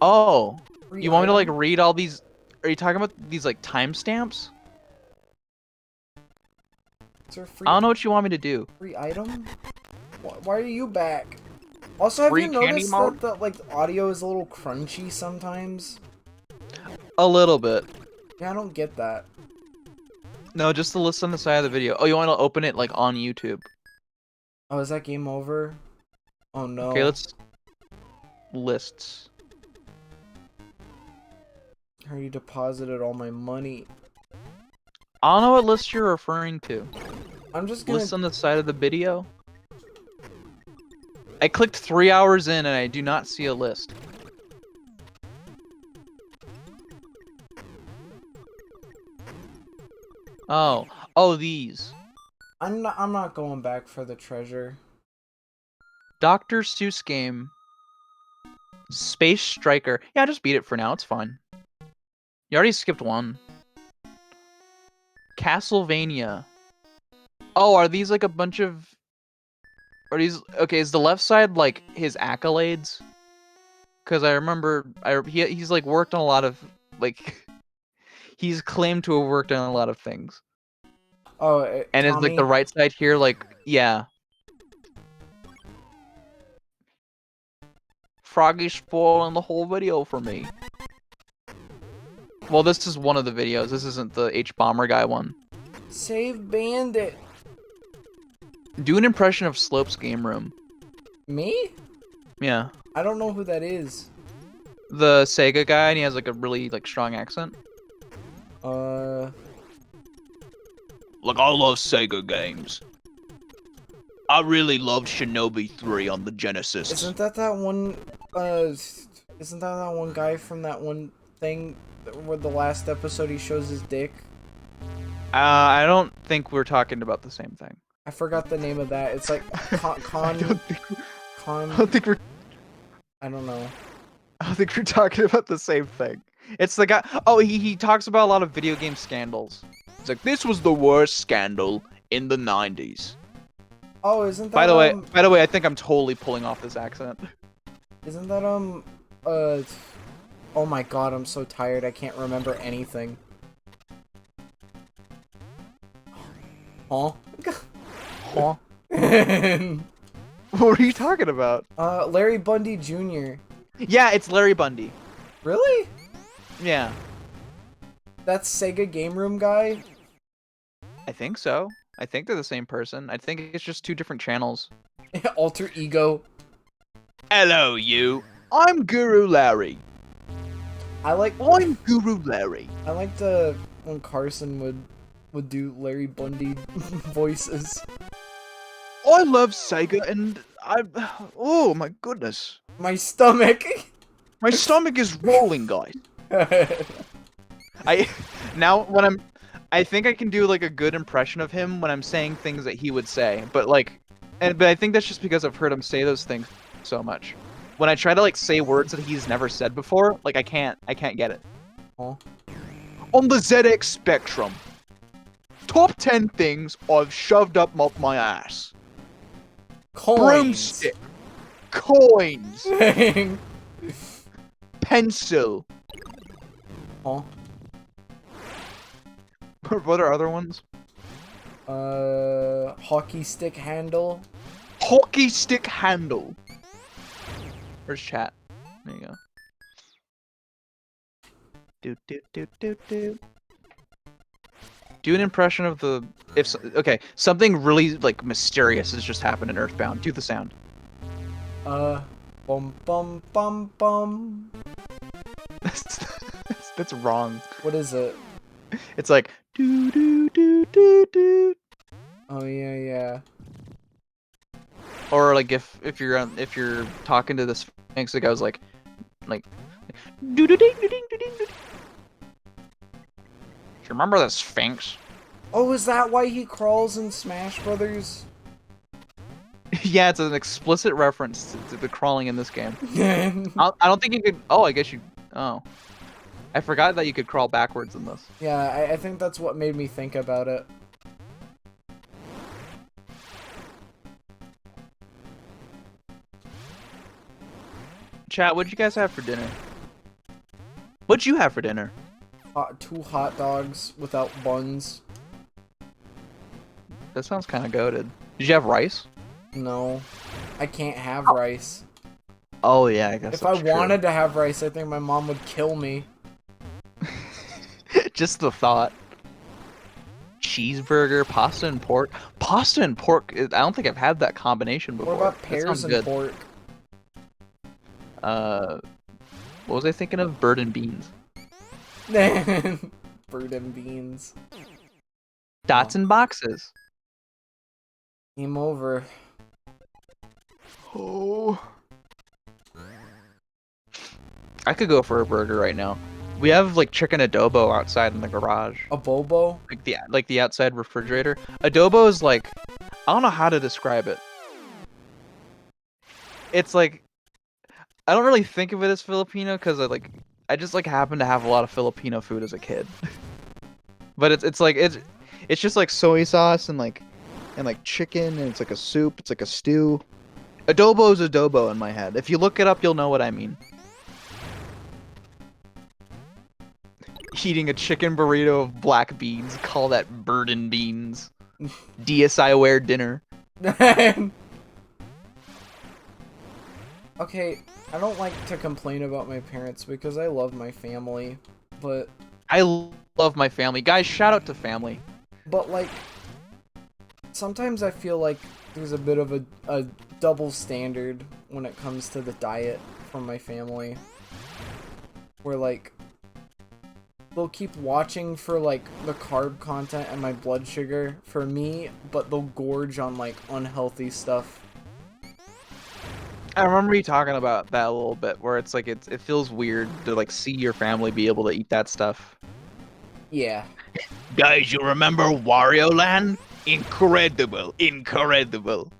Oh. You want me to like read all these? Are you talking about these like timestamps? I don't know what you want me to do. Free item? Why are you back? Also, have you noticed that the like audio is a little crunchy sometimes? A little bit. Yeah, I don't get that. No, just the list on the side of the video. Oh, you want to open it like on YouTube? Oh, is that game over? Oh no. Okay, let's lists. I already deposited all my money. I don't know what list you're referring to. I'm just gonna... List on the side of the video? I clicked 3 hours in and I do not see a list. Oh, these. I'm not going back for the treasure. Dr. Seuss game. Space Striker. Yeah, just beat it for now. It's fine. You already skipped one. Castlevania. Oh, are these like a bunch of... Are these... Okay, is the left side like his accolades? Because I remember... he's like worked on a lot of... Like... He's claimed to have worked on a lot of things. Oh, and Tommy? it's like the right side here, like... Yeah. Froggy's spoiling the whole video for me. Well, this is one of the videos. This isn't the H-Bomber guy one. Save Bandit. Do an impression of Slope's game room. Me? Yeah. I don't know who that is. The Sega guy, and he has like a really like strong accent. Like, I love Sega games. I really loved Shinobi 3 on the Genesis. Isn't that one, isn't that one guy from that one thing where the last episode he shows his dick? I don't think we're talking about the same thing. I forgot the name of that. It's like I don't think we're... I don't know. I don't think we're talking about the same thing. It's the guy... Oh, he talks about a lot of video game scandals. It's like, this was the worst scandal in the 90s. Oh, isn't that... By the way, I think I'm totally pulling off this accent. Isn't that, oh my god, I'm so tired, I can't remember anything. Huh? Huh? What are you talking about? Larry Bundy Jr. Yeah, it's Larry Bundy. Really? Yeah. That's Sega Game Room guy? I think so. I think they're the same person. I think it's just two different channels. Alter ego. Hello, you. I'm Guru Larry. I'm Guru Larry. I liked when Carson would do Larry Bundy voices. I love Sega and oh my goodness. My stomach. My stomach is rolling, guys. I now when I think I can do like a good impression of him when I'm saying things that he would say, but but I think that's just because I've heard him say those things so much. When I try to like say words that he's never said before, like I can't get it. Oh. On the ZX spectrum, top 10 things I've shoved up my ass. Coins. Broomstick, coins, pencil. Oh. What are other ones? Hockey stick handle. Hockey stick handle. Where's chat? There you go. Do an impression of the okay, something really like mysterious has just happened in Earthbound. Do the sound. Bum bum bum bum. That's wrong. What is it? It's like do do do do do. Oh yeah. Or like if you're talking to this Sphinx, it goes like do do ding do ding do ding. Do you remember the Sphinx? Oh, is that why he crawls in Smash Brothers? Yeah, it's an explicit reference to the crawling in this game. I don't think you could. Oh, I guess you. Oh, I forgot that you could crawl backwards in this. Yeah, I think that's what made me think about it. Chat, what'd you guys have for dinner? What'd you have for dinner? 2 hot dogs without buns. That sounds kind of goated. Did you have rice? No, I can't have rice. Oh yeah, I guess. If I wanted to have rice, I think my mom would kill me. Just the thought. Cheeseburger, pasta and pork. Pasta and pork. I don't think I've had that combination before. What about pears and pork? What was I thinking of? Bird and beans. Bird and beans. Dots and boxes. Game over. Oh. I could go for a burger right now. We have like chicken adobo outside in the garage. A bobo? Like the outside refrigerator. Adobo is like, I don't know how to describe it. It's like, I don't really think of it as Filipino because I just like happen to have a lot of Filipino food as a kid. But it's just like soy sauce and like chicken, and it's like a soup, it's like a stew. Adobo is adobo in my head. If you look it up, you'll know what I mean. Eating a chicken burrito of black beans, call that bird and beans. DSI wear dinner. Okay, I don't like to complain about my parents because I love my family, but... I love my family. Guys, shout out to family. But, like, sometimes I feel like there's a bit of a double standard when it comes to the diet from my family. Where, like, they'll keep watching for, like, the carb content and my blood sugar for me, but they'll gorge on, like, unhealthy stuff. I remember you talking about that a little bit, where it's like it feels weird to like see your family be able to eat that stuff. Yeah. Guys, you remember Wario Land? Incredible, incredible.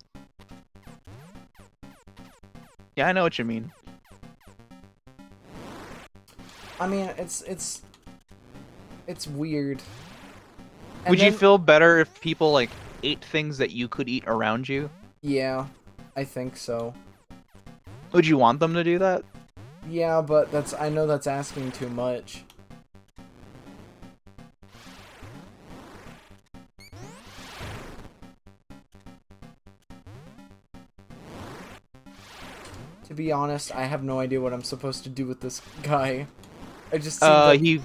Yeah, I know what you mean. I mean, it's weird. And Would you then- feel better if people like ate things that you could eat around you? Yeah, I think so. Would you want them to do that? Yeah, but I know that's asking too much. To be honest, I have no idea what I'm supposed to do with this guy. I just like... he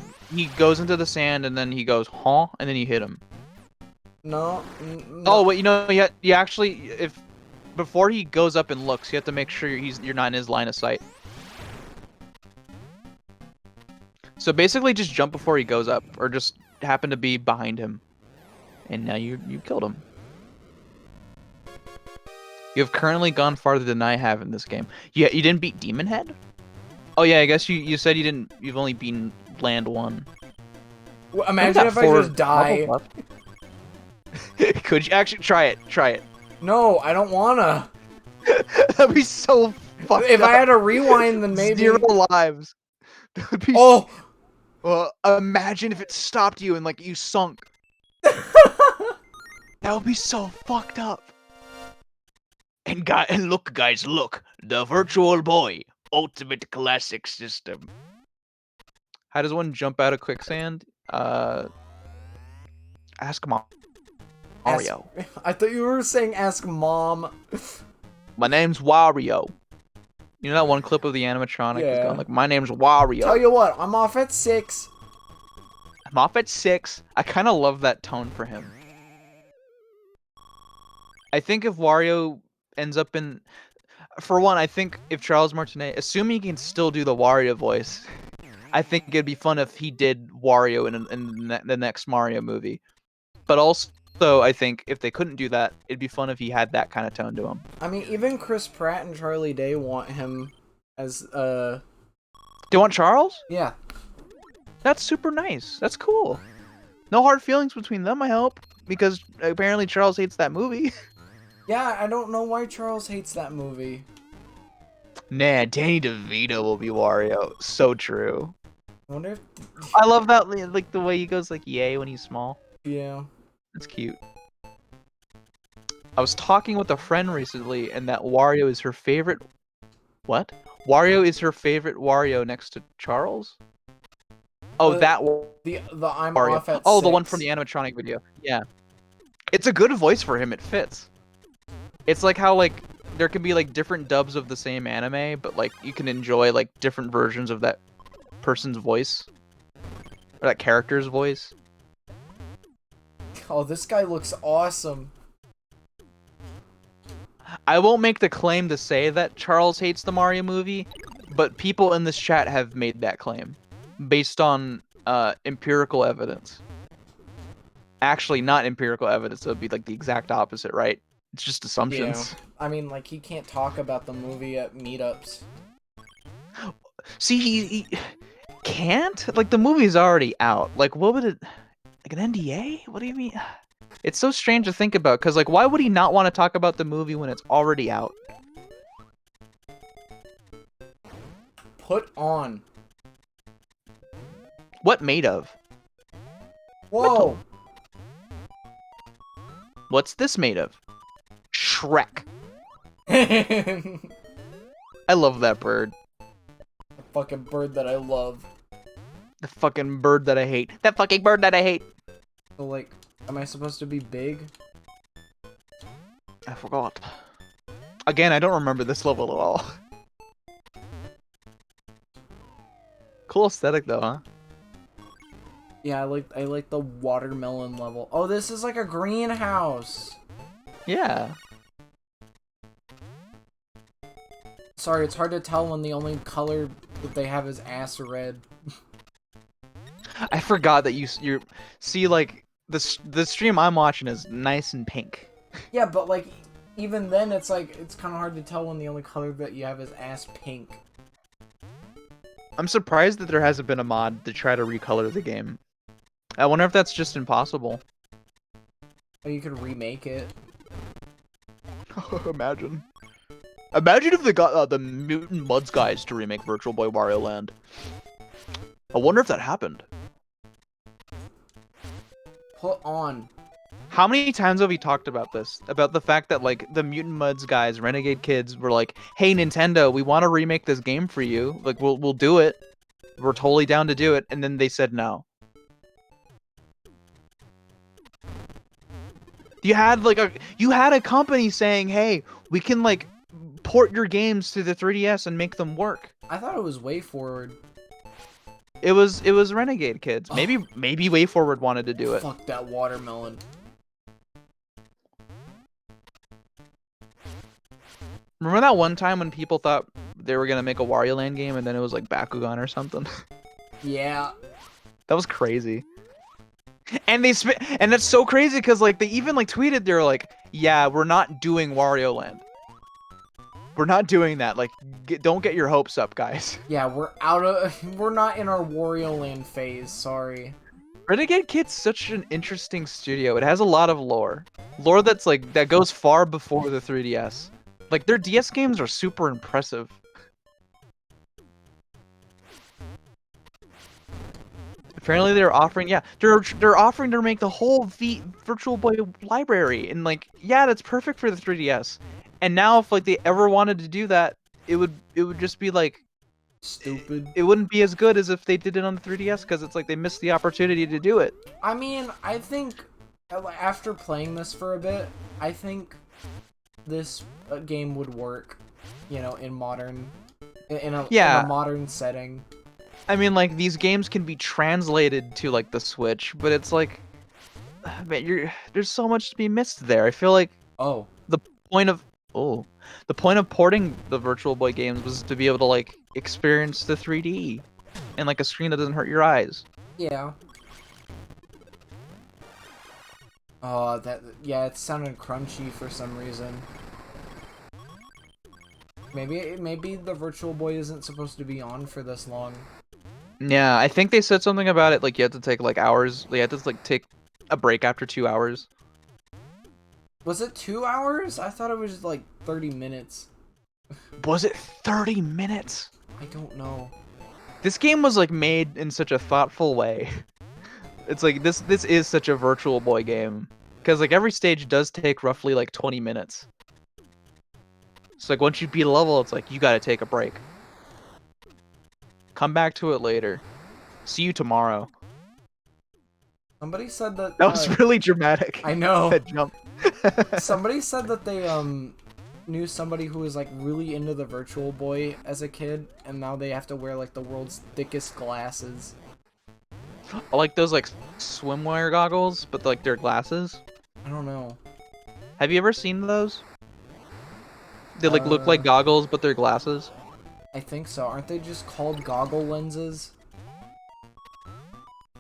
goes into the sand and then he goes, huh? And then you hit him. No. Oh, wait, you know, you actually, if before he goes up and looks, you have to make sure you're not in his line of sight. So basically, just jump before he goes up, or just happen to be behind him, and now you killed him. You have currently gone farther than I have in this game. Yeah, you didn't beat Demon Head? Oh yeah, I guess you said you've only beaten land 1. Imagine if I just die. Could you actually try it? Try it. No, I don't wanna. That'd be so fucked If I up. had to rewind, then maybe. 0 lives. That would be. Oh. Imagine if it stopped you and like you sunk. That would be so fucked up. And look, guys, look, the Virtual Boy Ultimate Classic System. How does one jump out of quicksand? Ask Mario. I thought you were saying ask mom. My name's Wario. You know that one clip of the animatronic is going like, "My name's Wario." Tell you what, I'm off at 6. I'm off at 6. I kind of love that tone for him. I think if Wario ends up in, for one, I think if Charles Martinet, assuming he can still do the Wario voice, I think it'd be fun if he did Wario in the next Mario movie. But also, I think if they couldn't do that, it'd be fun if he had that kind of tone to him. I mean, even Chris Pratt and Charlie Day want him as Do you want Charles? Yeah. That's super nice. That's cool. No hard feelings between them, I hope, because apparently Charles hates that movie. Yeah, I don't know why Charles hates that movie. Nah, Danny DeVito will be Wario. So true. I wonder if... I love that, like the way he goes like yay when he's small. Yeah. That's cute. I was talking with a friend recently, and that Wario is her favorite. What? Wario is her favorite Wario next to Charles? Oh, that the I'm Wario. off at Oh, 6. the one from the animatronic video. Yeah. It's a good voice for him. It fits. It's like how like there can be like different dubs of the same anime, but like you can enjoy like different versions of that person's voice or that character's voice. Oh, this guy looks awesome. I won't make the claim to say that Charles hates the Mario movie, but people in this chat have made that claim based on empirical evidence. Actually, not empirical evidence. It would be like the exact opposite, right? It's just assumptions. Yeah. I mean, like, he can't talk about the movie at meetups. See, he can't? Like, the movie's already out. Like, what would it... Like, an NDA? What do you mean? It's so strange to think about, because, like, why would he not want to talk about the movie when it's already out? Put on. What made of? Whoa! What's this made of? Shrek. The I love that bird. fucking bird that I love. The fucking bird that I hate. That fucking bird that I hate. So, like, am I supposed to be big? I forgot. Again, I don't remember this level at all. Cool aesthetic though, huh? Yeah, I like the watermelon level. Oh, this is like a greenhouse. Yeah. Sorry, it's hard to tell when the only color that they have is ass red. I forgot that you see like the stream I'm watching is nice and pink. Yeah, but like even then it's like it's kind of hard to tell when the only color that you have is ass pink. I'm surprised that there hasn't been a mod to try to recolor the game. I wonder if that's just impossible. Or you could remake it. Imagine. Imagine if they got the Mutant Muds guys to remake Virtual Boy Wario Land. I wonder if that happened. Put on. How many times have we talked about this? About the fact that like the Mutant Muds guys, Renegade Kids, were like, "Hey Nintendo, we want to remake this game for you. Like we'll do it. We're totally down to do it." And then they said no. You had a company saying, "Hey, we can like port your games to the 3DS and make them work." I thought it was Way Forward. It was Renegade Kids. Maybe WayForward wanted to do it. Fuck that watermelon. Remember that one time when people thought they were gonna make a Wario Land game and then it was like Bakugan or something? Yeah. That was crazy. And and that's so crazy because like they even like tweeted, they were like, "Yeah, we're not doing Wario Land." We're not doing that. Like, don't get your hopes up, guys. Yeah, we're not in our Wario Land phase, sorry. Renegade Kit's such an interesting studio. It has a lot of lore. Lore that's like that goes far before the 3DS. Like their DS games are super impressive. Apparently they're offering, yeah, they're offering to make the whole Virtual Boy library, and like, yeah, that's perfect for the 3DS. And now if like they ever wanted to do that, it would just be like Stupid. it wouldn't be as good as if they did it on the 3DS because it's like they missed the opportunity to do it. I mean, I think after playing this for a bit, I think this game would work, you know, in a Yeah, modern setting. I mean, like these games can be translated to like the Switch, but it's like, man, there's so much to be missed there. I feel like Oh, the point of oh, the point of porting the Virtual Boy games was to be able to like experience the 3D and like a screen that doesn't hurt your eyes. yeah. Oh, yeah, it sounded crunchy for some reason. Maybe the Virtual Boy isn't supposed to be on for this long. Yeah, I think they said something about it like you had to take like hours. You had to like take a break after 2 hours. Was it 2 hours? I thought it was like 30 minutes. Was it 30 minutes? I don't know. This game was like made in such a thoughtful way. It's like this is such a Virtual Boy game because like every stage does take roughly like 20 minutes. So like once you beat a level, it's like you got to take a break. Come back to it later. See you tomorrow. Somebody said that. That was really dramatic. I know. That jump. Somebody said that they knew somebody who was like really into the Virtual Boy as a kid, and now they have to wear like the world's thickest glasses. I like those like swimwear goggles, but like they're glasses. I don't know. Have you ever seen those? They like look like goggles, but they're glasses. I think so. Aren't they just called goggle lenses?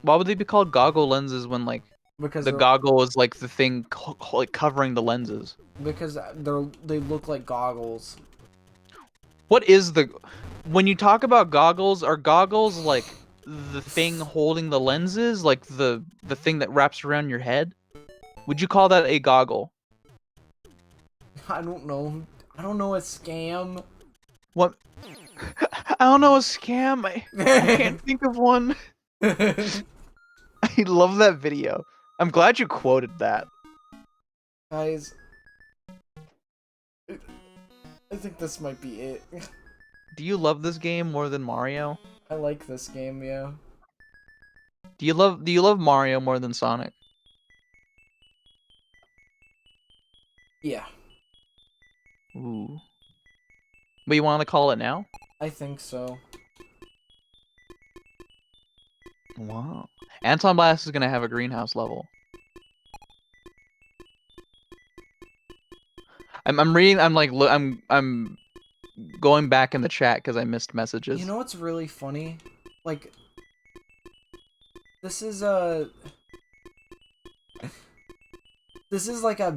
Why would they be called goggle lenses when like Because the goggle is like the thing like covering the lenses? because they look like goggles. What is the when you talk about goggles, are goggles like the thing holding the lenses, like the thing that wraps around your head? Would you call that a goggle? I don't know. I don't know a scam. What? I don't know, a scam. I can't think of one. I love that video. I'm glad you quoted that. Guys, I think this might be it. Do you love this game more than Mario? I like this game, yeah. Do you love Mario more than Sonic? Yeah, Ooh. But you want to call it now? I think so. Wow. Anton Blast is gonna have a greenhouse level. I'm reading. I'm like I'm going back in the chat because I missed messages. You know what's really funny? Like, this is like a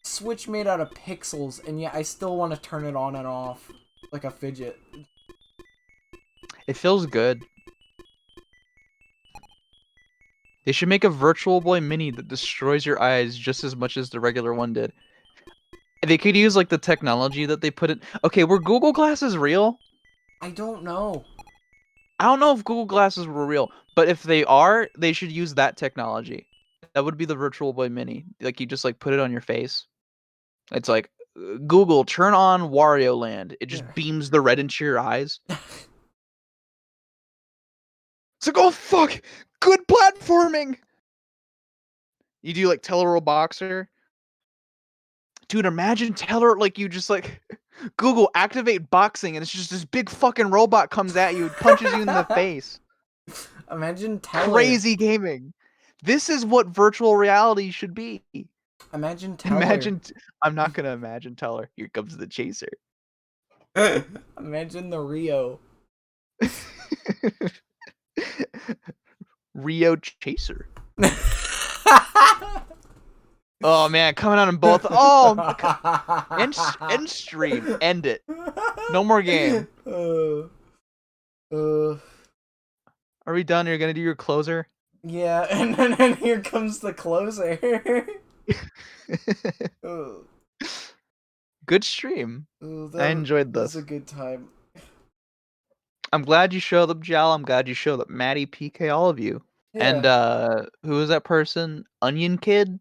Switch made out of pixels, and yet I still want to turn it on and off like a fidget. It feels good. They should make a Virtual Boy Mini that destroys your eyes just as much as the regular one did. They could use like the technology that they put in. Okay, were Google Glasses real? I don't know. I don't know if Google Glasses were real, but if they are, they should use that technology. That would be the Virtual Boy Mini. Like you just like put it on your face. It's like Google, turn on Wario Land. It just Yeah. beams the red into your eyes. It's like, oh fuck, good platforming. You do like Teller Boxer. Dude, imagine Teller like you just like Google activate boxing and it's just this big fucking robot comes at you and punches you in the face. Imagine Teller. Crazy gaming. This is what virtual reality should be. Imagine Teller. I'm not gonna imagine Teller. Here comes the chaser. Imagine the Rio. Rio Chaser. Oh man, coming out in both. Oh, end stream. End it. No more game. uh, uh, Are we done? You're gonna do your closer? yeah, and then here comes the closer. uh, Good stream. I that enjoyed was a this. good time. I'm glad you showed up, Jal. I'm glad you showed up, Maddie, PK, all of you. And Yeah. who was that person? Onion Kid?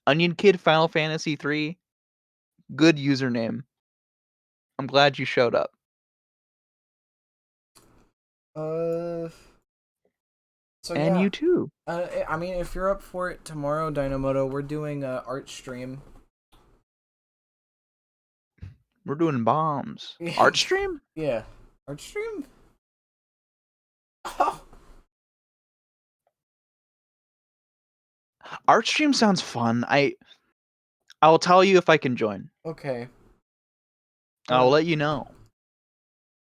Onion Kid Final Fantasy 3. Good username. I'm glad you showed up. Uh. So And yeah. you too. I mean, if you're up for it tomorrow, Dynamoto, we're doing a art stream. We're doing bombs. Yeah. Art stream? Yeah. Art stream? Oh. Art stream sounds fun. I'll tell you if I can join. Okay. I'll Uh, let you know.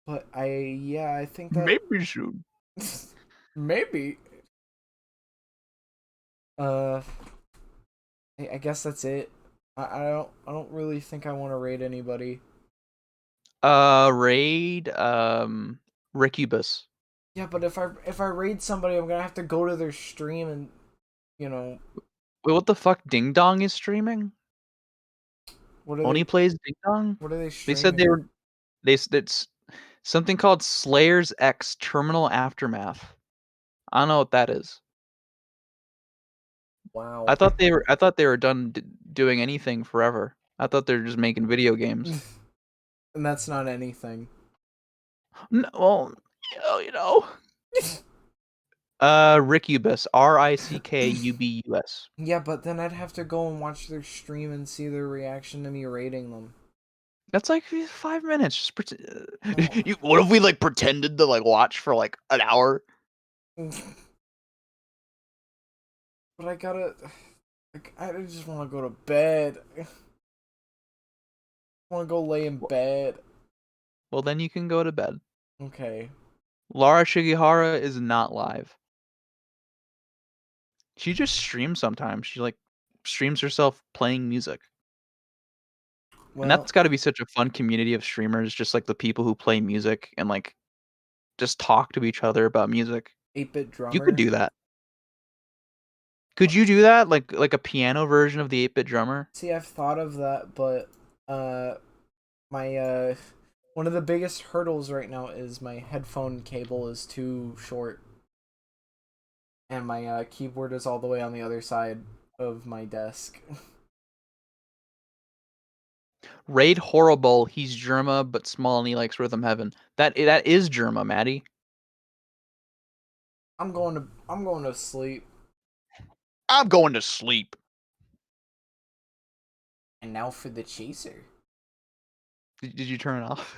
but I think that Maybe soon. maybe. Uh, I guess that's it. I don't really think I want to raid anybody. Raid Ricubus. Yeah, but if I raid somebody, I'm gonna have to go to their stream and you know Wait, what the fuck? Ding Dong is streaming? what are Only they plays Ding Dong? what are they They said they streaming? were it's something called Slayers X Terminal Aftermath. I don't know what that is. Wow. I thought they were done doing anything forever. I thought they were just making video games. And that's not anything. No, well, you know. Ricubus, Rickubus. Yeah, but then I'd have to go and watch their stream and see their reaction to me rating them. That's like 5 minutes. Just Oh. what if we like pretended to like watch for like an hour? But I gotta. Like, I just want to go to bed. I want to go lay in bed. Well, then you can go to bed. Okay. Laura Shigihara is not live. She just streams sometimes. She like streams herself playing music. And Well, that's got to be such a fun community of streamers, just like the people who play music and like just talk to each other about music. 8-bit You could drummer. do that. Could you do that? Like a piano version of the 8-bit drummer? See, I've thought of that, but uh, my one of the biggest hurdles right now is my headphone cable is too short, and my keyboard is all the way on the other side of my desk. Raid Horrible, he's Germa but small and he likes Rhythm Heaven. That is Germa, Maddie. I'm going to sleep. I'm going to sleep. And now for the chaser. Did you turn it off?